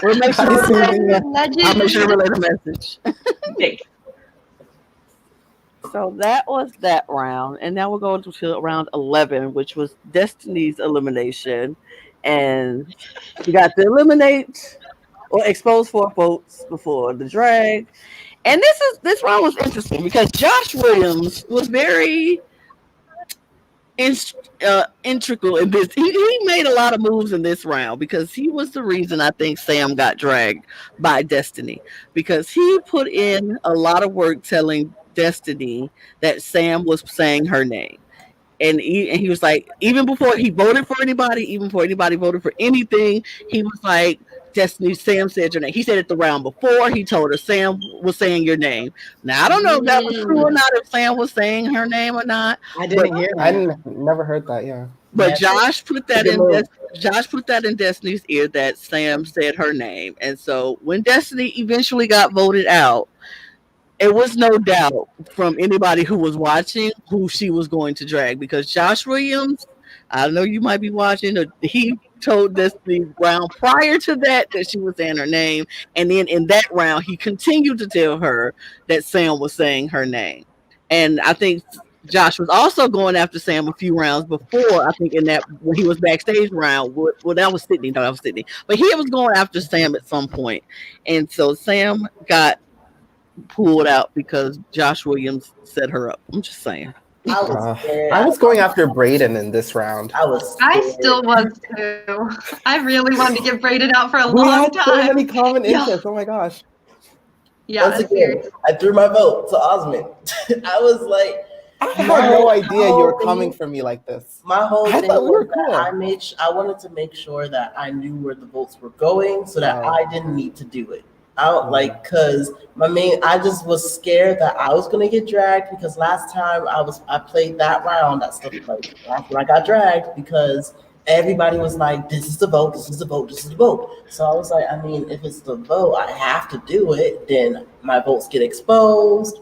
S1: We'll make sure I'll make sure to relay the message.
S7: Thank you.
S1: So that was that round, and now we're going to round 11, which was Destiny's elimination, and you got to eliminate or expose 4 votes before the drag. And this round was interesting because Josh Williams was very integral in this. He made a lot of moves in this round because he was the reason I think Sam got dragged by Destiny, because he put in a lot of work telling Destiny that Sam was saying her name. And he was like, even before he voted for anybody, even before anybody voted for anything, he was like, Destiny, Sam said your name. He said it the round before. He told her Sam was saying your name. Now I don't know if that was true or not, if Sam was saying her name or not.
S9: I didn't hear that.
S2: I never heard that. Yeah.
S1: But Josh put that in Destiny's ear that Sam said her name. And so when Destiny eventually got voted out, it was no doubt from anybody who was watching who she was going to drag, because Josh Williams, I know you might be watching, he told Destiny round prior to that she was saying her name. And then in that round, he continued to tell her that Sam was saying her name. And I think Josh was also going after Sam a few rounds before. I think in that when he was backstage round. Well, that was Sydney. No, that was Sydney. But he was going after Sam at some point, and so Sam got pulled out because Josh Williams set her up. I'm just saying.
S2: I was going after Braden in this round.
S10: I still was too. I really wanted to get Braden out for a
S2: We
S10: long
S2: had
S10: time.
S2: so many common interests. Oh my gosh.
S10: Yeah,
S5: Once again, I threw my vote to Osmond. I was like,
S2: I had no idea you were coming for me like this.
S5: My whole
S2: I
S5: thing
S2: thought we were
S5: was that
S2: cool.
S5: I wanted to make sure that I knew where the votes were going, so that I didn't need to do it. Cause I just was scared that I was gonna get dragged because last time I played that round, that stuff like after I got dragged because everybody was like, this is the vote, this is the vote, this is the vote. So I was like, I mean, if it's the vote, I have to do it, then my votes get exposed,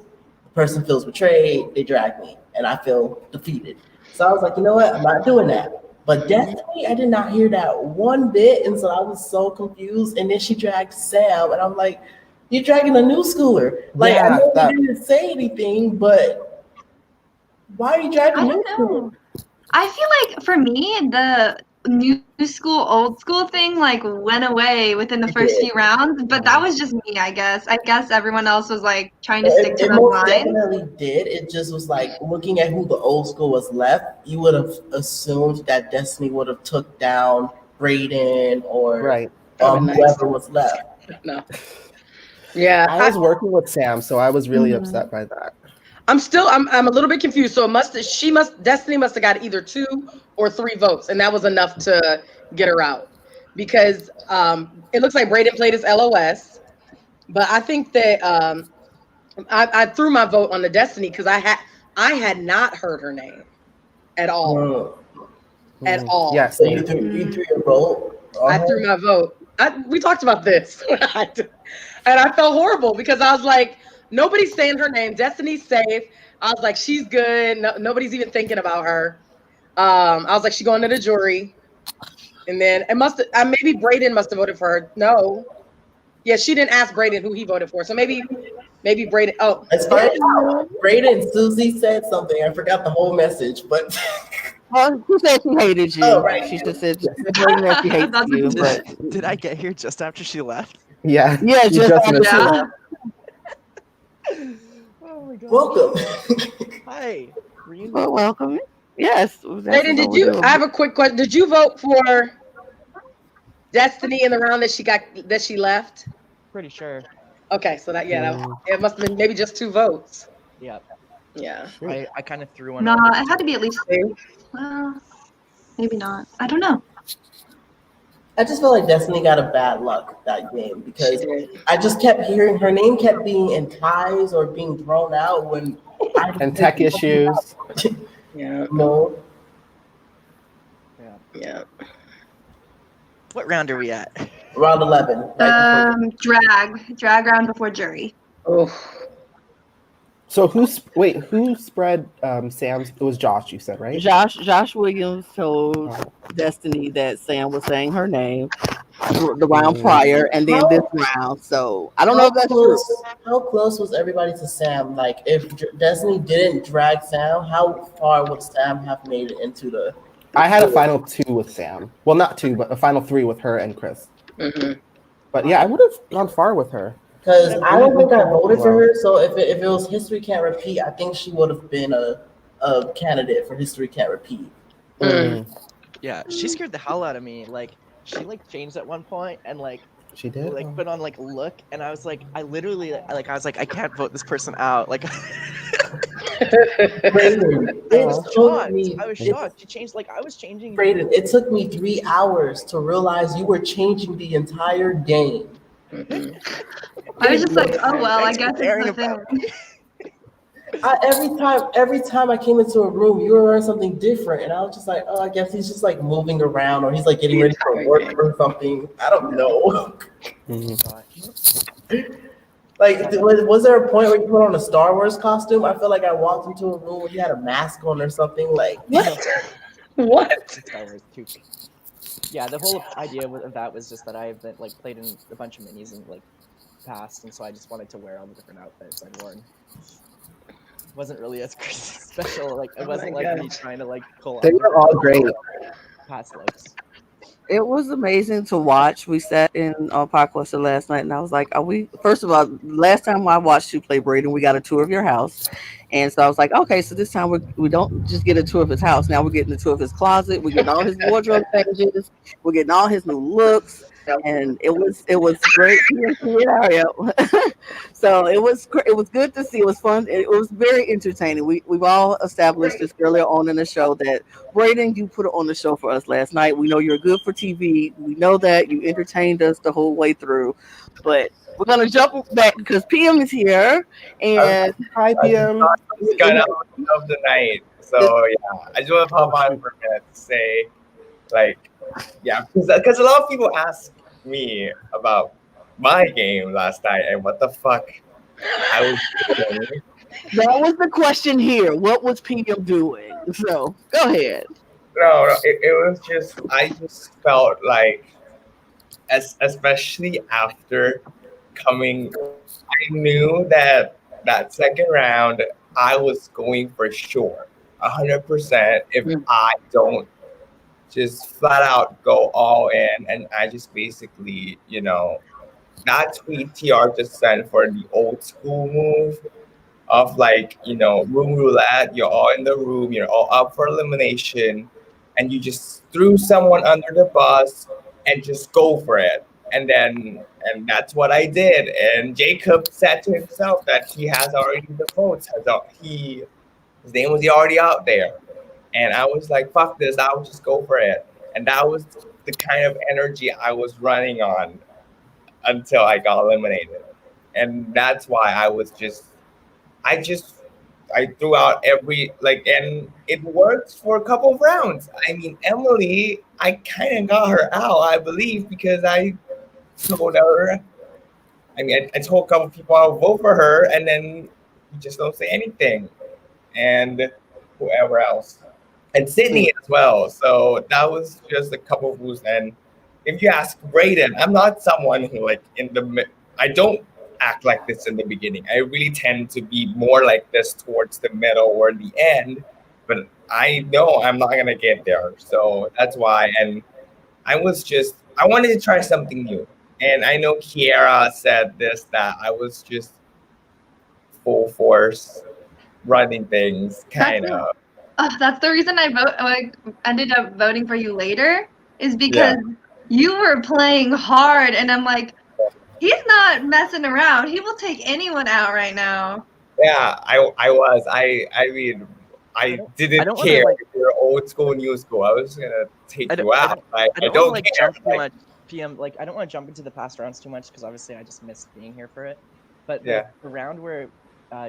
S5: the person feels betrayed, they drag me, and I feel defeated. So I was like, you know what, I'm not doing that. But Destiny, I did not hear that one bit, and so I was so confused. And then she dragged Sam, and I'm like, "You're dragging a new schooler." Like I know you didn't say anything, but why are you dragging
S10: I
S5: a new
S10: don't
S5: schooler?
S10: know. I feel like for me, the new school, old school thing like went away within the first few rounds, but that was just me, I guess. I guess everyone else was like trying to stick to
S5: It
S10: those
S5: most
S10: lines.
S5: definitely did. It just was like looking at who the old school was left. You would have assumed that Destiny would have took down Braden or whoever was left.
S9: No. Yeah,
S2: I was working with Sam, so I was really upset by that.
S9: I'm a little bit confused. So Destiny must have got either 2 or 3 votes, and that was enough to get her out. Because it looks like Braden played his LOS, but I think that I threw my vote on the Destiny because I had not heard her name at all. At all.
S5: Yeah, so you threw your vote.
S9: I threw my vote. We talked about this, and I felt horrible because I was like, nobody's saying her name. Destiny's safe. I was like, she's good. No, nobody's even thinking about her. I was like, she's going to the jury. And then maybe Braden must have voted for her. No. Yeah, she didn't ask Braden who he voted for. So maybe Braden. Oh,
S5: as far as Braden, Susie said something. I forgot the whole message, but
S1: She said she hated you.
S5: Oh, right.
S1: She just said that she hates you. But
S11: Did I get here just after she left?
S2: Yeah.
S1: Yeah, just after she
S11: left.
S5: Oh my God. Welcome.
S11: Hi.
S1: Well, welcome. Yes.
S9: Braden, I have a quick question. Did you vote for Destiny in the round that she left?
S11: Pretty sure.
S9: Okay, so it must have been maybe just 2 votes.
S11: Yep.
S9: Yeah.
S11: I kind of threw one.
S10: No, it had to be at least 2. Well, maybe not. I don't know.
S5: I just feel like Destiny got a bad luck that game because I just kept hearing her name kept being in ties or being thrown out when
S2: and tech issues.
S9: Yeah.
S5: No.
S9: Yeah.
S11: What round are we at?
S5: Round 11.
S10: Drag round before jury.
S9: Oh.
S2: So who spread Sam's? It was Josh, you said, right?
S1: Josh Williams told Destiny that Sam was saying her name the round prior and then this round. So I don't know if that's true.
S5: How close was everybody to Sam? Like if Destiny didn't drag Sam, how far would Sam have made it into the...
S2: I had a final 2 with Sam. Well, not 2, but a final 3 with her and Chris.
S9: Mm-hmm.
S2: But yeah, I would have gone far with her.
S5: Because I don't think I voted for her. So if it was History Can't Repeat, I think she would have been a candidate for History Can't Repeat.
S11: Yeah, she scared the hell out of me. Like she changed at one point and
S2: she did
S11: put on look, and I was like, I literally I can't vote this person out. Like
S5: Braden,
S11: I was shocked. She changed I was changing.
S5: Braden, it took me 3 hours to realize you were changing the entire game.
S10: I was just like, oh well, I guess it's the thing.
S5: Every time I came into a room, you were wearing something different, and I was just like, oh, I guess he's just moving around, or he's getting ready for work or something. I don't know. Was there a point where you put on a Star Wars costume? I feel like I walked into a room where you had a mask on or something. What?
S9: What?
S11: Star Wars 2. Yeah, the whole idea of that was just that I've been played in a bunch of minis in past, and so I just wanted to wear all the different outfits I'd worn. wasn't really as special. Like it
S5: Oh
S11: wasn't
S5: my
S11: like me
S5: gosh.
S11: trying to like pull
S5: They
S11: off
S5: were all great.
S11: past looks.
S1: It was amazing to watch. We sat in Podcaster last night, and I was like, "Are we?" First of all, last time I watched you play Braden, we got a tour of your house, and so I was like, "Okay, so this time we don't just get a tour of his house. Now we're getting a tour of his closet. We're getting all his wardrobe changes. We're getting all his new looks." And it was great scenario. So it was good to see. It was fun. It was very entertaining. We've all established this earlier on in the show that Braden, you put it on the show for us last night. We know you're good for TV. We know that you entertained us the whole way through. But we're gonna jump back because PM is here, and
S2: Hi, PM.
S12: It's kind of the night. So yeah, I just want to pop on for a minute to say, like, yeah, because a lot of people ask me about my game last night and what the fuck I was doing.
S1: that was the question here. What was PM doing? So go ahead.
S12: No, it was just I just felt like, especially after coming, I knew that that second round I was going for sure, 100%. If I don't just flat out go all in, and I just basically, that tweet TR just sent for the old school move of like, room roulette, you're all in the room, you're all up for elimination, and you just threw someone under the bus and just go for it. And that's what I did. And Jacob said to himself that he has already the votes. His name was already out there. And I was like, fuck this, I'll just go for it. And that was the kind of energy I was running on until I got eliminated. And that's why I just I threw out every and it worked for a couple of rounds. I mean, Emily, I kind of got her out, I believe, because I told her. I mean, I told a couple of people I'll vote for her, and then you just don't say anything. And whoever else, and Sydney as well. So that was just a couple of moves. And if you ask Braden, I'm not someone who I don't act like this in the beginning. I really tend to be more like this towards the middle or the end, but I know I'm not gonna get there. So that's why. And I wanted to try something new. And I know Kiera said this, that I was just full force running things, kind of.
S10: That's the reason I ended up voting for you later, is because you were playing hard, and I'm like, he's not messing around. He will take anyone out right now.
S12: Yeah, I was. I mean, I didn't care if you're old school, new school. I was gonna take you out. I don't care.
S11: Jump too much. PM, I don't want to jump into the past rounds too much because obviously I just missed being here for it. But the round where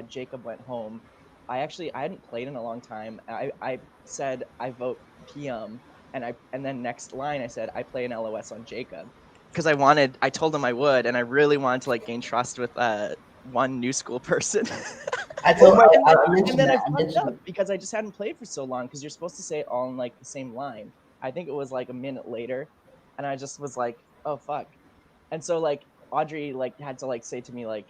S11: Jacob went home, I hadn't played in a long time. I said I vote PM, and then next line I said I play an LOS on Jacob because I told him I would, and I really wanted to gain trust with one new school person.
S5: I fucked
S11: up because I just hadn't played for so long, because you're supposed to say it all in the same line. I think it was a minute later, and I just was like, oh fuck. And so Audrey had to say to me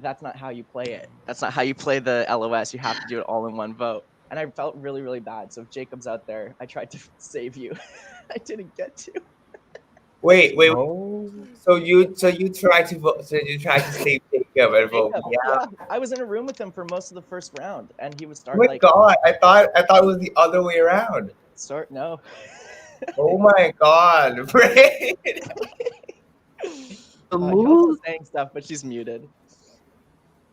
S11: that's not how you play it. That's not how you play the LOS. You have to do it all in one vote. And I felt really, really bad. So if Jacob's out there, I tried to save you. I didn't get to.
S12: Wait. So you tried to vote. So you tried to save Jacob and vote. Yeah.
S11: I was in a room with him for most of the first round, and he would start.
S12: Oh my god! I thought it was the other way around.
S11: No.
S12: Oh my god, Braden.
S11: Also saying stuff, but she's muted.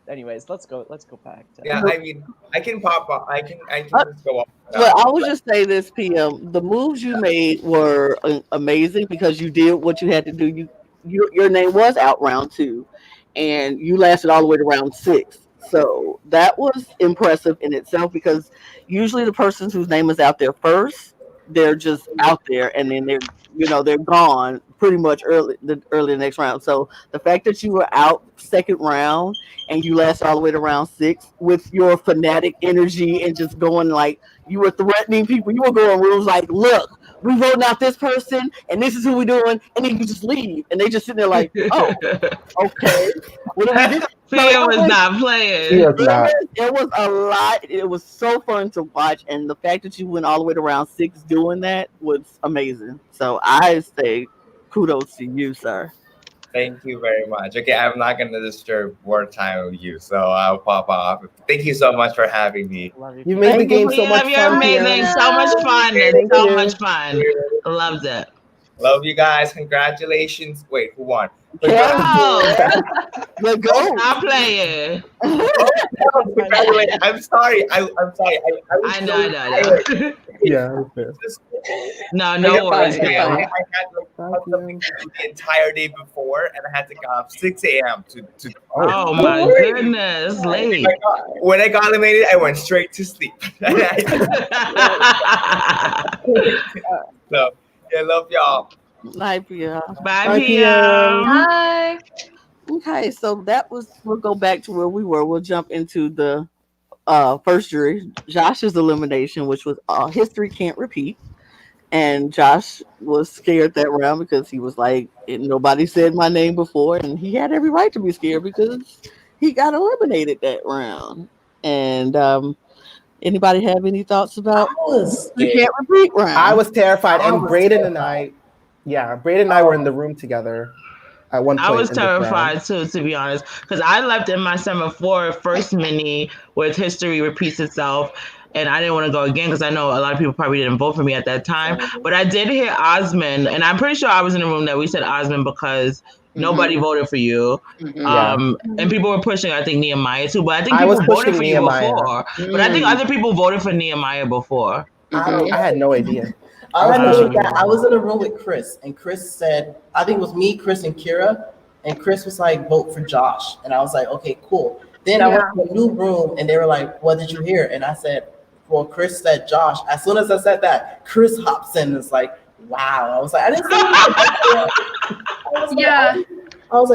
S11: Anyways, let's go back.
S12: I mean, I can pop up. I can just go off.
S1: Well, I would just say this, PM. The moves you made were amazing because you did what you had to do. Your name was out round 2, and you lasted all the way to round 6. So that was impressive in itself, because usually the person whose name is out there first, they're just out there, and then they're gone pretty much early the next round. So the fact that you were out second round and you lasted all the way to round 6 with your fanatic energy and just going you were threatening people. You were going rooms look, we voting out this person, and this is who we doing, and then you just leave, and they just sitting there like, oh, okay, what do we do?
S3: Fia was not playing.
S2: He was not.
S1: It was a lot. It was so fun to watch, and the fact that you went all the way to round 6 doing that was amazing. So I say kudos to you, sir.
S12: Thank you very much. Okay, I'm not gonna disturb more time with you, so I'll pop off. Thank you so much for having me.
S2: You made the game so much
S3: You're
S2: fun.
S3: amazing.
S2: Kiera.
S3: So much fun.
S2: Thank
S3: So
S2: you.
S3: much fun. Loved it.
S12: Love you guys. Congratulations. Wait, who won?
S1: Let's go.
S3: Stop playing.
S12: Congratulations. I'm sorry. I'm sorry.
S3: I know.
S2: Yeah.
S3: No worries,
S12: I had something to do the entire day before, and I had to get up 6 a.m. to
S3: Oh my goodness, late.
S12: When I got eliminated, I went straight to sleep. So, yeah, love y'all.
S1: Bye, Pia.
S3: Bye, Pia.
S10: Bye.
S1: Okay, so we'll go back to where we were. We'll jump into the first jury, Josh's elimination, which was history can't repeat. And Josh was scared that round because he was like, nobody said my name before, and he had every right to be scared because he got eliminated that round. And anybody have any thoughts about the can't repeat round?
S2: I was terrified, and Braden and I were in the room together. At one point
S3: I was terrified too, to be honest, because I left in my semaphore first mini with history repeats itself, and I didn't want to go again because I know a lot of people probably didn't vote for me at that time. But I did hear Osmond, and I'm pretty sure I was in the room that we said Osmond because nobody voted for you. And people were pushing, I think, Nehemiah too. But I think people voted for
S2: Nehemiah.
S3: you before. But I think other people voted for Nehemiah before.
S2: I had no idea.
S5: All I know is that I was in a room with Chris, and Chris said, I think it was me, Chris, and Kiera, and Chris was like, vote for Josh. And I was like, okay, cool. Then I went to a new room, and they were like, what did you hear? And I said, well, Chris said Josh. As soon as I said that, Chris hops in and is like, wow. I was like, I didn't say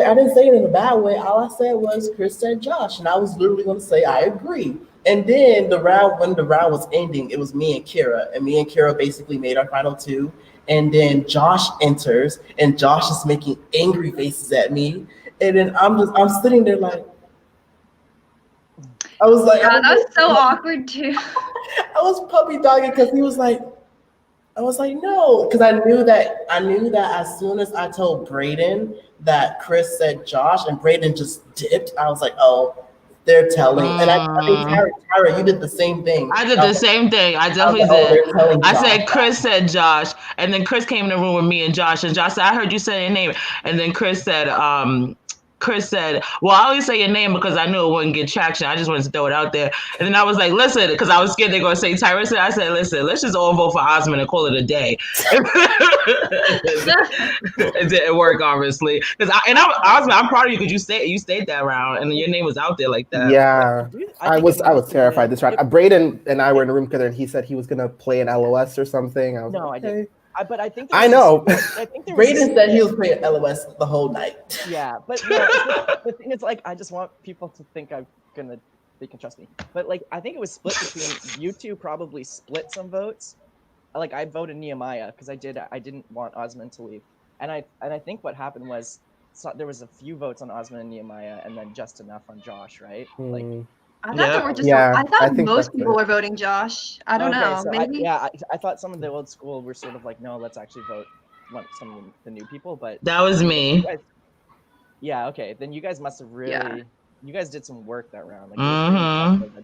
S5: I didn't say it in a bad way. All I said was Chris said Josh, and I was literally going to say I agree. And then when the round was ending, it was me and Kiera, and me and Kiera basically made our final two. And then Josh enters, and Josh is making angry faces at me, and then I'm sitting there like, I was like,
S10: that was so awkward too.
S5: I was puppy dogging because he was like, I was like, no, because I knew that as soon as I told Braden that Chris said Josh, and Braden just dipped, I was like, oh. They're telling, and I think Tyra, you did the same thing.
S3: I did the same thing. I definitely did. I said Chris said Josh, and then Chris came in the room with me and Josh said, I heard you say your name, and then Chris said, well, I always say your name because I knew it wouldn't get traction. I just wanted to throw it out there. And then I was like, listen, because I was scared they're going to say Tyra said. I said, listen, let's just all vote for Osmond and call it a day. It didn't work, obviously. Osmond, I'm proud of you because you stayed that round and your name was out there like that.
S2: Yeah, I was terrified this round. Braden and I were in a room together, and he said he was going to play an LOS or something. I was like,
S11: I didn't. But I think
S2: I know.
S11: I think
S5: Braden said he was playing LOS the whole night.
S11: Yeah, but the thing is, like, I just want people to think they can trust me. But like, I think it was split between you two. Probably split some votes. Like, I voted Nehemiah because I didn't want Osmond to leave, and I think what happened was there was a few votes on Osmond and Nehemiah, and then just enough on Josh, right? Like.
S10: I thought there were just. I thought most people were voting Josh. I don't know.
S11: So
S10: maybe.
S11: I thought some of the old school were sort of like, no, let's actually vote some of the new people. But
S3: that was me.
S11: Yeah. Okay. Then you guys must have really. Yeah. You guys did some work that round.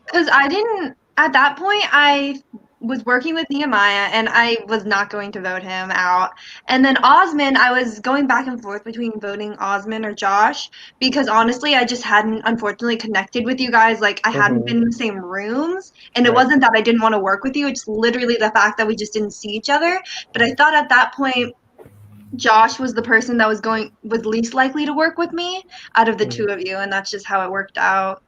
S10: Because I didn't. At that point, I was working with Nehemiah, and I was not going to vote him out. And then Osmond, I was going back and forth between voting Osmond or Josh, because honestly, I just hadn't, unfortunately, connected with you guys. Like, I hadn't been in the same rooms, and it wasn't that I didn't want to work with you. It's literally the fact that we just didn't see each other. But I thought at that point, Josh was the person that was least likely to work with me out of the two of you, and that's just how it worked out.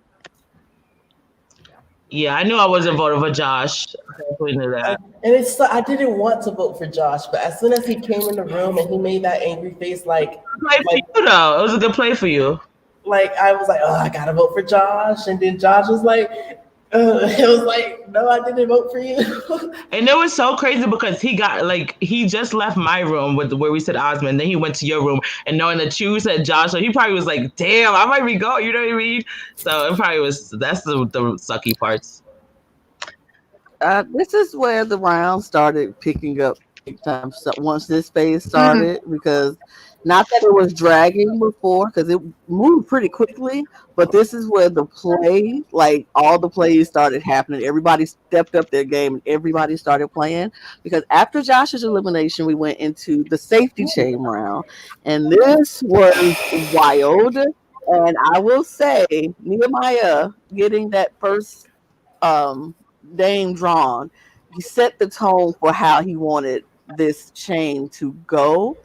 S3: Yeah, I knew I wasn't voting for Josh. I definitely knew that.
S5: And I didn't want to vote for Josh, but as soon as he came in the room and he made that angry face, like,
S3: play for you though. It was a good play for you.
S5: Like, I was like, oh, I gotta vote for Josh, and then Josh was like, It was like, no, I didn't vote for you.
S3: And it was so crazy because he just left my room with where we said Osmond, then he went to your room, and knowing that you said Josh, so he probably was like, damn, I might be going, you know what I mean? So it probably was, that's the sucky parts.
S1: This is where the round started picking up big time. So once this phase started, because not that it was dragging before, because it moved pretty quickly, but this is where the play, like all the plays started happening. Everybody stepped up their game and everybody started playing. Because after Josh's elimination, we went into the safety chain round, and this was wild. And I will say, Nehemiah getting that first name drawn, he set the tone for how he wanted this chain to go.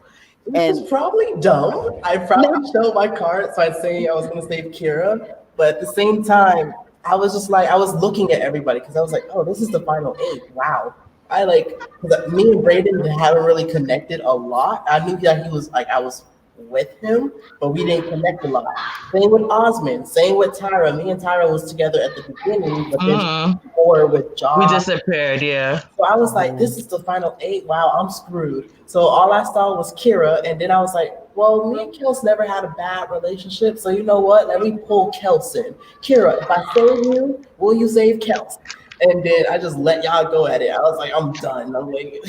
S5: Which is probably dumb. I probably showed my card, so I'd say I was going to save Kiera. But at the same time, I was just like, I was looking at everybody because I was like, oh, this is the final 8. Wow. Because me and Braden haven't really connected a lot. I knew that he was like, I was with him, but we didn't connect a lot. Same with Osmond, same with Tyra. Me and Tyra was together at the beginning, but then or with Josh.
S3: We disappeared, yeah.
S5: So I was like, this is the final 8. Wow, I'm screwed. So all I saw was Kiera, and then I was like, well, me and Kels never had a bad relationship, so you know what? Let me pull Kels in. Kiera, if I save you, will you save Kels? And then I just let y'all go at it. I was like, I'm done. I'm like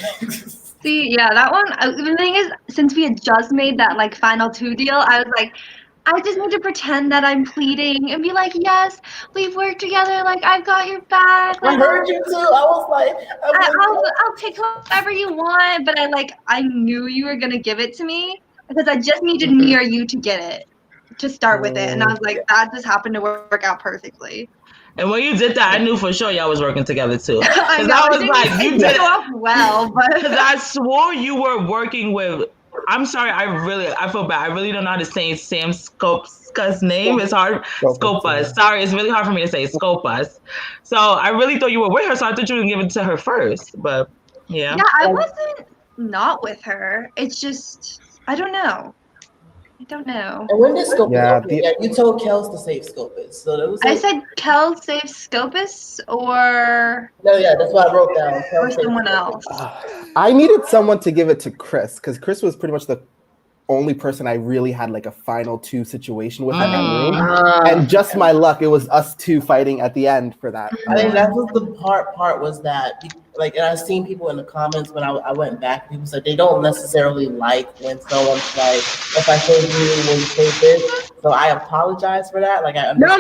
S10: See, yeah, that one. The thing is, since we had just made that like final 2 deal, I was like, I just need to pretend that I'm pleading and be like, yes, we've worked together. Like, I've got your back. Like,
S5: I heard you too. I was like,
S10: I'll pick whoever you want. But I knew you were gonna give it to me because I just needed me or you to get it to start with it, and I was like, that just happened to work out perfectly.
S3: And when you did that, I knew for sure y'all was working together too. Because
S10: I was like, you did it off well, but
S3: because I swore you were working with. I'm sorry, I feel bad. I really don't know how to say Sam Scopa's name. It's hard. Scopa. Sorry, it's really hard for me to say Scopas. So I really thought you were with her, so I thought you would give it to her first. But yeah.
S10: Yeah, I wasn't not with her. It's just I don't know. And
S5: when did Scopus you told Kels to save Scopus. So that was
S10: I said Kels save Scopus or
S5: no, yeah, that's what I wrote down.
S10: Or someone else.
S2: I needed someone to give it to Chris because Chris was pretty much the only person I really had like a final 2 situation with in that room. And just my luck, it was us 2 fighting at the end for that.
S5: I think that was the part was that like, and I've seen people in the comments when I went back, people said they don't necessarily like when someone's like, if I save you, will you save this? So I apologize for that. Like,
S9: No.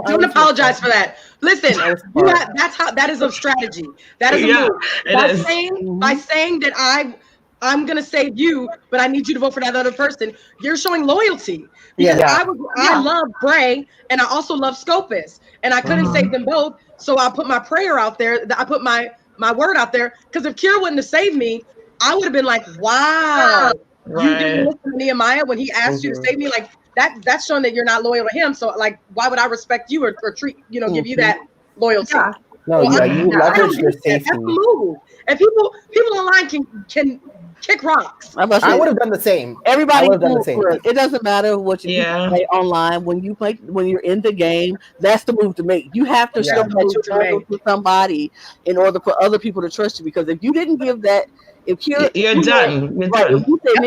S9: Don't apologize for that. Listen, that is a strategy. That is a move. By saying that I'm gonna save you, but I need you to vote for that other person. You're showing loyalty because I love Bray and I also love Scopus, and I couldn't save them both, so I put my prayer out there. I put my word out there because if Kiera wouldn't have saved me, I would have been like, wow, you didn't listen to Nehemiah when he asked you to save me. Like that's showing that you're not loyal to him. So like, why would I respect you or treat give you that loyalty?
S2: Yeah. No, you leverage your safety.
S9: That's a move. And people online can kick rocks.
S2: I would have done the same.
S1: Everybody would have done the same. It doesn't matter what you play online. When you're in the game, that's the move to make. You have to show that you're loyal to somebody in order for other people to trust you. Because if you didn't give that, if Kiera,
S3: you're done.
S1: If you said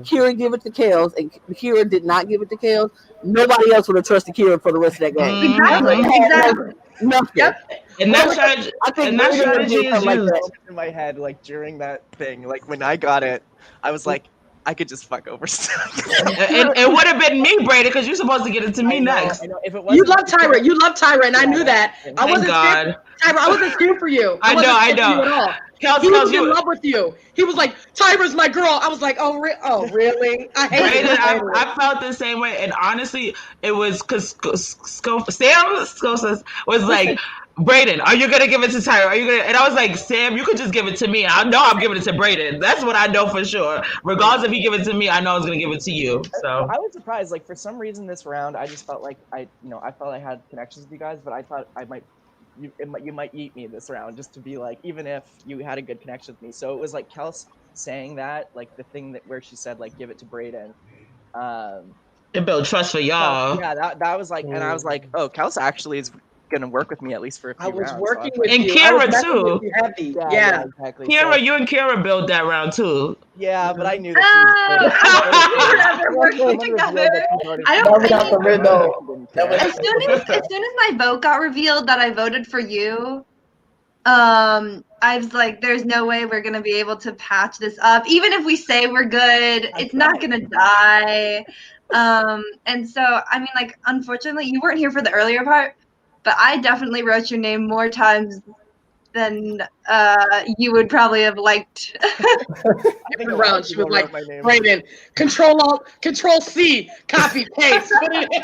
S1: Kiera give it to Kels and Kiera did not give it to Kels, nobody else would have trusted Kiera for the rest of that game.
S10: Exactly.
S1: Nothing.
S11: Yep.
S3: And that strategy is used
S11: in my head, like during that thing, like when I got it, I was like, I could just fuck over stuff.
S3: It would have been me, Braden, because you're supposed to get it to me next.
S11: I know. If it
S9: you love Tyra, and I knew that. I wasn't scared. Tyra, I wasn't scared for you.
S3: I know.
S9: He was in love with you. He was like, Tyra's my girl. I was like, oh, really? I hate it.
S3: I felt the same way. And honestly, it was because Sam was like, Braden, are you gonna give it to Tyra? Are you gonna? And I was like, Sam, you could just give it to me. I know I'm giving it to Braden. That's what I know for sure. Regardless if he give it to me, I know I was gonna give it to you. So
S11: I was surprised. Like for some reason this round, I just felt like I felt I had connections with you guys, but I thought you might eat me this round just to be like, even if you had a good connection with me. So it was like Kels saying that, like the thing where she said like give it to Braden.
S3: It built trust for y'all.
S11: Yeah, that was like, and I was like, oh, Kels actually is gonna work with me at least for a few
S9: I was
S11: rounds.
S9: working
S11: So
S9: with
S3: And
S9: you. I was
S3: Kiera
S9: messing with
S3: too.
S9: you heavy.
S11: yeah, exactly.
S3: Kiera,
S11: So,
S3: you and Kiera built that round too.
S11: yeah, but I knew that
S10: We're working together. I
S5: That was
S10: don't.
S5: not the riddle.
S10: As soon as my vote got revealed that I voted for you, I was like, "There's no way we're gonna be able to patch this up. Even if we say we're good, it's not gonna die." And so I mean, like, unfortunately, you weren't here for the earlier part, but I definitely wrote your name more times than you would probably have liked.
S9: Different round. She was like, Braden, Control C, copy, paste. Put it in.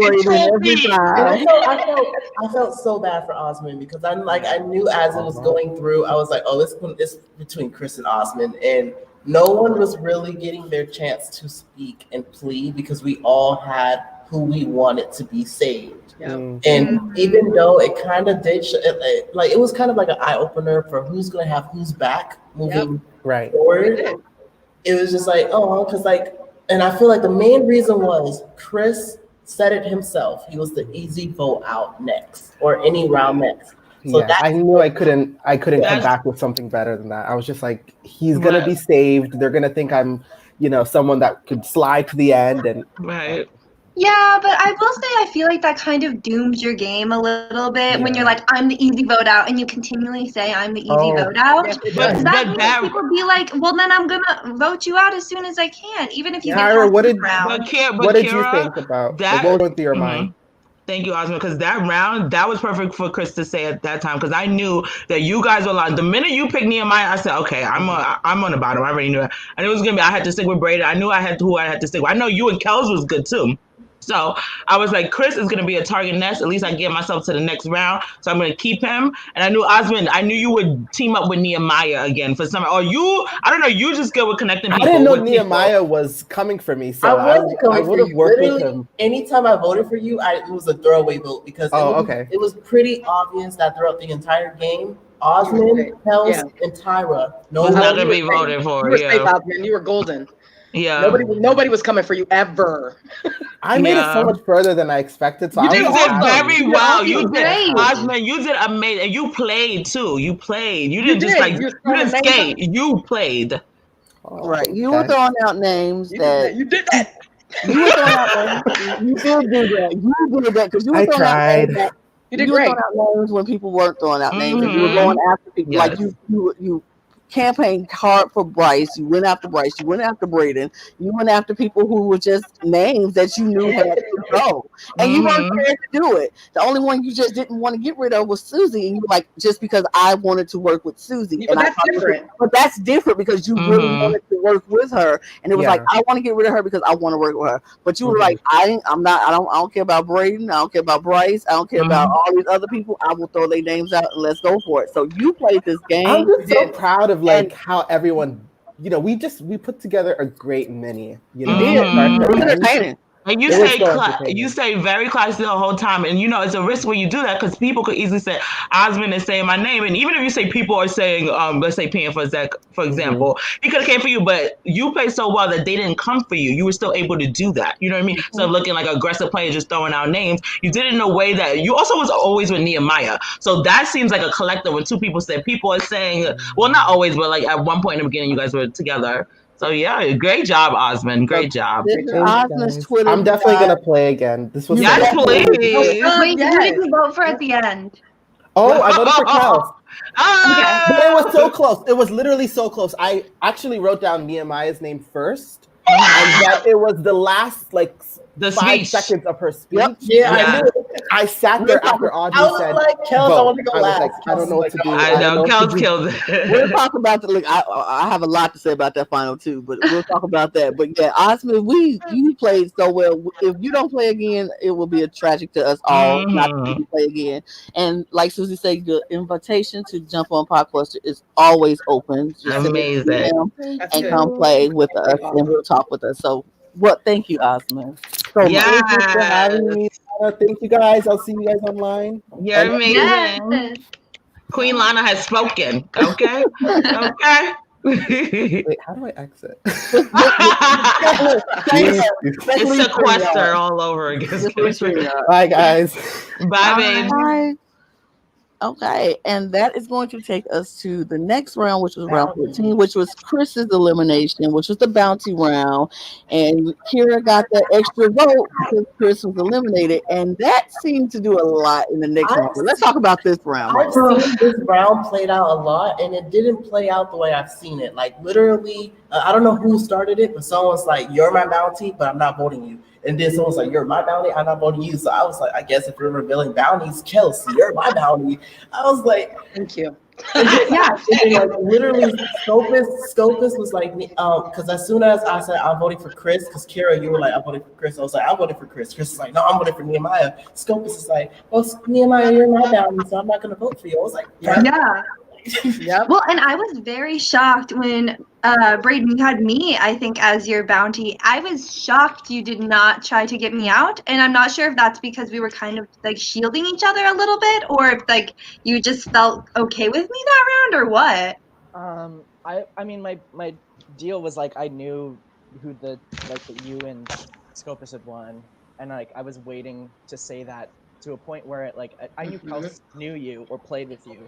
S5: Control
S1: every
S5: C.
S1: time.
S5: I felt so bad for Osmond because I knew as it was going through, I was like, oh, it's between Chris and Osmond, and no one was really getting their chance to speak and plead because we all had who we wanted to be saved.
S9: Yeah.
S5: And even though it kind of did, it was kind of like an eye opener for who's going to have who's back moving forward. It was just like, oh, because and I feel like the main reason was Chris said it himself. He was the easy vote out next or any round next. So
S2: yeah, I knew I couldn't come back with something better than that. I was just like, he's gonna be saved. They're gonna think I'm, someone that could slide to the end and
S10: Yeah, but I will say I feel like that kind of dooms your game a little bit when you're like, I'm the easy vote out, and you continually say I'm the easy vote out.
S3: But
S10: that means people be like, well, then I'm gonna vote you out as soon as I can, even if you get
S2: Kiera,
S10: past
S2: what
S10: the
S2: did
S10: round.
S2: you think about
S3: that?
S2: What went through your mind?
S3: Thank you, Osmond, because that round, that was perfect for Chris to say at that time, because I knew that you guys were like, the minute you picked Nehemiah, I said, okay, I'm on the bottom. I already knew it. And it was going to be, I had to stick with Braden. I knew who I had to stick with. I know you and Kels was good, too. So I was like, Chris is going to be a target nest. At least I get myself to the next round. So I'm going to keep him. And I knew Osmond, I knew you would team up with Nehemiah again for some, or you, I don't know, you just good with connecting people.
S2: I didn't know Nehemiah was coming for me. So I would have worked with him.
S5: Anytime I voted for you, it was a throwaway vote because it was pretty obvious that throughout the entire game, Osmond, Kels, and Tyra.
S3: No one was not going to be voted for.
S9: You were safe, Osmond. You were golden.
S3: Yeah.
S9: Nobody was coming for you ever.
S2: I made it so much further than I expected. So
S3: you did very well.
S10: You did,
S3: Osmond. You did amazing. And you played too. You played. You didn't just you didn't skate. You played.
S1: Right. You were throwing out names that
S9: you did that.
S1: You were throwing out names. You did do that. You did that because you were throwing out names that
S9: you did
S1: were
S9: great.
S1: throwing out names when people weren't throwing out names, and you were going after people like you campaigned hard for Bryce. You went after Bryce. You went after Braden. You went after people who were just names that you knew had to go, and you weren't scared to do it. The only one you just didn't want to get rid of was Susie, and you were like, just because I wanted to work with Susie.
S9: Yeah, but that's different.
S1: But that's different because you really wanted to work with her, and it was like, I want to get rid of her because I want to work with her. But you were like, I don't care about Braden. I don't care about Bryce. I don't care about all these other people. I will throw their names out and let's go for it. So you played this game.
S2: I'm just so proud of how everyone, we put together a great mini.
S1: It was entertaining.
S3: And you say very classy the whole time, and it's a risk when you do that because people could easily say Osmond is saying my name, and even if you say people are saying, let's say Pan for example, he could have came for you, but you played so well that they didn't come for you. You were still able to do that. You know what I mean? So looking like an aggressive player, just throwing out names, you did it in a way that you also was always with Nehemiah. So that seems like a collective when two people said people are saying, well, not always, but like at one point in the beginning, you guys were together. So yeah, great job, Osmond. Great job.
S1: Osmond's Twitter.
S2: I'm definitely gonna play again. This was
S10: Wait, who did you vote for at the end?
S2: Oh, I voted for Kels. But it was so close. It was literally so close. I actually wrote down Nehemiah's name first, and that it was the last
S3: the
S2: 5 seconds of her speech.
S5: Yep. Yeah,
S2: I knew it. I sat there after Audrey said,
S5: like, Kels, I want to go last.
S2: I don't know what to do.
S3: I know. Kels killed it.
S1: We'll talk about the. Look, I have a lot to say about that final too, but we'll talk about that. But yeah, Osmond, you played so well. If you don't play again, it will be a tragic to us all not to play again. And like Susie said, the invitation to jump on Podcluster is always open. Just
S3: amazing.
S1: And come play with us, and we'll talk with us. So. Thank you, Osmond.
S2: Thank you for having me. Thank you guys. I'll see you guys online.
S3: You're amazing. Queen Lana has spoken. Okay. Okay.
S2: Wait, how do I exit?
S3: It's Sequester all over again.
S2: Bye, guys.
S3: Bye, babe.
S1: Bye. Okay, and that is going to take us to the next round, which was round 14, which was Chris's elimination, which was the bounty round. And Kiera got the extra vote because Chris was eliminated. And that seemed to do a lot in the next round. But let's talk about this round.
S5: I've seen this round played out a lot, and it didn't play out the way I've seen it. Like, literally, I don't know who started it, but someone's like, "You're my bounty, but I'm not voting you." And then someone's like, "You're my bounty, I'm not voting you." So I was like, I guess if you're revealing bounties, Kels, you're my bounty. I was like,
S9: thank you.
S5: And then, like, literally, Scopus was like, because as soon as I said I'm voting for Chris, because Kiera, you were like, I'm voting for Chris. I was like, I'm voting for Chris. Chris is like, no, I'm voting for Nehemiah. Scopus is like, well, Nehemiah, you're my bounty, so I'm not going to vote for you. I was like,
S10: yeah.
S9: Yep.
S10: Well, and I was very shocked when Braden, you had me, I think, as your bounty. I was shocked you did not try to get me out, and I'm not sure if that's because we were kind of like shielding each other a little bit, or if like you just felt okay with me that round, or what.
S11: I mean, my deal was like I knew who that you and Scopus had won, and like I was waiting to say that to a point where it like I knew Kels knew you or played with you,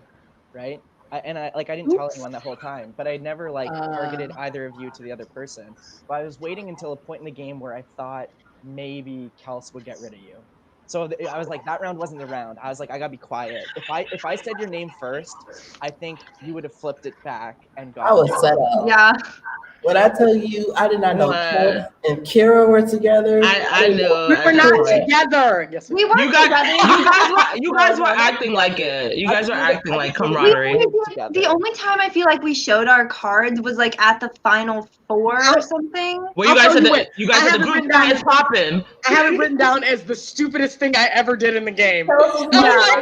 S11: right? I didn't tell anyone that whole time, but I never like targeted either of you to the other person. But I was waiting until a point in the game where I thought maybe Kels would get rid of you. So I was like, that round wasn't the round. I was like, I gotta be quiet. If I said your name first, I think you would have flipped it back and got.
S5: I was set up.
S10: Yeah.
S5: When I tell you, I did not know Kels and Kiera were together.
S3: I knew.
S9: We were not together. Yes,
S10: we were.
S3: You guys were acting like it. You guys were acting like camaraderie.
S10: The only time I feel like we showed our cards was like at the final 4 or something.
S3: Well, you guys said the group is popping.
S9: I have it written down as the stupidest thing I ever did in the game. I was like, oh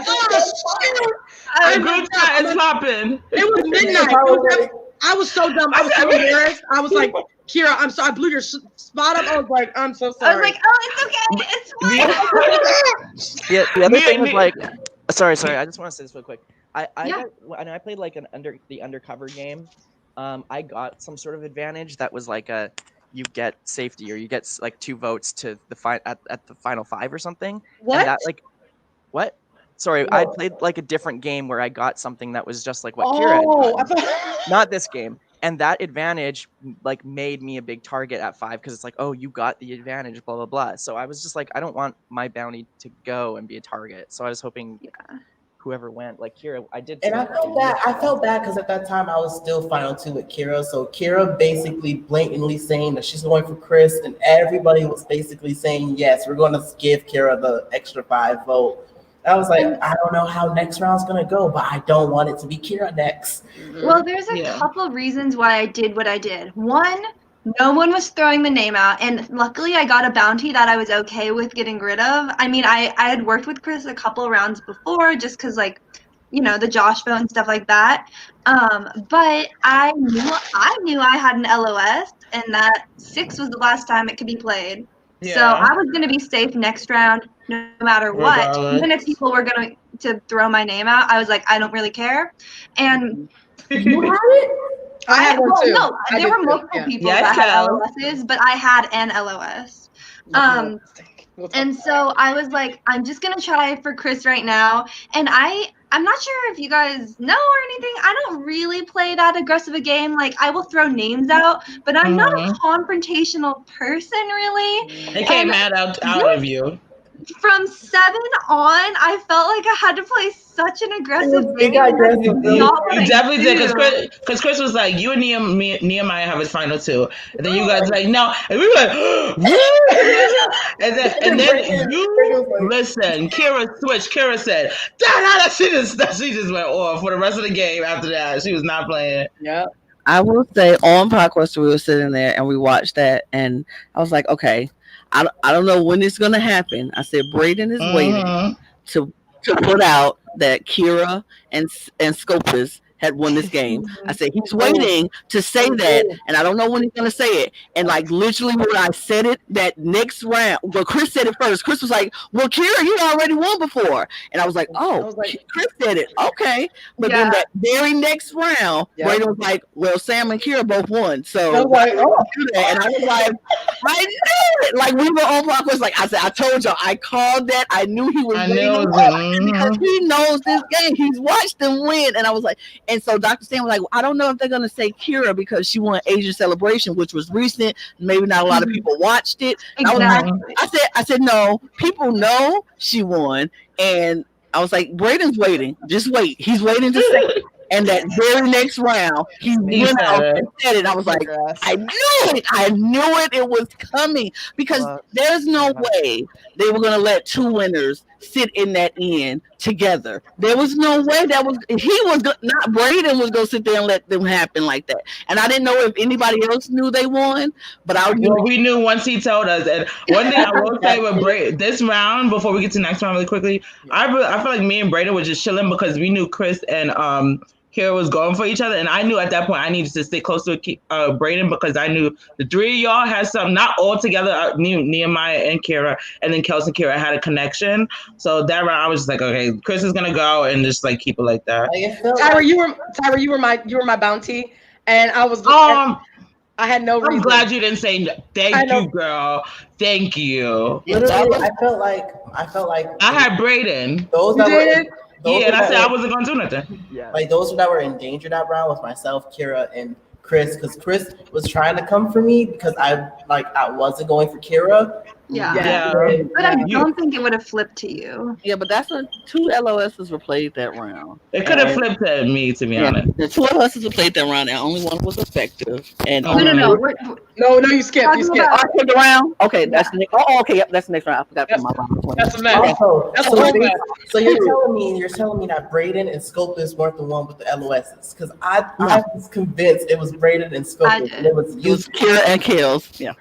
S9: shit!
S3: The group chat is popping.
S9: It was midnight. I was so dumb. I was so embarrassed. I was like, Kiera, I'm sorry. I blew your spot up. I was like, I'm so sorry.
S10: I was like, oh, it's okay. It's fine.
S11: Yeah, the other thing was like, sorry. I just want to say this real quick. When I played like the undercover game, I got some sort of advantage that was like you get safety or you get like 2 votes to the at the final 5 or something.
S9: What?
S11: And that like, what? Sorry, I played like a different game where I got something that was just like what Kiera had done. Not this game. And that advantage like made me a big target at 5 because it's like, oh, you got the advantage, blah, blah, blah. So I was just like, I don't want my bounty to go and be a target. So I was hoping whoever went, like Kiera, I did.
S5: And I felt bad because at that time I was still final 2 with Kiera. So Kiera basically blatantly saying that she's going for Chris, and everybody was basically saying, yes, we're going to give Kiera the extra 5 vote. I was like, I don't know how next round's gonna go, but I don't want it to be Kiera next.
S10: Well, there's a couple reasons why I did what I did. One, no one was throwing the name out, and luckily I got a bounty that I was okay with getting rid of. I mean, I had worked with Chris a couple rounds before, just because, like, you know, the Josh vote and stuff like that. But I knew I had an LOS, and that 6 was the last time it could be played. Yeah. So I was going to be safe next round, no matter what. Even if people were going to throw my name out, I was like, I don't really care. And you had it?
S9: I had one too.
S10: No, there were multiple people that had LOSs, but I had an LOS. And so I was like, I'm just going to try for Chris right now. And I'm not sure if you guys know or anything. I don't really play that aggressive a game. Like, I will throw names out, but I'm not a confrontational person, really.
S3: It came out of you.
S10: From 7 on, I felt like I had to play such an aggressive game.
S3: You definitely did, because Chris was like, you and Nehemiah have his final 2, and then you guys like, no, and we were like, and then you listen. Kiera switched. Kiera said, she just went off for the rest of the game. After that, she was not playing.
S9: Yeah.
S1: I will say, on Podquest, we were sitting there and we watched that, and I was like, okay, I don't know when it's gonna happen. I said Braden is waiting to put out that Kiera and Scopus had won this game. I said, he's waiting to say that, and I don't know when he's going to say it. And like literally when I said it, that next round, well, Chris said it first. Chris was like, well, Kiera, you already won before. And I was like, oh, Chris said it. Okay. But then that very next round, Braden was like, well, Sam and Kiera both won. So I was like, oh. And I was like, I knew it. Like we were on podcast. Like I said, I told y'all, I called that. I knew he was because he knows this game. He's watched them win. And I was like, and so Dr. Stan was like, I don't know if they're gonna say Kiera because she won Asian Celebration, which was recent. Maybe not a lot of people watched it.
S10: Exactly.
S1: I said no, people know she won. And I was like, Braden's waiting. Just wait. He's waiting to say it. And that very next round, he went out and said it. I was like, I knew it. I knew it. It was coming because there's no way they were going to let two winners sit in that end together. There was no way not Braden was going to sit there and let them happen like that. And I didn't know if anybody else knew they won, but
S3: we knew once he told us. And one thing I will say with Braden, this round, before we get to the next round really quickly, I feel like me and Braden were just chilling because we knew Chris and Kiera was going for each other, and I knew at that point I needed to stay close to Braden because I knew the three of y'all had something, not all together. I knew Nehemiah and Kiera, and then Kels and Kiera had a connection. So that round I was just like, okay, Chris is gonna go and just like keep it like that.
S9: Tyra, you were my bounty, and I was. I had no reason.
S3: I'm glad you didn't say thank you, girl. Thank you.
S5: Literally, I felt like
S3: I had Braden.
S5: Those that were.
S3: And I said I wasn't gonna do nothing.
S5: Yeah. Like those that were in danger that round was myself, Kiera, and Chris, because Chris was trying to come for me because I wasn't going for Kiera.
S10: Yeah. But I don't think it would have flipped to you.
S1: Yeah, but that's two LOSs were played that round.
S3: It could have flipped to me, to be honest.
S1: The two LOSs were played that round, and only one was effective. And
S9: no, you skipped. You skipped.
S1: I skipped the round. Okay, that's the next. Oh, okay, yep, that's the next round. I forgot my round.
S9: That's a match.
S5: So you're telling me that Braden and Scopus weren't the one with the LOSs because I was convinced it was Braden and Scopus. And it was
S1: Kiera and Kels. Yeah.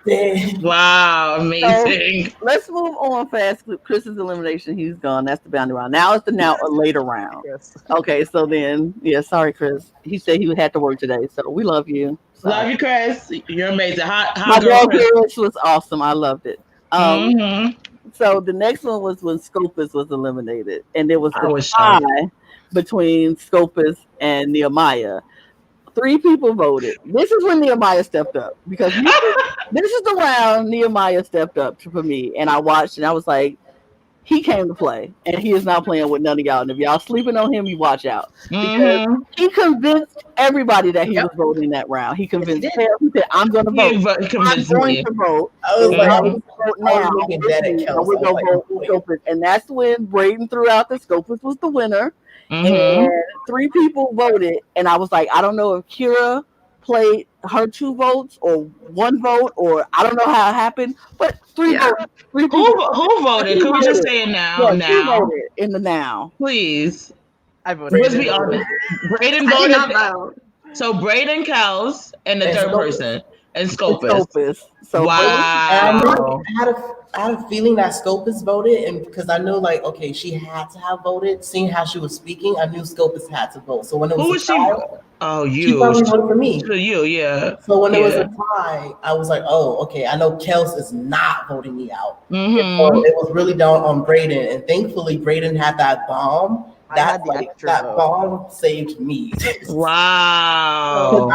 S3: Wow, amazing.
S1: Let's move on fast. Chris's elimination, he's gone. That's the boundary round. Now it's a later round. Okay, so then, sorry, Chris. He said he had to work today, so we love you. Sorry.
S3: Love you, Chris. You're amazing.
S1: My girl Chris was awesome. I loved it. So the next one was when Scopus was eliminated, and there was a tie between Scopus and Nehemiah. 3 people voted. This is when Nehemiah stepped up because this is the round Nehemiah stepped up for me, and I watched and I was like, he came to play, and he is not playing with none of y'all. And if y'all sleeping on him, you watch out because he convinced everybody that he was voting that round. He convinced him. He said, "I'm going to vote. I'm going to vote." I was like, "I'm looking dead at Kels." We're going to vote Scopus, and that's when Braden threw out that Scopus was the winner. And 3 people voted, and I was like, I don't know if Kiera played her 2 votes or 1 vote, or I don't know how it happened, but 3 votes.
S3: Who voted? Can we just say it now?
S1: Yeah, now. Voted in the now.
S3: Please.
S11: I voted.
S3: Let's be honest. Braden voted. So Braden, Kels, and the third person. And Scopus.
S1: So
S5: wow. I had a feeling that Scopus voted, and because I knew, like, okay, she had to have voted. Seeing how she was speaking, I knew Scopus had to vote. So when it was a tie,
S3: oh, you.
S5: She probably voted for me.
S3: For you, yeah.
S5: So when it was a tie, I was like, oh, okay, I know Kels is not voting me out. So it was really down on Braden, and thankfully Braden had that bomb. That bomb saved me.
S3: Wow.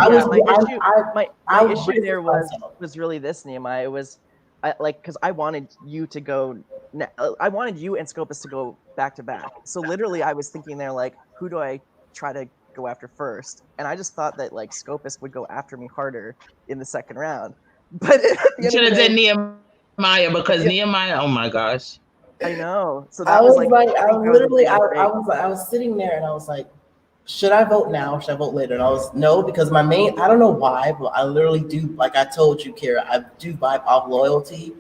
S11: My issue there was really this, Nehemiah. It was because I wanted you to go. I wanted you and Scopus to go back to back. So literally, I was thinking there, like, who do I try to go after first? And I just thought that like Scopus would go after me harder in the second round. But
S3: you should have done Nehemiah because Nehemiah. Oh my gosh.
S11: I know. So
S5: that I was sitting there and I was like, should I vote now or should I vote later? And I was no, because I don't know why, but I literally do, like I told you, Kiera, I do vibe off loyalty.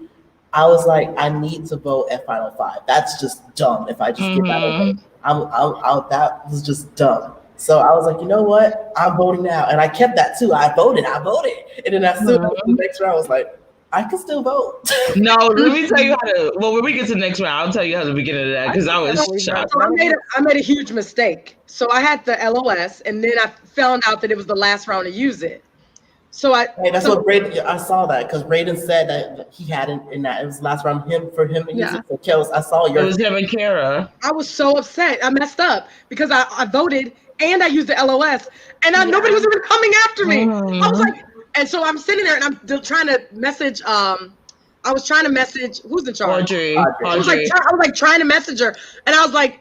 S5: I was like, I need to vote at Final 5. That's just dumb if I just get that away. That was just dumb. So I was like, you know what? I'm voting now. And I kept that too. I voted. And then as soon as the next round, I was like, I can still vote.
S3: No, let me tell you how to. Well, when we get to the next round, I'll tell you how to begin of that because I was shocked.
S9: So I made a huge mistake. So I had the LOS, and then I found out that it was the last round to use it. So
S5: that's what Braden. I saw that because Braden said that he had it in that it was last round for him to use it for Kels. I saw your.
S3: It was him and Kiera.
S9: I was so upset. I messed up because I voted and I used the LOS, and nobody was even coming after me. I was like, and so I'm sitting there and I'm trying to message. I was trying to message who's in charge.
S3: Audrey.
S9: I was like trying to message her, and I was like,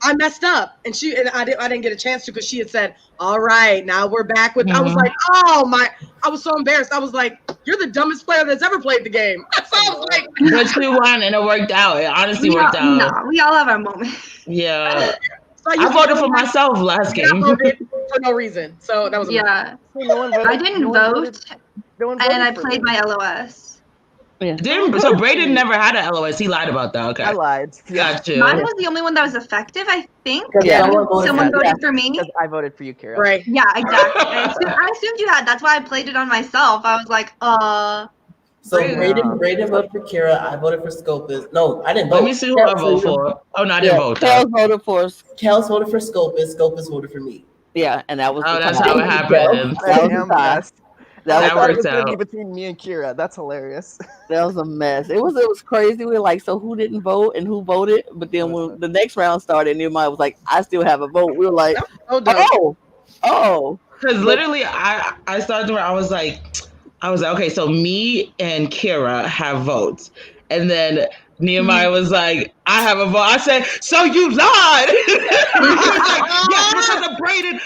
S9: I messed up, and I didn't get a chance to because she had said, "All right, now we're back with." I was like, "Oh my!" I was so embarrassed. I was like, "You're the dumbest player that's ever played the game." So I was like,
S3: "But you won, and it worked out. It honestly worked out."
S10: No, we all have our moments.
S3: Yeah, I voted for myself last game.
S9: I voted for no reason, so that was
S10: I didn't vote, and I played my LOS.
S3: Yeah. So Braden never had an LOS. He lied about that. Okay.
S11: I lied.
S3: Got you.
S10: Mine was the only one that was effective, I think.
S11: Yeah.
S10: Someone voted for me.
S11: Because I voted for you, Kiera.
S10: Right. Yeah, exactly. I assumed you had. That's why I played it on myself. I was like,
S5: So Braden voted for Kiera. I voted for Scopus. No, I didn't vote.
S3: Let me see who I voted for. Oh no, I didn't vote.
S1: Kels voted for us.
S5: Kels voted for Scopus. Scopus voted for me.
S1: Yeah, and that was.
S3: That's how it happened.
S11: That worked out. Between me and Kiera, that's hilarious.
S1: That was a mess. It was crazy. We were like, so who didn't vote and who voted? But then when the next round started, Nehemiah was like, I still have a vote. We were like, oh.
S3: Because literally, I started to. I was like, okay, so me and Kiera have votes, and then Nehemiah was like, I have a vote. I said, so you lied. He was like, yes, because of Braden.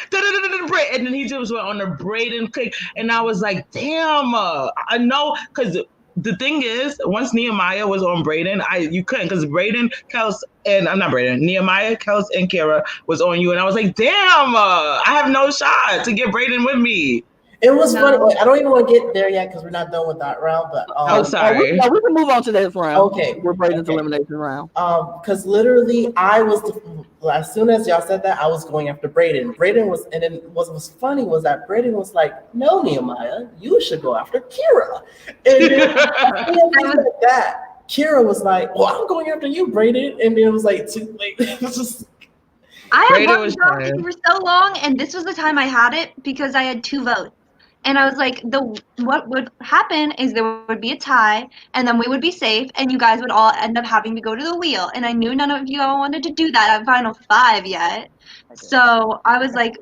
S3: And then he just went on the Braden kick. And I was like, damn, I know. Because the thing is, once Nehemiah was on Braden, you couldn't. Because Braden, Kels, and I'm not Braden, Nehemiah, Kels, and Kiera was on you. And I was like, damn, I have no shot to get Braden with me.
S5: It was funny. I don't even want to get there yet because we're not done with that round. But
S3: sorry.
S1: We can move on to this round.
S5: Okay,
S1: we're Braden's elimination round.
S5: Because literally, I was as soon as y'all said that, I was going after Braden. Braden was, and then what was funny was that Braden was like, "No, Nehemiah, you should go after Kiera." And then like that, Kiera was like, "Well, I'm going after you, Braden." And then it was like too late. It was just.
S10: I had voted for so long, and this was the time I had it because I had 2 votes. And I was like, what would happen is there would be a tie, and then we would be safe, and you guys would all end up having to go to the wheel. And I knew none of you all wanted to do that at Final 5 yet. So I was like,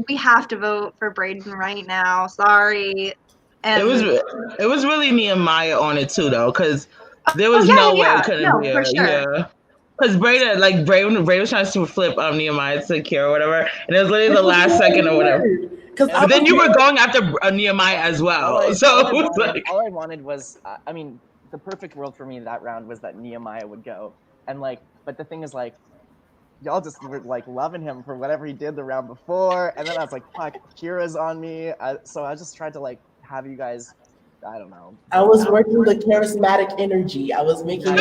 S10: we have to vote for Braden right now. Sorry. And
S3: it was really Nehemiah on it too, though, because there was no way it couldn't be.
S10: For sure.
S3: Yeah. Because Braden was trying to flip Nehemiah to Kiera or whatever, and it was literally the last second or whatever. But then you were going after Nehemiah as well.
S11: All I wanted was, I mean, the perfect world for me that round was that Nehemiah would go. And but the thing is y'all just were loving him for whatever he did the round before. And then I was like, fuck, Kiera's on me. So I just tried to have you guys, I don't know.
S5: I was working the charismatic energy. I was making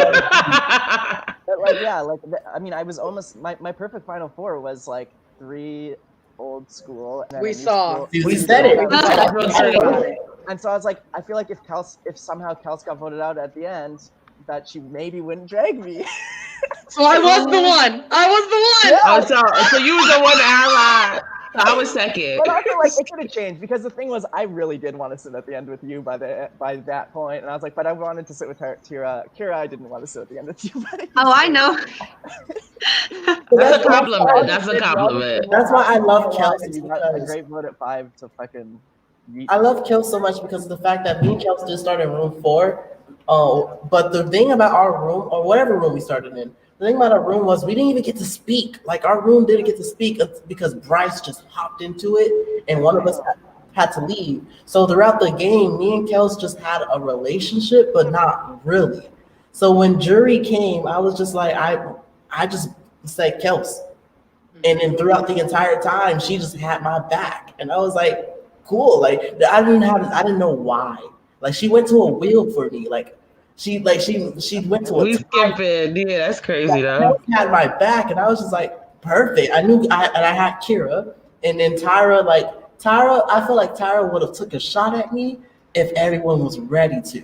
S11: I mean, I was almost, my perfect Final 4 was 3 old school. And
S9: we saw.
S5: We said it.
S11: And so I was like, I feel like if somehow Kels got voted out at the end, that she maybe wouldn't drag me.
S9: So I was the one.
S3: Yeah. Oh, so you was the one that I lied. I was second.
S11: But I feel like it could have changed because the thing was, I really did want to sit at the end with you by that point, and I was like, but I wanted to sit with Kiera. Kiera, I didn't want to sit at the end with you.
S10: I know.
S3: That's a compliment. That's a compliment.
S5: That's why I love Kels.
S11: A great vote at 5 to fucking.
S5: I love Kels so much because of the fact that me and Kels did start in room 4. But the thing about our room, or whatever room we started in, the thing about our room was we didn't even get to speak. Our room didn't get to speak because Bryce just hopped into it and one of us had to leave. So throughout the game, me and Kels just had a relationship, but not really. So when jury came, I was just like, I just said Kels. And then throughout the entire time, she just had my back. And I was like, cool. I didn't know why. She went to a wheel for me. She went to a.
S3: We skipping. Yeah, that's crazy though.
S5: She had my back, and I was just like, perfect. I knew, and I had Kiera, and then Tyra. I feel like Tyra would have took a shot at me if everyone was ready to.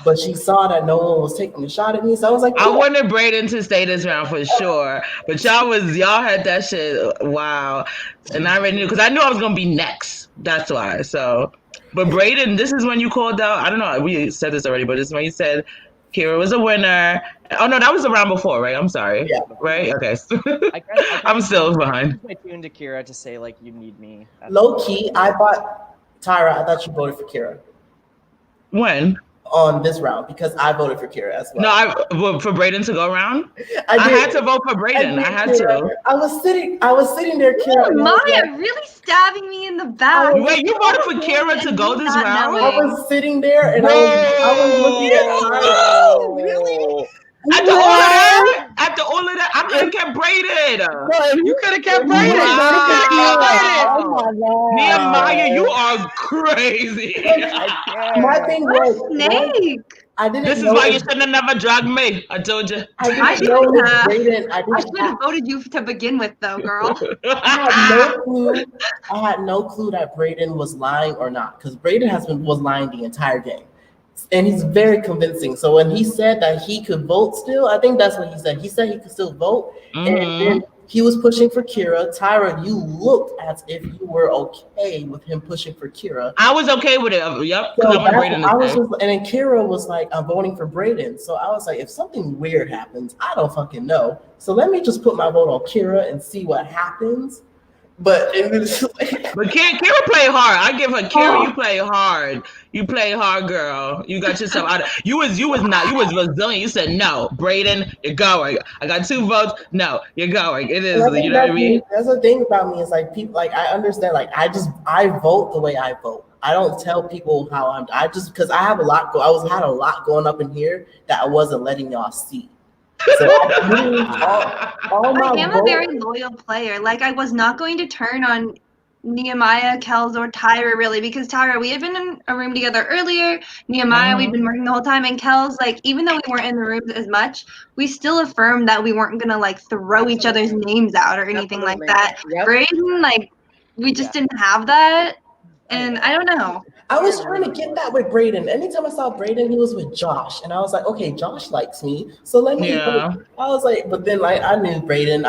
S5: But she saw that no one was taking a shot at me, so I was like,
S3: I
S5: cool.
S3: wanted Braden to stay this round for sure, but y'all had that shit. Wow, and I already knew because I knew I was gonna be next. That's why. So, but Braden, this is when you called out. I don't know. We said this already, but this is when you said Kiera was a winner. Oh no, that was the round before, right? I'm sorry.
S5: Yeah.
S3: Right. Okay.
S11: I
S3: I'm still behind.
S11: I tuned to Kiera to say like you need me.
S5: Low key, I thought Tyra. I thought you voted for Kiera.
S3: When?
S5: On this round because I voted for Kiera as well.
S3: No, for Braden to go around. I
S5: did.
S3: had to vote for Braden. I had
S5: Kiera.
S3: to.
S5: I was sitting there, Kiera.
S10: Maya really stabbing me in the back.
S3: Wait, you voted for Kiera to go this round?
S5: I was sitting there and I was looking at Tyra.
S3: Really? After all of that, I could have kept Braden.
S9: You could have kept Braden.
S3: Wow.
S9: Oh my God.
S3: Nehemiah, you are crazy.
S5: My thing was
S10: Snake.
S5: I didn't.
S3: This is why you shouldn't have never drugged me. I told you.
S5: I didn't know if Braden.
S10: I should have voted you to begin with, though, girl.
S5: I had no clue. I had no clue that Braden was lying or not, because Braden was lying the entire game, and he's very convincing. So when he said that he could vote still, I think that's what he said. He said he could still vote, and then he was pushing for Kiera. Tyra, you looked as if you were okay with him pushing for Kiera.
S3: I was okay with it. Yep.
S5: So
S3: I want Braden to stay.
S5: and then Kiera was like, I'm voting for Braden. So I was like, if something weird happens, I don't fucking know. So let me just put my vote on Kiera and see what happens. But
S3: Kiera played hard. I give her Kiera. You play hard. You play hard, girl. You got yourself out of. You was resilient. You said no, Braden, you're going. I got 2 votes. No, you're going. It is. You know what I mean?
S5: That's the thing about me is like people like I understand. Like I vote the way I vote. I don't tell people how I just because I have a lot. Had a lot going up in here that I wasn't letting y'all see. So
S10: I am a very loyal player. Like, I was not going to turn on Nehemiah, Kels, or Tyra, really, because Tyra, we had been in a room together earlier. Nehemiah, we'd been working the whole time. And Kels, like, even though we weren't in the rooms as much, we still affirmed that we weren't going to, like, throw each other's names out or anything like that. Yep. Braden, like, we just didn't have that. And I don't know.
S5: I was trying to get that with Braden. Anytime I saw Braden, he was with Josh. And I was like, okay, Josh likes me. So let me I was like, but then like I knew Braden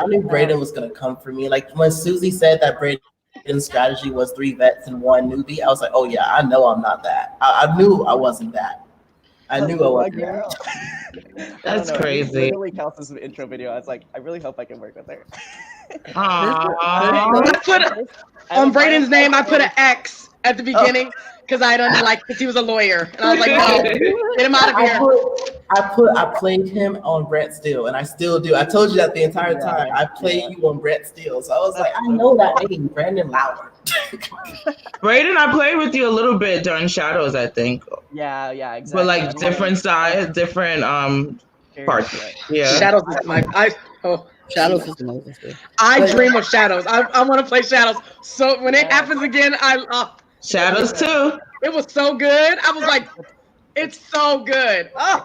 S5: was gonna come for me. Like when Susie said that Braden's strategy was 3 vets and 1 newbie, I was like, oh yeah, I know I'm not that. I knew I wasn't that. I knew I wasn't that.
S3: That's crazy.
S11: Literally Kels's intro video. I was like, I really hope I can work with her.
S9: On Braden's name, I put an X at the beginning because I don't like because he was a lawyer, and I was like, no, get him out of here.
S5: I played him on Brett Steele, and I still do. I told you that the entire time. I played you on Brett Steele, so I was like, I know that name, Brandon Lauer.
S3: Braden, I played with you a little bit during Shadows, I think.
S11: Yeah, exactly.
S3: But like different size, different parts. Yeah.
S9: Shadows is my
S1: Shadows is the most.
S9: I dream of Shadows. I want to play Shadows. So when it happens again,
S3: Shadows too.
S9: It was so good. I was like, it's so good. Oh,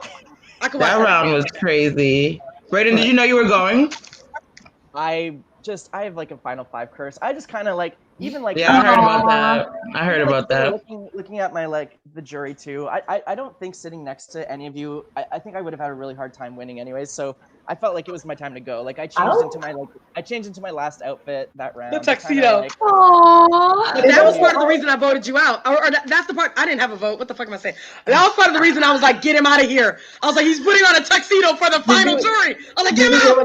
S3: that round was crazy. Braden, did you know you were going?
S11: I have like a Final 5 curse. I just kind of like even like
S3: I heard about that. I heard about that.
S11: Looking at my like the jury too. I don't think sitting next to any of you. I think I would have had a really hard time winning anyways. So I felt like it was my time to go. Like I changed into my last outfit that round.
S9: The tuxedo.
S10: Aww.
S9: But that was part of the reason I voted you out. Or that's the part I didn't have a vote. What the fuck am I saying? That was part of the reason I was like, get him out of here. I was like, he's putting on a tuxedo for the final jury. I was like, get him out.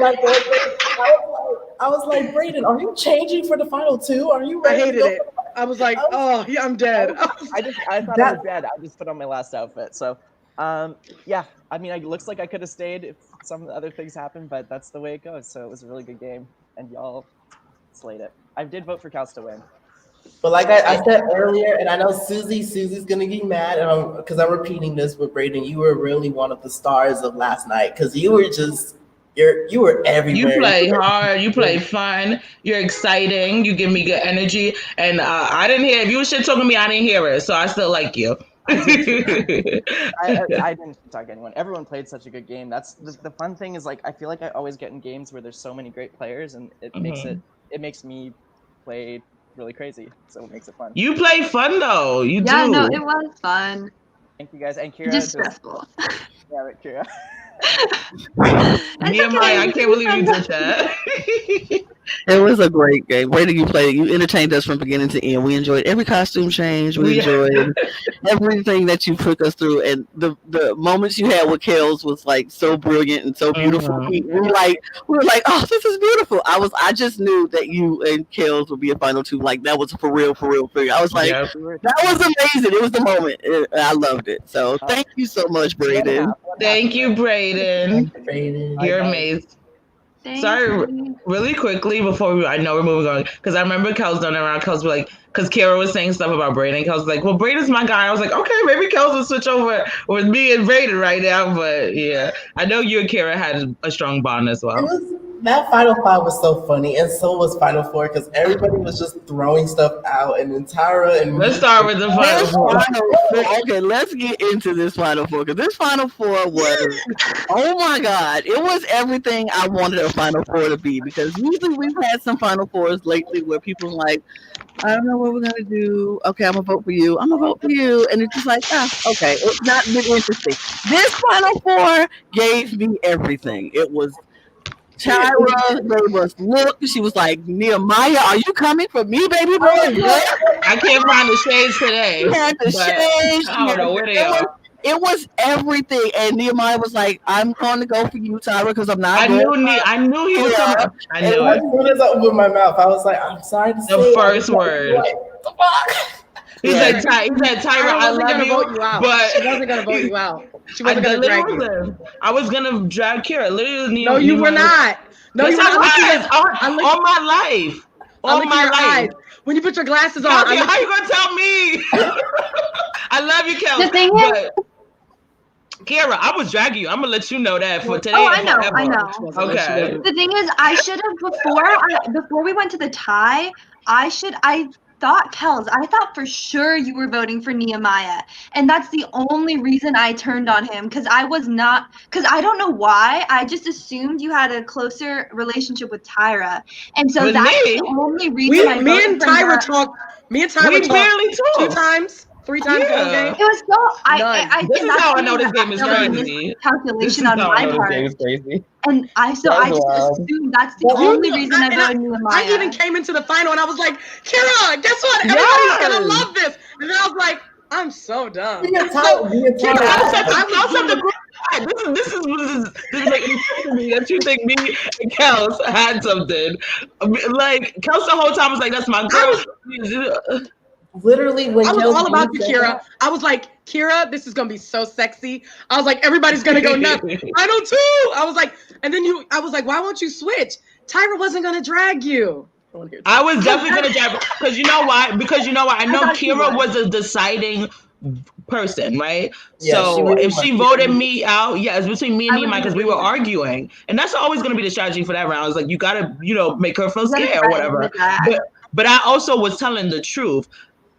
S5: I was like, Braden, are you changing for the final 2? Are you ready?
S9: I hated it. I was like, oh, yeah, I'm dead.
S11: I thought I was dead. I just put on my last outfit. So, yeah. I mean, it looks like I could have stayed if some other things happened, but that's the way it goes. So it was a really good game, and y'all slayed it. I did vote for Kels to win.
S5: But like I said earlier, and I know Susie's gonna get mad because I'm repeating this with Braden. You were really one of the stars of last night because you were just. You were everywhere.
S3: You play hard. You play fun. You're exciting. You give me good energy. And I didn't hear if you were shit talking to me. I didn't hear it, so I still like you.
S11: I didn't talk to anyone. Everyone played such a good game. That's the fun thing is like I feel like I always get in games where there's so many great players, and it makes me play really crazy. So it makes it fun.
S3: You play fun though. You do.
S10: Yeah, no, it was fun.
S11: Thank you guys. And Kiera,
S10: Just stressful.
S11: Yeah, right, Kiera.
S3: Nehemiah, I can't believe you did that.
S1: It was a great game. Braden, you played. You entertained us from beginning to end. We enjoyed every costume change. We enjoyed everything that you took us through, and the moments you had with Kels was like so brilliant and so beautiful. We were like, oh, this is beautiful. I just knew that you and Kels would be a final two. Like that was for real. I was like, that was amazing. It was the moment. I loved it. So thank you so much, Braden.
S3: Thank you, Braden. You're amazing. Sorry, really quickly before I know we're moving on, because I remember Kels doing around. Kels was like, because Kiera was saying stuff about Braden. Kels was like, well, Braden's my guy. I was like, okay, maybe Kels will switch over with me and Braden right now. But yeah, I know you and Kiera had a strong bond as well.
S5: That Final Five was so funny, and so was Final Four, because everybody was just throwing stuff out, and then Tyra and
S3: let's start with the Final Four.
S1: Okay, let's get into this Final Four, because this Final Four was, oh my God, it was everything I wanted a Final Four to be, because usually we've had some Final Fours lately where people are like, I don't know what we're going to do. Okay, I'm going to vote for you. I'm going to vote for you. And it's just like, okay, it's not been interesting. This Final Four gave me everything. It was Tyra gave us look. She was like, Nehemiah, are you coming for me, baby boy?
S3: I can't find the shades today.
S1: She had the shades.
S3: I don't know where they are.
S1: It was everything, and Nehemiah was like, "I'm going to go for you, Tyra, because I'm not."
S3: I knew he was coming. I knew it.
S5: As soon as I opened my mouth, I was like, "I'm sorry to say."
S3: The first word. He said, "Tyra, I love you," but
S9: she wasn't gonna vote you out. She wasn't gonna drag you.
S3: I was gonna drag Kiera. Literally,
S9: no, you were not. No, you were not.
S3: All my life. All my life.
S9: When you put your glasses on,
S3: how you gonna tell me? I love you, Kels.
S10: The thing is,
S3: Kiera, I was dragging you. I'm gonna let you know that for today.
S10: Oh, I know.
S3: Okay.
S10: The thing is, I should have before we went to the tie. I thought for sure you were voting for Nehemiah, and that's the only reason I turned on him, because I don't know why. I just assumed you had a closer relationship with Tyra, and so that's the only reason.
S9: Me and Tyra talked
S3: barely talked
S9: 2 times. 3 times the whole game.
S10: It was so. I
S3: this is how I know this game is crazy.
S10: Calculation on my part. And I just assumed that's the only reason I voted Nehemiah.
S9: I even came into the final and I was like, Kiera, guess what? Everybody's gonna love this. And then I was like, I'm so dumb.
S3: This is like me that you think me and Kels had something. Like Kels the whole time was like, "That's my girl."
S5: Literally, when
S9: I was all about you, Kiera. I was like, Kiera, this is gonna be so sexy. I was like, everybody's gonna go nuts. I know too. I was like, and then I was like, why won't you switch? Tyra wasn't gonna drag you.
S3: I was definitely gonna drag because you know why? I know Kiera was a deciding person, right?
S5: Yeah,
S3: so if she voted me out, it's between me and Nehemiah, because we were arguing, and that's always going to be the strategy for that round. It's like you gotta, make her feel scared or whatever. But I also was telling the truth.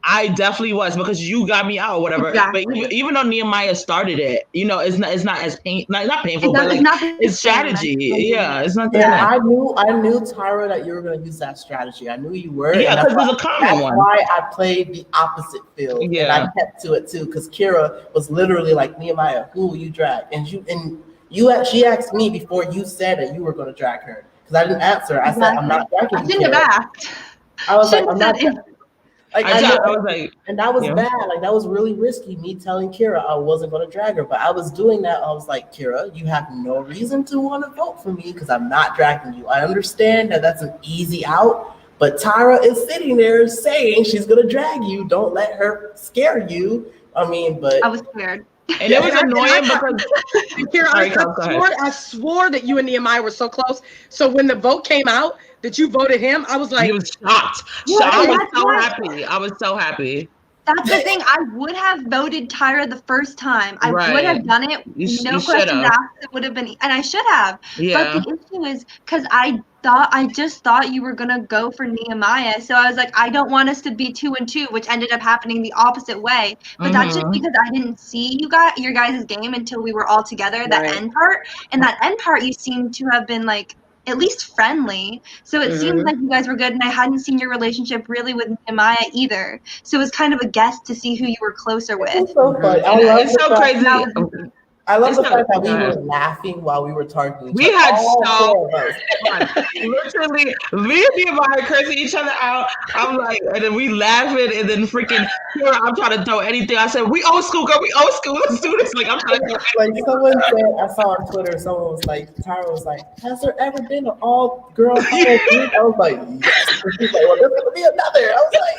S3: I definitely was, because you got me out or whatever.
S10: Exactly.
S3: But even though Nehemiah started it, it's not as not painful, but like it's strategy. Yeah, it's not that.
S5: Yeah, I knew Tyra that you were going to use that strategy. I knew you were.
S3: Yeah, because it was a common one.
S5: That's why I played the opposite field.
S3: Yeah,
S5: and I kept to it too, because Kiera was literally like, Nehemiah, who will you drag? And she asked me before you said that you were going to drag her, because I didn't answer. I said, I'm not dragging.
S10: I shouldn't have asked.
S5: I was like, I'm not.
S3: I was like,
S5: and that was bad. Like, that was really risky, me telling Kiera I wasn't going to drag her. But I was doing that. I was like, Kiera, you have no reason to want to vote for me, because I'm not dragging you. I understand that that's an easy out, but Tyra is sitting there saying she's going to drag you. Don't let her scare you. I mean, but
S10: I was scared.
S3: And it was annoying because
S9: Kiera, I swore that you and Nehemiah were so close. So when the vote came out that you voted him, I was like,
S3: he was shocked. I was so happy. I was so happy.
S10: That's the thing. I would have voted Tyra the first time. I would have done it. No questions asked. It would have been, and I should have.
S3: Yeah.
S10: But the issue is because I just thought you were gonna go for Nehemiah. So I was like, I don't want us to be 2-2, which ended up happening the opposite way. But that's just because I didn't see your guys' game until we were all together. That end part, and that end part, you seem to have been like at least friendly. So it seemed like you guys were good, and I hadn't seen your relationship really with Nehemiah either. So it was kind of a guess to see who you were closer with.
S5: It's so funny.
S3: It's so crazy.
S5: I love the fact that we were laughing while we were talking.
S3: We had
S5: all
S3: so
S5: four of us.
S3: literally me and Nehemiah cursing each other out. I'm like, and then we laughing, and then freaking Kiera, I'm trying to throw anything. I said, "We old school, girl. We old school. Let's do this." Like I'm trying to.
S5: Like someone said, I saw on Twitter. Someone was like, Tyra was like, "Has there ever been an all-girl final group?" I was like, "Yes." And she's like, "Well, there's gonna be another." I was like.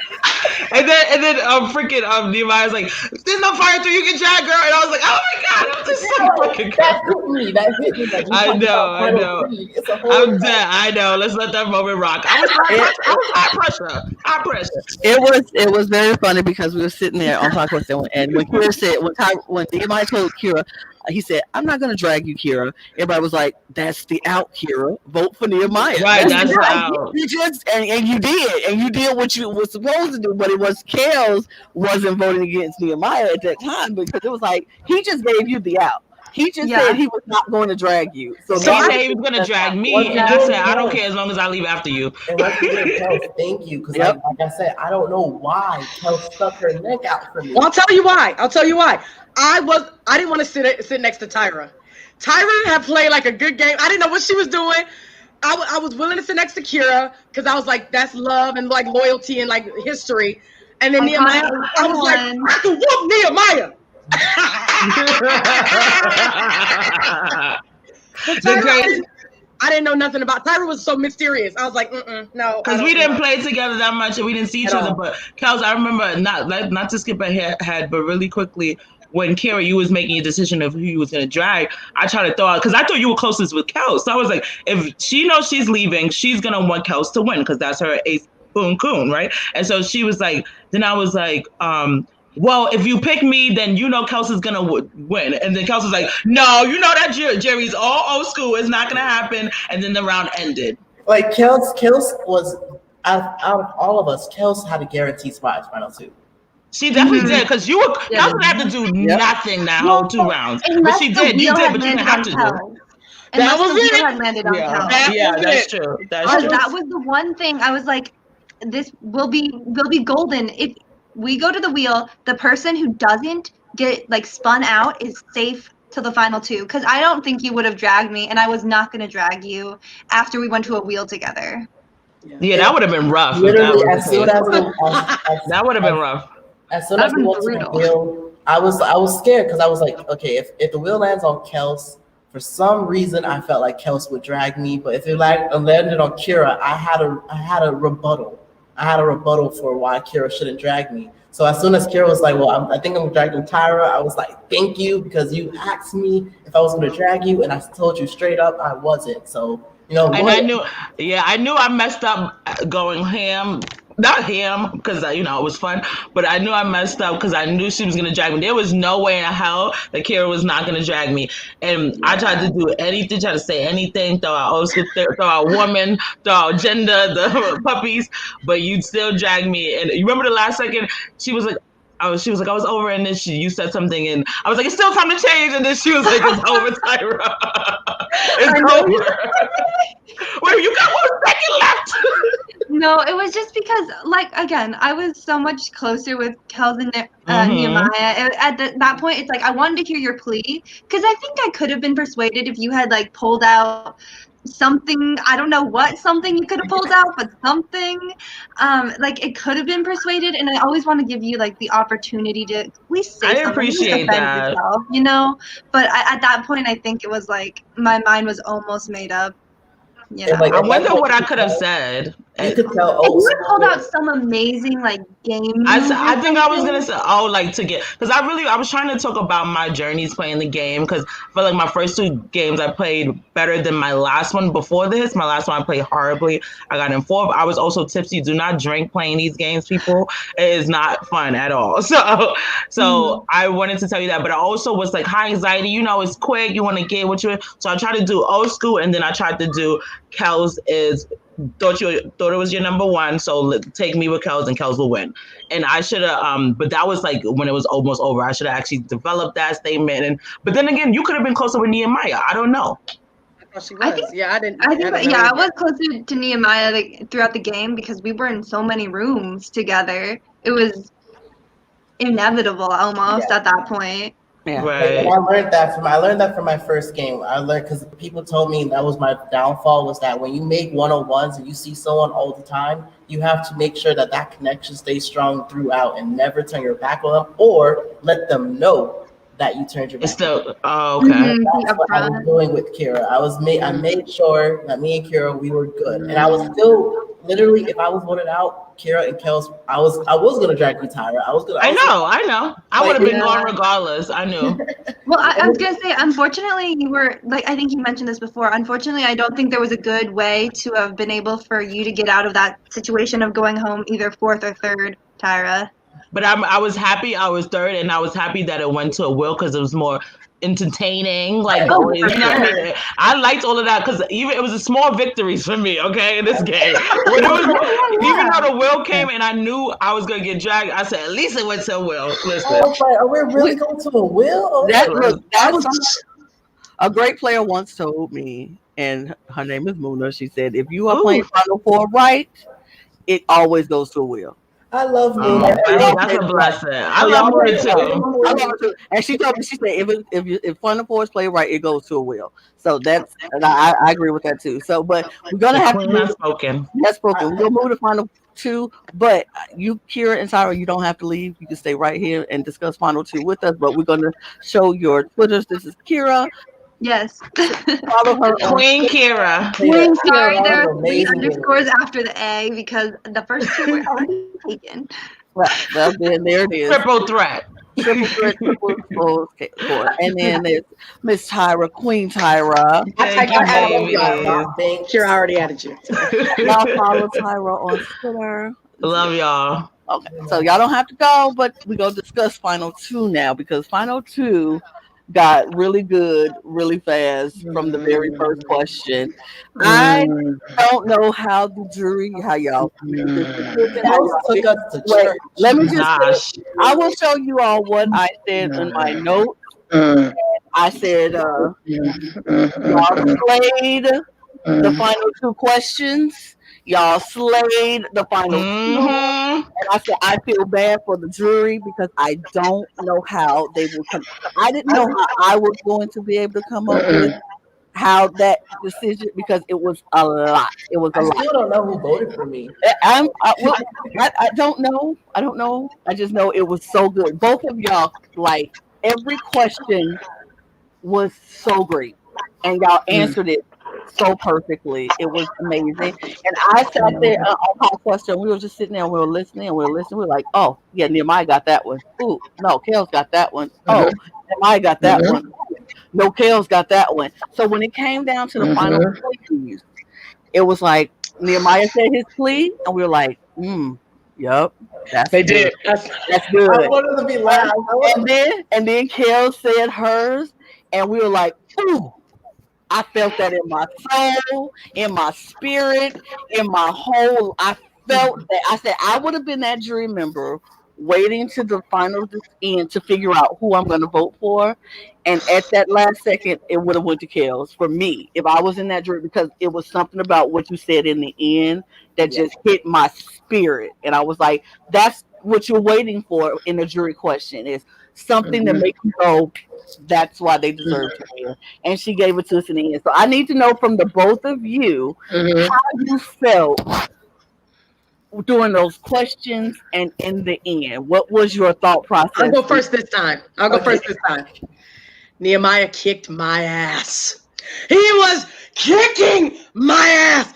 S3: And then freaking Nehemiah's like, "There's no fire through you can drag, girl," and I was like, "Oh my god, I'm just so fucking
S5: that hit me. That hit me. Like,
S3: I know.
S5: It's a whole
S3: I'm dead. I know. Let's let that moment rock. I was high pressure.
S1: It was very funny because we were sitting there on podcast, and when Kiera said when Nehemiah told Kiera, he said, "I'm not going to drag you, Kiera." Everybody was like, "That's the out, Kiera. Vote for Nehemiah."
S3: Right, that's the out.
S1: You just and you did what you were supposed to do, but it was Kels wasn't voting against Nehemiah at that time because it was like he just gave you the out. He just said he was not going to drag you. So
S3: he said he was going to drag me, and I said, "I don't care as long as I leave after you."
S5: And once again, Kels, thank you, because like I said, I don't know why Kels stuck her neck out for me.
S9: Well, I'll tell you why. I didn't want to sit next to Tyra. Tyra had played like a good game. I didn't know what she was doing. I was willing to sit next to Kiera because I was like, that's love and like loyalty and like history. And then Nehemiah, I was like, I can whoop Nehemiah. I didn't know nothing about Tyra. Was so mysterious. I was like, no,
S3: because we didn't play together that much and we didn't see each other. But Kels, I remember not to skip ahead, but really quickly. When Kiera, you was making a decision of who you was gonna drag, I tried to throw out because I thought you were closest with Kels. So I was like, if she knows she's leaving, she's gonna want Kels to win because that's her ace boon coon, right? And so she was like, then I was like, well, if you pick me, then you know Kels is gonna win. And then Kels was like, no, you know that Jerry's all old school. It's not gonna happen. And then the round ended.
S5: Like Kels was out of all of us, Kels had a guaranteed spot in final two.
S3: She definitely did because you Kels had to do nothing that whole 2 rounds. But she did. You did, but you didn't have to do.
S10: That was it. Had landed on Kels.
S3: Yeah, that's true.
S10: That was the one thing I was like, this will be golden. If we go to the wheel, the person who doesn't get like spun out is safe to the final 2 because I don't think you would have dragged me, and I was not going to drag you after we went to a wheel together.
S3: Yeah, that would have been rough.
S5: Literally,
S3: that would have been rough.
S5: As soon as we went to the wheel, I was scared because I was like, okay, if the wheel lands on Kels, for some reason I felt like Kels would drag me, but if it landed on Kiera, I had a rebuttal. I had a rebuttal for why Kiera shouldn't drag me. So as soon as Kiera was like, well, I think I'm dragging Tyra, I was like, thank you, because you asked me if I was going to drag you, and I told you straight up I wasn't. So, and
S3: I knew I messed up going ham. Not ham, because it was fun, but I knew I messed up because I knew she was gonna drag me. There was no way in hell that Kiera was not gonna drag me, and I tried to do anything, try to say anything, throw out old school, throw out woman, throw out gender, the puppies, but you'd still drag me. And you remember the last second, she was like, I was over, and then you said something, and I was like, it's still time to change, and then she was like, it's over, Tyra. It's over. Wait, you got 1 second left.
S10: No, it was just because, like, again, I was so much closer with Kels and Nehemiah. At that point, it's like I wanted to hear your plea because I think I could have been persuaded if you had like pulled out something. I don't know what something you could have pulled out, but something like it could have been persuaded. And I always want to give you like the opportunity to at least say something. I
S3: appreciate that.
S10: Yourself, But at that point, I think it was like my mind was almost made up.
S3: Like, I wonder what I could have said.
S5: You could tell.
S10: You pulled out some amazing like game.
S3: I think I was gonna say because I was trying to talk about my journeys playing the game because I feel like my first 2 games I played better than my last one before this. My last one I played horribly. I got in 4th. I was also tipsy. Do not drink playing these games, people. It is not fun at all. So I wanted to tell you that, but I also was like high anxiety. It's quick. You want to get what you. So I tried to do old school, and then I tried to do Kels is. Thought it was your number 1, so take me with Kels and Kels will win. And I should have, but that was like when it was almost over. I should have actually developed that statement. But then again, you could have been closer with Nehemiah. I don't know.
S9: she was. I didn't
S10: I
S9: know
S10: was closer to Nehemiah throughout the game because we were in so many rooms together. It was inevitable almost at that point.
S1: Yeah.
S3: Right.
S5: And I learned that from my first game. I learned because people told me that was my downfall, was that when you make 101s and you see someone all the time, you have to make sure that that connection stays strong throughout and never turn your back on them or let them know that you turned your back.
S3: Okay.
S5: That's what I was doing with Kiera. I made sure that me and Kiera, we were good, and I was still literally, if I was voted out, Kiera and Kels, I was gonna drag you, Tyra.
S3: I know. I would have been gone regardless. I knew.
S10: Well, I was gonna say, unfortunately, you were I think you mentioned this before. Unfortunately, I don't think there was a good way to have been able for you to get out of that situation of going home either fourth or third, Tyra.
S3: But I was happy I was third, and I was happy that it went to a will because it was more entertaining. Like, you know what I mean? I liked all of that because even it was a small victories for me. Okay, in this game, when it was, even though the will came and I knew I was gonna get dragged, I said at least it went to a will. Listen,
S5: are we really going to a will?
S1: That was a great player once told me, and her name is Muna. She said, if you are playing Final Four right, it always goes to a will.
S5: I love Muna.
S3: That's a blessing. I love Muna too.
S1: I love her too. And she told me, she said, if Final Fours play right, it goes to a will. So that's, and I agree with that too. So, but we're gonna have to move.
S3: spoken.
S1: That's spoken. We're gonna move to Final Two. But you, Kiera and Tyra, you don't have to leave. You can stay right here and discuss Final Two with us. But we're gonna show your Twitters. This is Kiera.
S10: Yes.
S1: Follow her,
S3: Queen Kiera.
S10: Queen Kiera. Sorry, there are 3 underscores after the A because the first 2 were already taken.
S1: Well, then there it is.
S3: Triple threat.
S1: Triple threat, triple score. And then there's Miss Tyra, Queen Tyra.
S9: Sure, I already added you.
S1: Y'all follow Tyra on Twitter.
S3: Love y'all.
S1: Okay, so y'all don't have to go, but we're gonna discuss Final Two now because Final Two got really good really fast from the very first question. I don't know how the jury, how y'all
S5: took us to church.
S1: Let me just say, I will show you all what I said in my notes. I said y'all slayed the final 2 questions. Y'all slayed the final 2. And I said, I feel bad for the jury because I don't know how they will come. I didn't know how I was going to be able to come up with how that decision, because it was a lot. It was a lot.
S5: I still don't know who voted for me.
S1: I don't know. I don't know. I just know it was so good. Both of y'all, like, every question was so great. And y'all answered it so perfectly. It was amazing. And I sat there on my question. We were just sitting there and we were listening and we were listening. We were like, oh, yeah, Nehemiah got that one. Ooh, no, Kels got that one. Oh, Nehemiah got that one. No, Kels got that one. So when it came down to the final pleas, it was like Nehemiah said his plea, and we were like, yep.
S9: They
S1: good.
S9: did.
S1: That's good.
S5: I wanted to be loud.
S1: And then Kels said hers, and we were like, ooh. I felt that in my soul, in my spirit, in my whole. I felt that. I said I would have been that jury member waiting to the final end to figure out who I'm going to vote for, and at that last second, it would have went to Kels for me if I was in that jury, because it was something about what you said in the end that just hit my spirit, and I was like, that's what you're waiting for in a jury question, is something that makes you go, that's why they deserve to win. And she gave it to us in the end. So I need to know from the both of you how you felt during those questions and in the end. What was your thought process?
S9: I'll go first this time. Nehemiah kicked my ass. He was kicking my ass.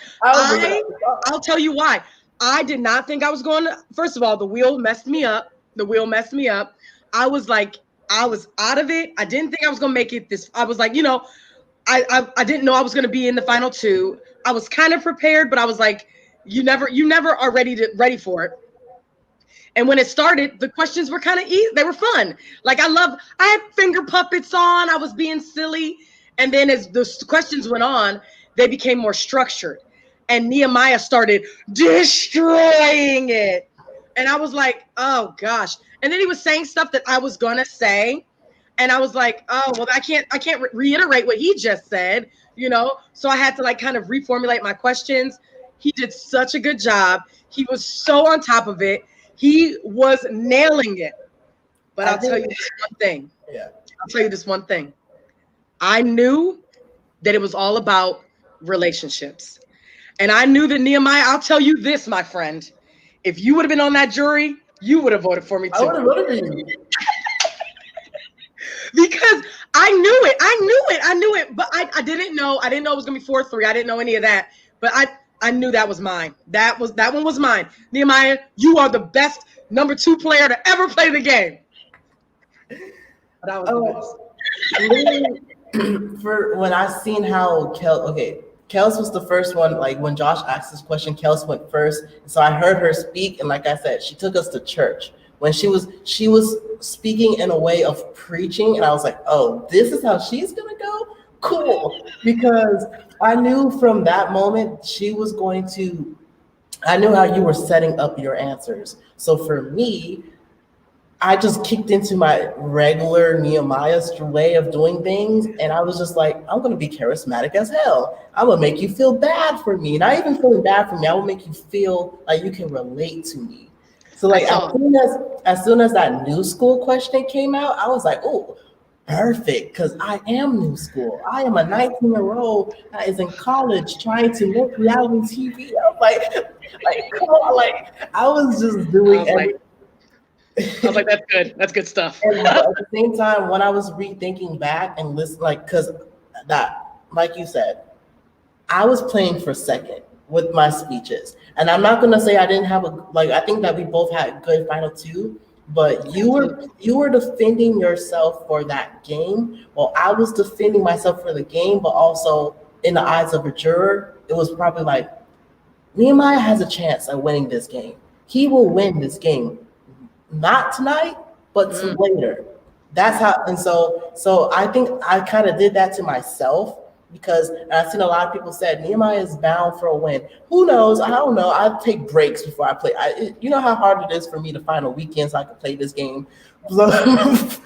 S9: I'll tell you why. I did not think I was going to. First of all, the wheel messed me up. I was like, I was out of it. I didn't think I was going to make it this. I was like, I didn't know I was going to be in the final 2. I was kind of prepared, but I was like, you never are ready for it. And when it started, the questions were kind of easy. They were fun. Like, I had finger puppets on. I was being silly. And then as the questions went on, they became more structured. And Nehemiah started destroying it. And I was like, oh gosh. And then he was saying stuff that I was gonna say, and I was like, oh well, I can't reiterate what he just said. So I had to like kind of reformulate my questions. He did such a good job. He was so on top of it. He was nailing it. But I'll tell you this one thing.
S5: Yeah.
S9: I'll tell you this one thing. I knew that it was all about relationships. And I knew that Nehemiah, I'll tell you this, my friend. If you would have been on that jury, you would have voted for me too.
S5: I would have voted for you.
S9: Because I knew it. But I didn't know. I didn't know it was gonna be 4-3. I didn't know any of that. But I knew that was mine. That one was mine. Nehemiah, you are the best number 2 player to ever play the game. But I was the
S5: best. For when I seen how Kels was the first one. Like when Josh asked this question, Kels went first. So I heard her speak, and like I said, she took us to church. When she was speaking in a way of preaching, and I was like, oh, this is how she's gonna go? Cool. Because I knew from that moment she was going to, I knew how you were setting up your answers. So for me, I just kicked into my regular Nehemiah way of doing things. And I was just like, I'm going to be charismatic as hell. I'm going to make you feel bad for me. Not even feeling bad for me. I will make you feel like you can relate to me. So like as soon as that new school question came out, I was like, oh, perfect. Because I am new school. I am a 19-year-old that is in college trying to make reality TV. I was like, come on. Like, I was just doing everything.
S9: I was like, that's good. That's good stuff.
S5: And at the same time, when I was rethinking back and listening, like, because that, like you said, I was playing for second with my speeches. And I'm not going to say I didn't have I think that we both had good final 2, but you were defending yourself for that game. Well, I was defending myself for the game, but also in the eyes of a juror, it was probably like, Nehemiah has a chance at winning this game. He will win this game. Not tonight, but later. That's how, and so I think I kind of did that to myself because I've seen a lot of people said Nehemiah is bound for a win. Who knows? I don't know. I take breaks before I play. You know how hard it is for me to find a weekend so I can play this game. But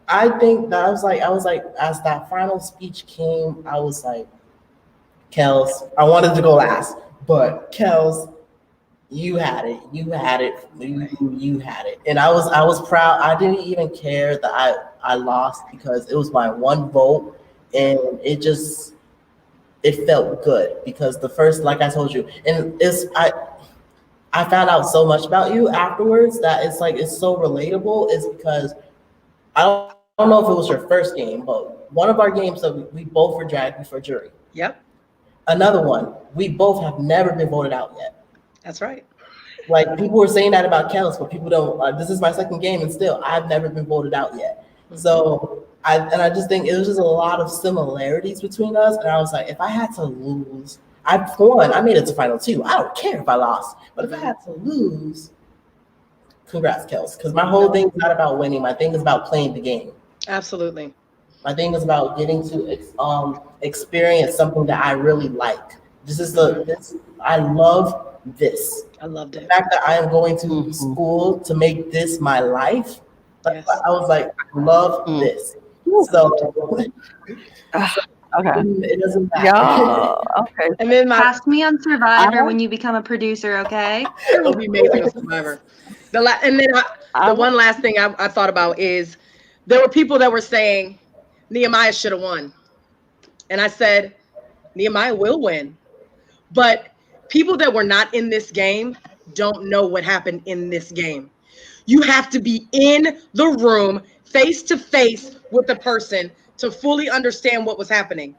S5: I think that I was like, as that final speech came, I was like, Kels, I wanted to go last, but Kels, you had it. You had it. And I was proud. I didn't even care that I lost because it was my one vote, and it felt good because the first, like I told you, and I found out so much about you afterwards that it's so relatable. Is because I don't know if it was your first game, but one of our games that we both were dragged before jury.
S9: Yep.
S5: Another one, we both have never been voted out yet.
S9: That's right.
S5: Like people were saying that about Kels, but people don't. This is my second game, and still, I've never been voted out yet. Mm-hmm. So I just think it was just a lot of similarities between us. And I was like, if I had to lose, I won. I made it to final 2. I don't care if I lost, but if I had to lose, congrats, Kels. Because my whole thing is not about winning. My thing is about playing the game.
S9: Absolutely.
S5: My thing is about getting to experience something that I really like. I love this.
S9: I loved it.
S5: The fact that I am going to school to make this my life. Yes. I was like, I love this. So
S1: okay.
S5: It doesn't matter.
S1: Yeah. Okay.
S10: And then ask me on Survivor when you become a producer, okay?
S9: It will be amazing on Survivor. And then the one last thing I thought about is there were people that were saying Nehemiah should have won. And I said, Nehemiah will win. But people that were not in this game don't know what happened in this game. You have to be in the room, face to face with the person to fully understand what was happening.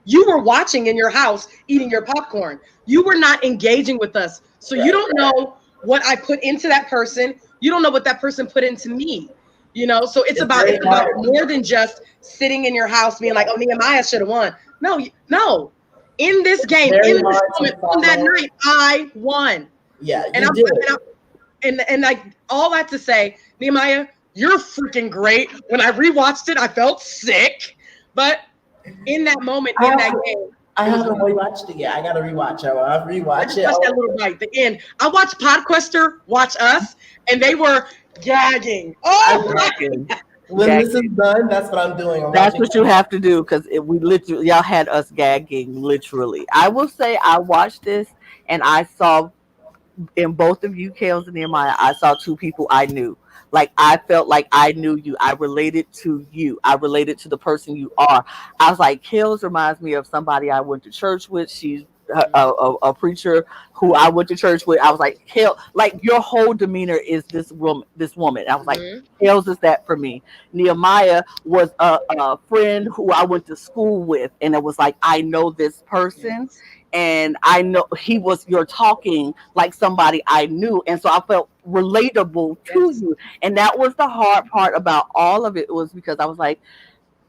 S9: You were watching in your house, eating your popcorn. You were not engaging with us. So you don't know what I put into that person. You don't know what that person put into me. So it's about more than just sitting in your house being like, oh, Nehemiah should have won. No. In this game, in this moment, on that night, I won.
S5: Yeah,
S9: and And like all that to say, Nehemiah, you're freaking great. When I rewatched it, I felt sick. But in that moment, in that game,
S5: I haven't rewatched it yet. I gotta rewatch it. I'll rewatch it.
S9: Watch that little bite, the end. I watched Podquester watch us, and they were gagging. Oh,
S5: When this is done, that's what I'm doing.
S1: That's what you have to do because we literally y'all had us gagging literally. I will say I watched this and I saw in both of you, Kels and Nehemiah, I saw two people I knew. Like I felt like I knew you. I related to you. I related to the person you are. I was like, Kels reminds me of somebody I went to church with. She's a preacher who I went to church with. I was like, Kels, like your whole demeanor is this woman. This woman. I was like, Kels is that for me. Nehemiah was a friend who I went to school with, and it was like I know this person and I know he was you're talking like somebody I knew, and so I felt relatable to you, and that was the hard part about all of it was because I was like,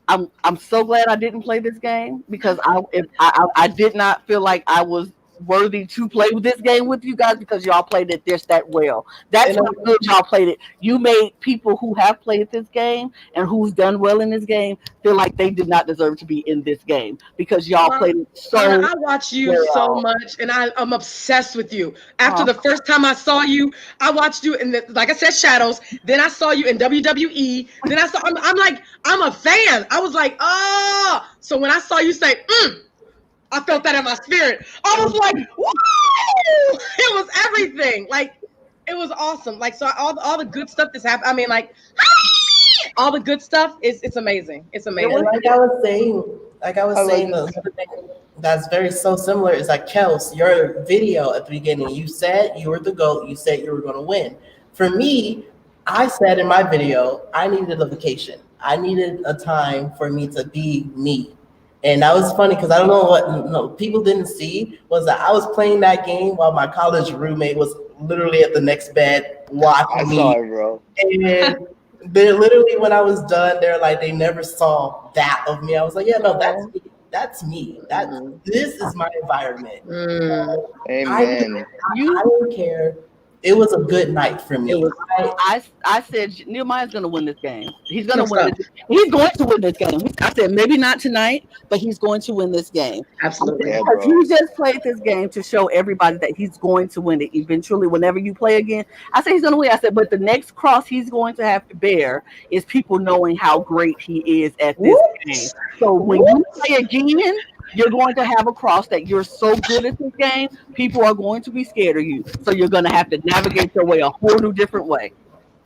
S1: I'm so glad I didn't play this game because I did not feel like I was worthy to play this game with you guys because y'all played it just that well. That's how good y'all played it. You made people who have played this game and who's done well in this game feel like they did not deserve to be in this game because y'all played it so
S9: I watch you so much, and I'm obsessed with you. After the first time I saw you, I watched you in like I said, Shadows. Then I saw you in WWE. Then I'm like, I'm a fan. I was like, oh. So when I saw you say, I felt that in my spirit. I was like, woo! It was everything. Like, it was awesome. Like, so all the good stuff that's happened. I mean, like, all the good stuff it's amazing. It's amazing.
S5: And like I was saying, the other thing that's very so similar is like Kels, your video at the beginning, you said you were the GOAT, you said you were gonna win. For me, I said in my video, I needed a vacation. I needed a time for me to be me. And that was funny because I don't know what people didn't see was that I was playing that game while my college roommate was literally at the next bed watching me.
S6: I saw it, bro.
S5: And they literally, when I was done, they're like, they never saw that of me. I was like, yeah, no, that's me. That's me. This is my environment.
S6: Amen.
S5: I don't care. It was a good night for me.
S1: I said Nehemiah's going to win this game. He's going to win. He's going to win this game. I said maybe not tonight, but he's going to win this game.
S9: Absolutely.
S1: Because he just played this game to show everybody that he's going to win it eventually. Whenever you play again, I said he's going to win. I said, but the next cross he's going to have to bear is people knowing how great he is at this game. So when you play again, you're going to have a cross that you're so good at this game, people are going to be scared of you. So you're going to have to navigate your way a whole new different way.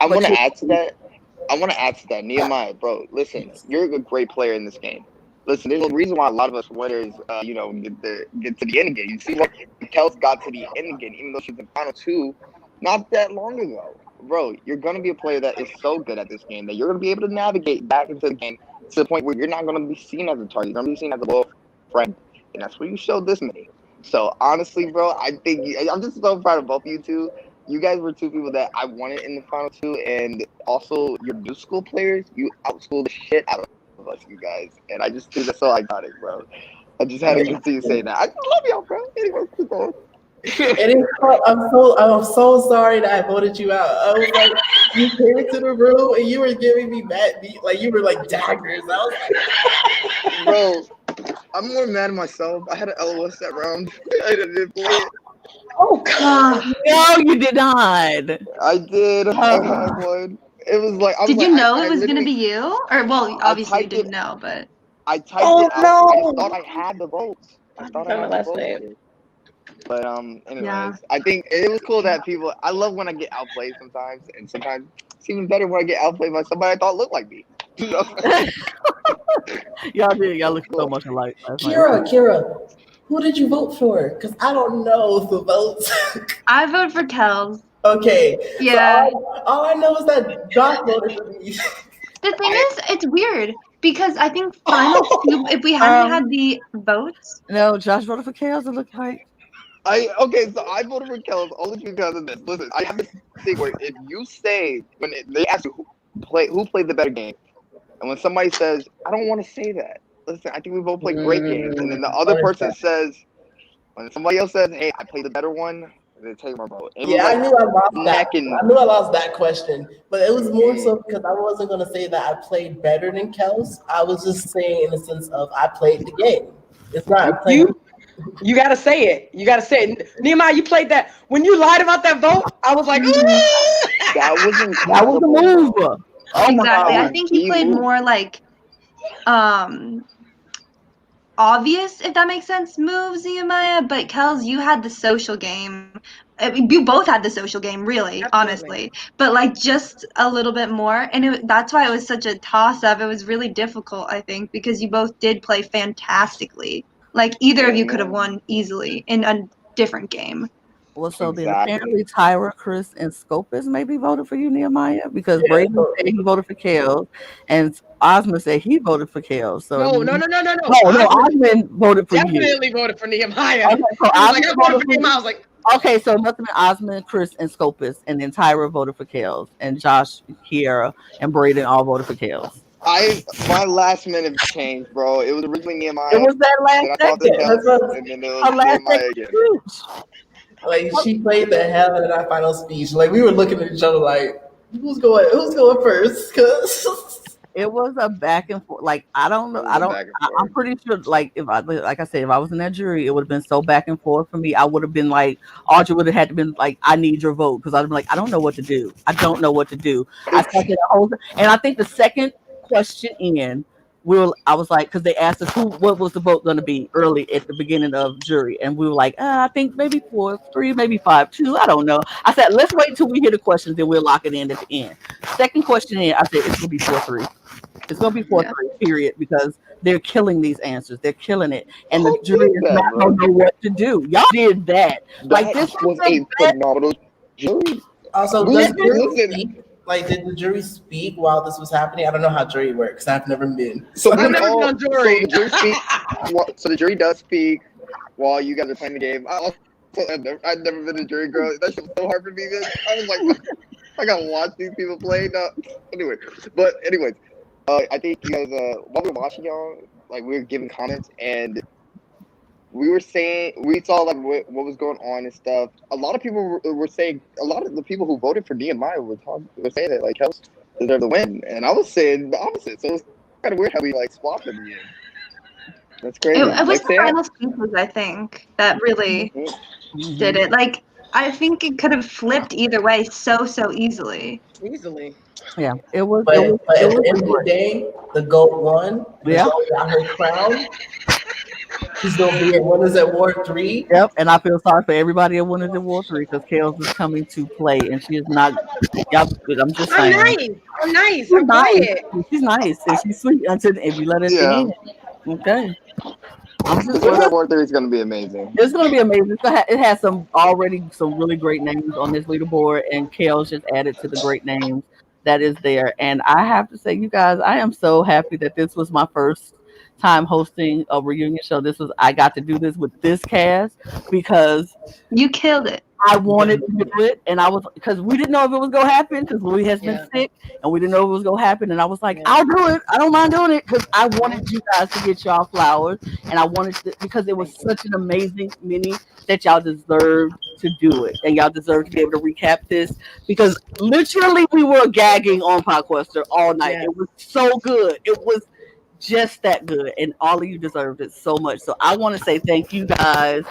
S6: I want to add to that. Nehemiah, bro, listen, you're a great player in this game. Listen, there's a reason why a lot of us winners, get to the end game. You see what Kels got to the end game, even though she's in final two not that long ago. Bro, you're going to be a player that is so good at this game that you're going to be able to navigate back into the game to the point where you're not going to be seen as a target. You're going to be seen as a loyal friend, and that's where you showed this many. So honestly, bro, I think I'm just so proud of both of you two. You guys were two people that I wanted in the final two, and also your new school players. You outschooled the shit out of us, you guys, and I just think that's so iconic, bro. I just had to continue saying that. I love y'all, bro. Anyway, keep going.
S5: I'm so sorry that I voted you out. I was like, you came into the room and you were giving me like you were like daggers. I was
S6: like, bro, I'm more mad at myself. I had an LOS that round. I didn't play it.
S1: Oh God! No, you did not.
S6: I did. I had one. It was like.
S10: Did you know it was gonna be you? Or well, obviously you didn't know, but
S6: I typed it out. No. I thought I had the votes. I thought I had the votes. But anyways, I think it was cool that people. I love when I get outplayed sometimes, and sometimes it's even better when I get outplayed by somebody I thought looked like me. You know?
S1: Y'all look so much alike.
S5: Kiera, who did you vote for? Because I don't know the votes.
S10: I vote for Kels.
S5: Okay.
S10: Yeah.
S5: So all I know is that Josh voted for me.
S10: The thing is, it's weird because I think final two. If we hadn't had the votes.
S1: No, Josh voted for Kels. It looked like.
S6: So I voted for Kels only because of this. Listen, I have this thing where if you say they ask you who played the better game, and when somebody says I don't want to say that, listen, I think we both played great games, and then the other person says, when somebody else says, hey, I played the better one, they take my vote.
S5: Yeah, I knew I lost that. I knew I lost that question, but it was more so because I wasn't gonna say that I played better than Kels. I was just saying in the sense of I played the game. It's not playing.
S9: You gotta say it. You gotta say it. Nehemiah, you played that. When you lied about that vote, I was like,
S6: that was
S1: the move. Oh my
S10: Exactly. I
S1: God.
S10: think he played more like obvious, if that makes sense, moves, Nehemiah. But Kels, you had the social game. I mean, you both had the social game, really, honestly. But like just a little bit more, and that's why it was such a toss-up. It was really difficult, I think, because you both did play fantastically. Like either of you could have won easily in a different game.
S1: Well, so then apparently Tyra, Chris, and Scopus maybe voted for you, Nehemiah, because Braden said he voted for Kels, and Osmond said he voted for Kels. So
S9: No.
S1: no, Osmond voted for you.
S9: Definitely voted for Nehemiah.
S1: Okay, so
S9: He was like, I
S1: Osmond
S9: voted
S1: voted
S9: for
S1: for
S9: Nehemiah. I
S1: you.
S9: was like,
S1: Okay, so it must have been Osmond, Chris, and Scopus, and then Tyra voted for Kels, and Josh, Kiera, and Braden all voted for Kels.
S6: My last minute changed, bro. It was originally Nehemiah.
S1: It was that last
S6: then I thought the
S1: second.
S6: Kels, and then it was Nehemiah again.
S5: Like she played the hell out of that final speech. Like we were looking at each other like, who's going first? Cause
S1: it was a back and forth. Like I don't know. I'm pretty sure. Like if like I said, if I was in that jury, it would have been so back and forth for me. I would have been like, Audrey would have had to been like, I need your vote because I'd be like, I don't know what to do. I don't know what to do. I started the whole, and I think the second question in. I was like, because they asked us what was the vote going to be early at the beginning of jury, and we were like, I think maybe 4-3, maybe 5-2. I don't know. I said, let's wait until we hear the questions, then we'll lock it in at the end. Second question in, I said it's gonna be 4-3. It's gonna be 4-3, period, because they're killing these answers. They're killing it, and the jury is not gonna know what to do. Y'all did that. Like this
S6: was a phenomenal jury.
S5: Also, does the jury speak? Like, did the jury speak while this was happening? I don't know how jury works. I've never been.
S6: So
S9: I've never been on jury.
S6: So the jury does speak while you guys are playing the game. I've never been a jury, girl. That's so hard for me. I was like, I gotta watch these people play. No, anyways, I think you guys, while we were watching y'all, like we were giving comments and we saw like what was going on and stuff. A lot of people were saying, a lot of the people who voted for Nehemiah were saying that like Kels deserved the win, and I was saying the opposite. So it was kind of weird how we like swapped in the end. That's crazy.
S10: It was the final speeches, I think, that really did it. Like I think it could have flipped either way so easily.
S9: Easily.
S1: Yeah, it was.
S5: But at the end of the day, the GOAT won. The GOAT got her crown. She's gonna be at Winners at War 3.
S1: Yep, and I feel sorry for everybody at Winners at War 3 because Kels is coming to play, and she is not. Y'all, I'm just saying.
S9: I'm nice. I'm quiet.
S1: She's nice and she's sweet until if you let her in. Okay.
S6: Winners at War 3 is gonna be amazing.
S1: It's gonna be amazing. It has some really great names on this leaderboard, and Kels just added to the great names that is there. And I have to say, you guys, I am so happy that this was my first time hosting a reunion show. I got to do this with this cast because
S10: you killed it.
S1: I wanted to do it, and because we didn't know if it was gonna happen because Louis has been sick, and we didn't know if it was gonna happen. And I was like, I'll do it. I don't mind doing it because I wanted you guys to get y'all flowers, and I wanted to because it was such an amazing mini that y'all deserved to do it, and y'all deserve to be able to recap this because literally we were gagging on Podquester all night. It was so good. It was just that good, and all of you deserved it so much. So I want to say thank you guys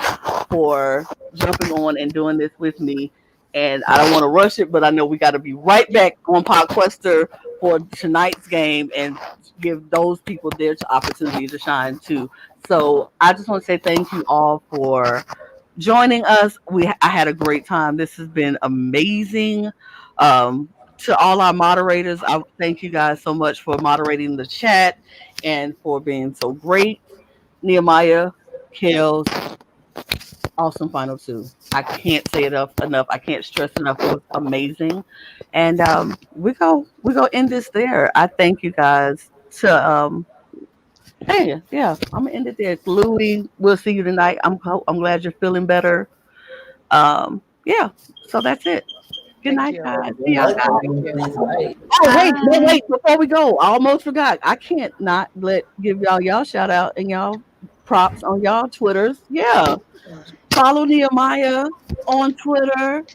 S1: for jumping on and doing this with me. And I don't want to rush it, but I know we got to be right back on Podquester for tonight's game and give those people their opportunity to shine too. So I just want to say thank you all for joining us. I had a great time. This has been amazing. To all our moderators, I thank you guys so much for moderating the chat and for being so great. Nehemiah, Kels, awesome final two. I can't say it enough. I can't stress enough. It was amazing. And we go end this there. I thank you guys to hey, yeah, I'm gonna end it there. Louis, we'll see you tonight. I'm glad you're feeling better. Yeah, so that's it. Good night, guys. See y'all guys. Oh, wait. Before we go, I almost forgot. I can't not give y'all shout out and y'all props on y'all Twitters. Yeah. Follow Nehemiah on Twitter.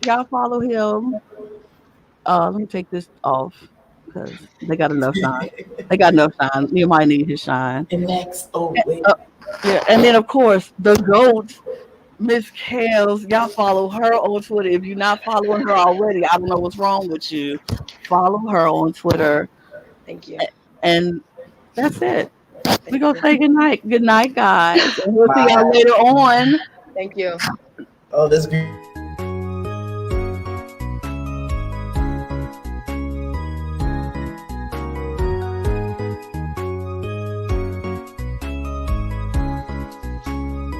S1: Y'all follow him. Let me take this off because they got enough shine. Nehemiah needs his shine.
S5: And next,
S1: yeah, and then of course the GOAT Miss Kels, y'all follow her on Twitter. If you're not following her already, I don't know what's wrong with you. Follow her on Twitter.
S9: Thank you.
S1: And that's it. We're
S9: Thank
S1: going to
S9: you.
S1: say good night. Good night, guys. And we'll see y'all
S5: Bye.
S1: later on.
S9: Thank you.
S5: Oh, this.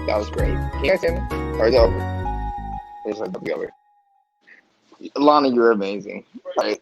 S6: That was great. Can you guys hear me? Or is it over? It's like over. Lana, you're amazing. Like,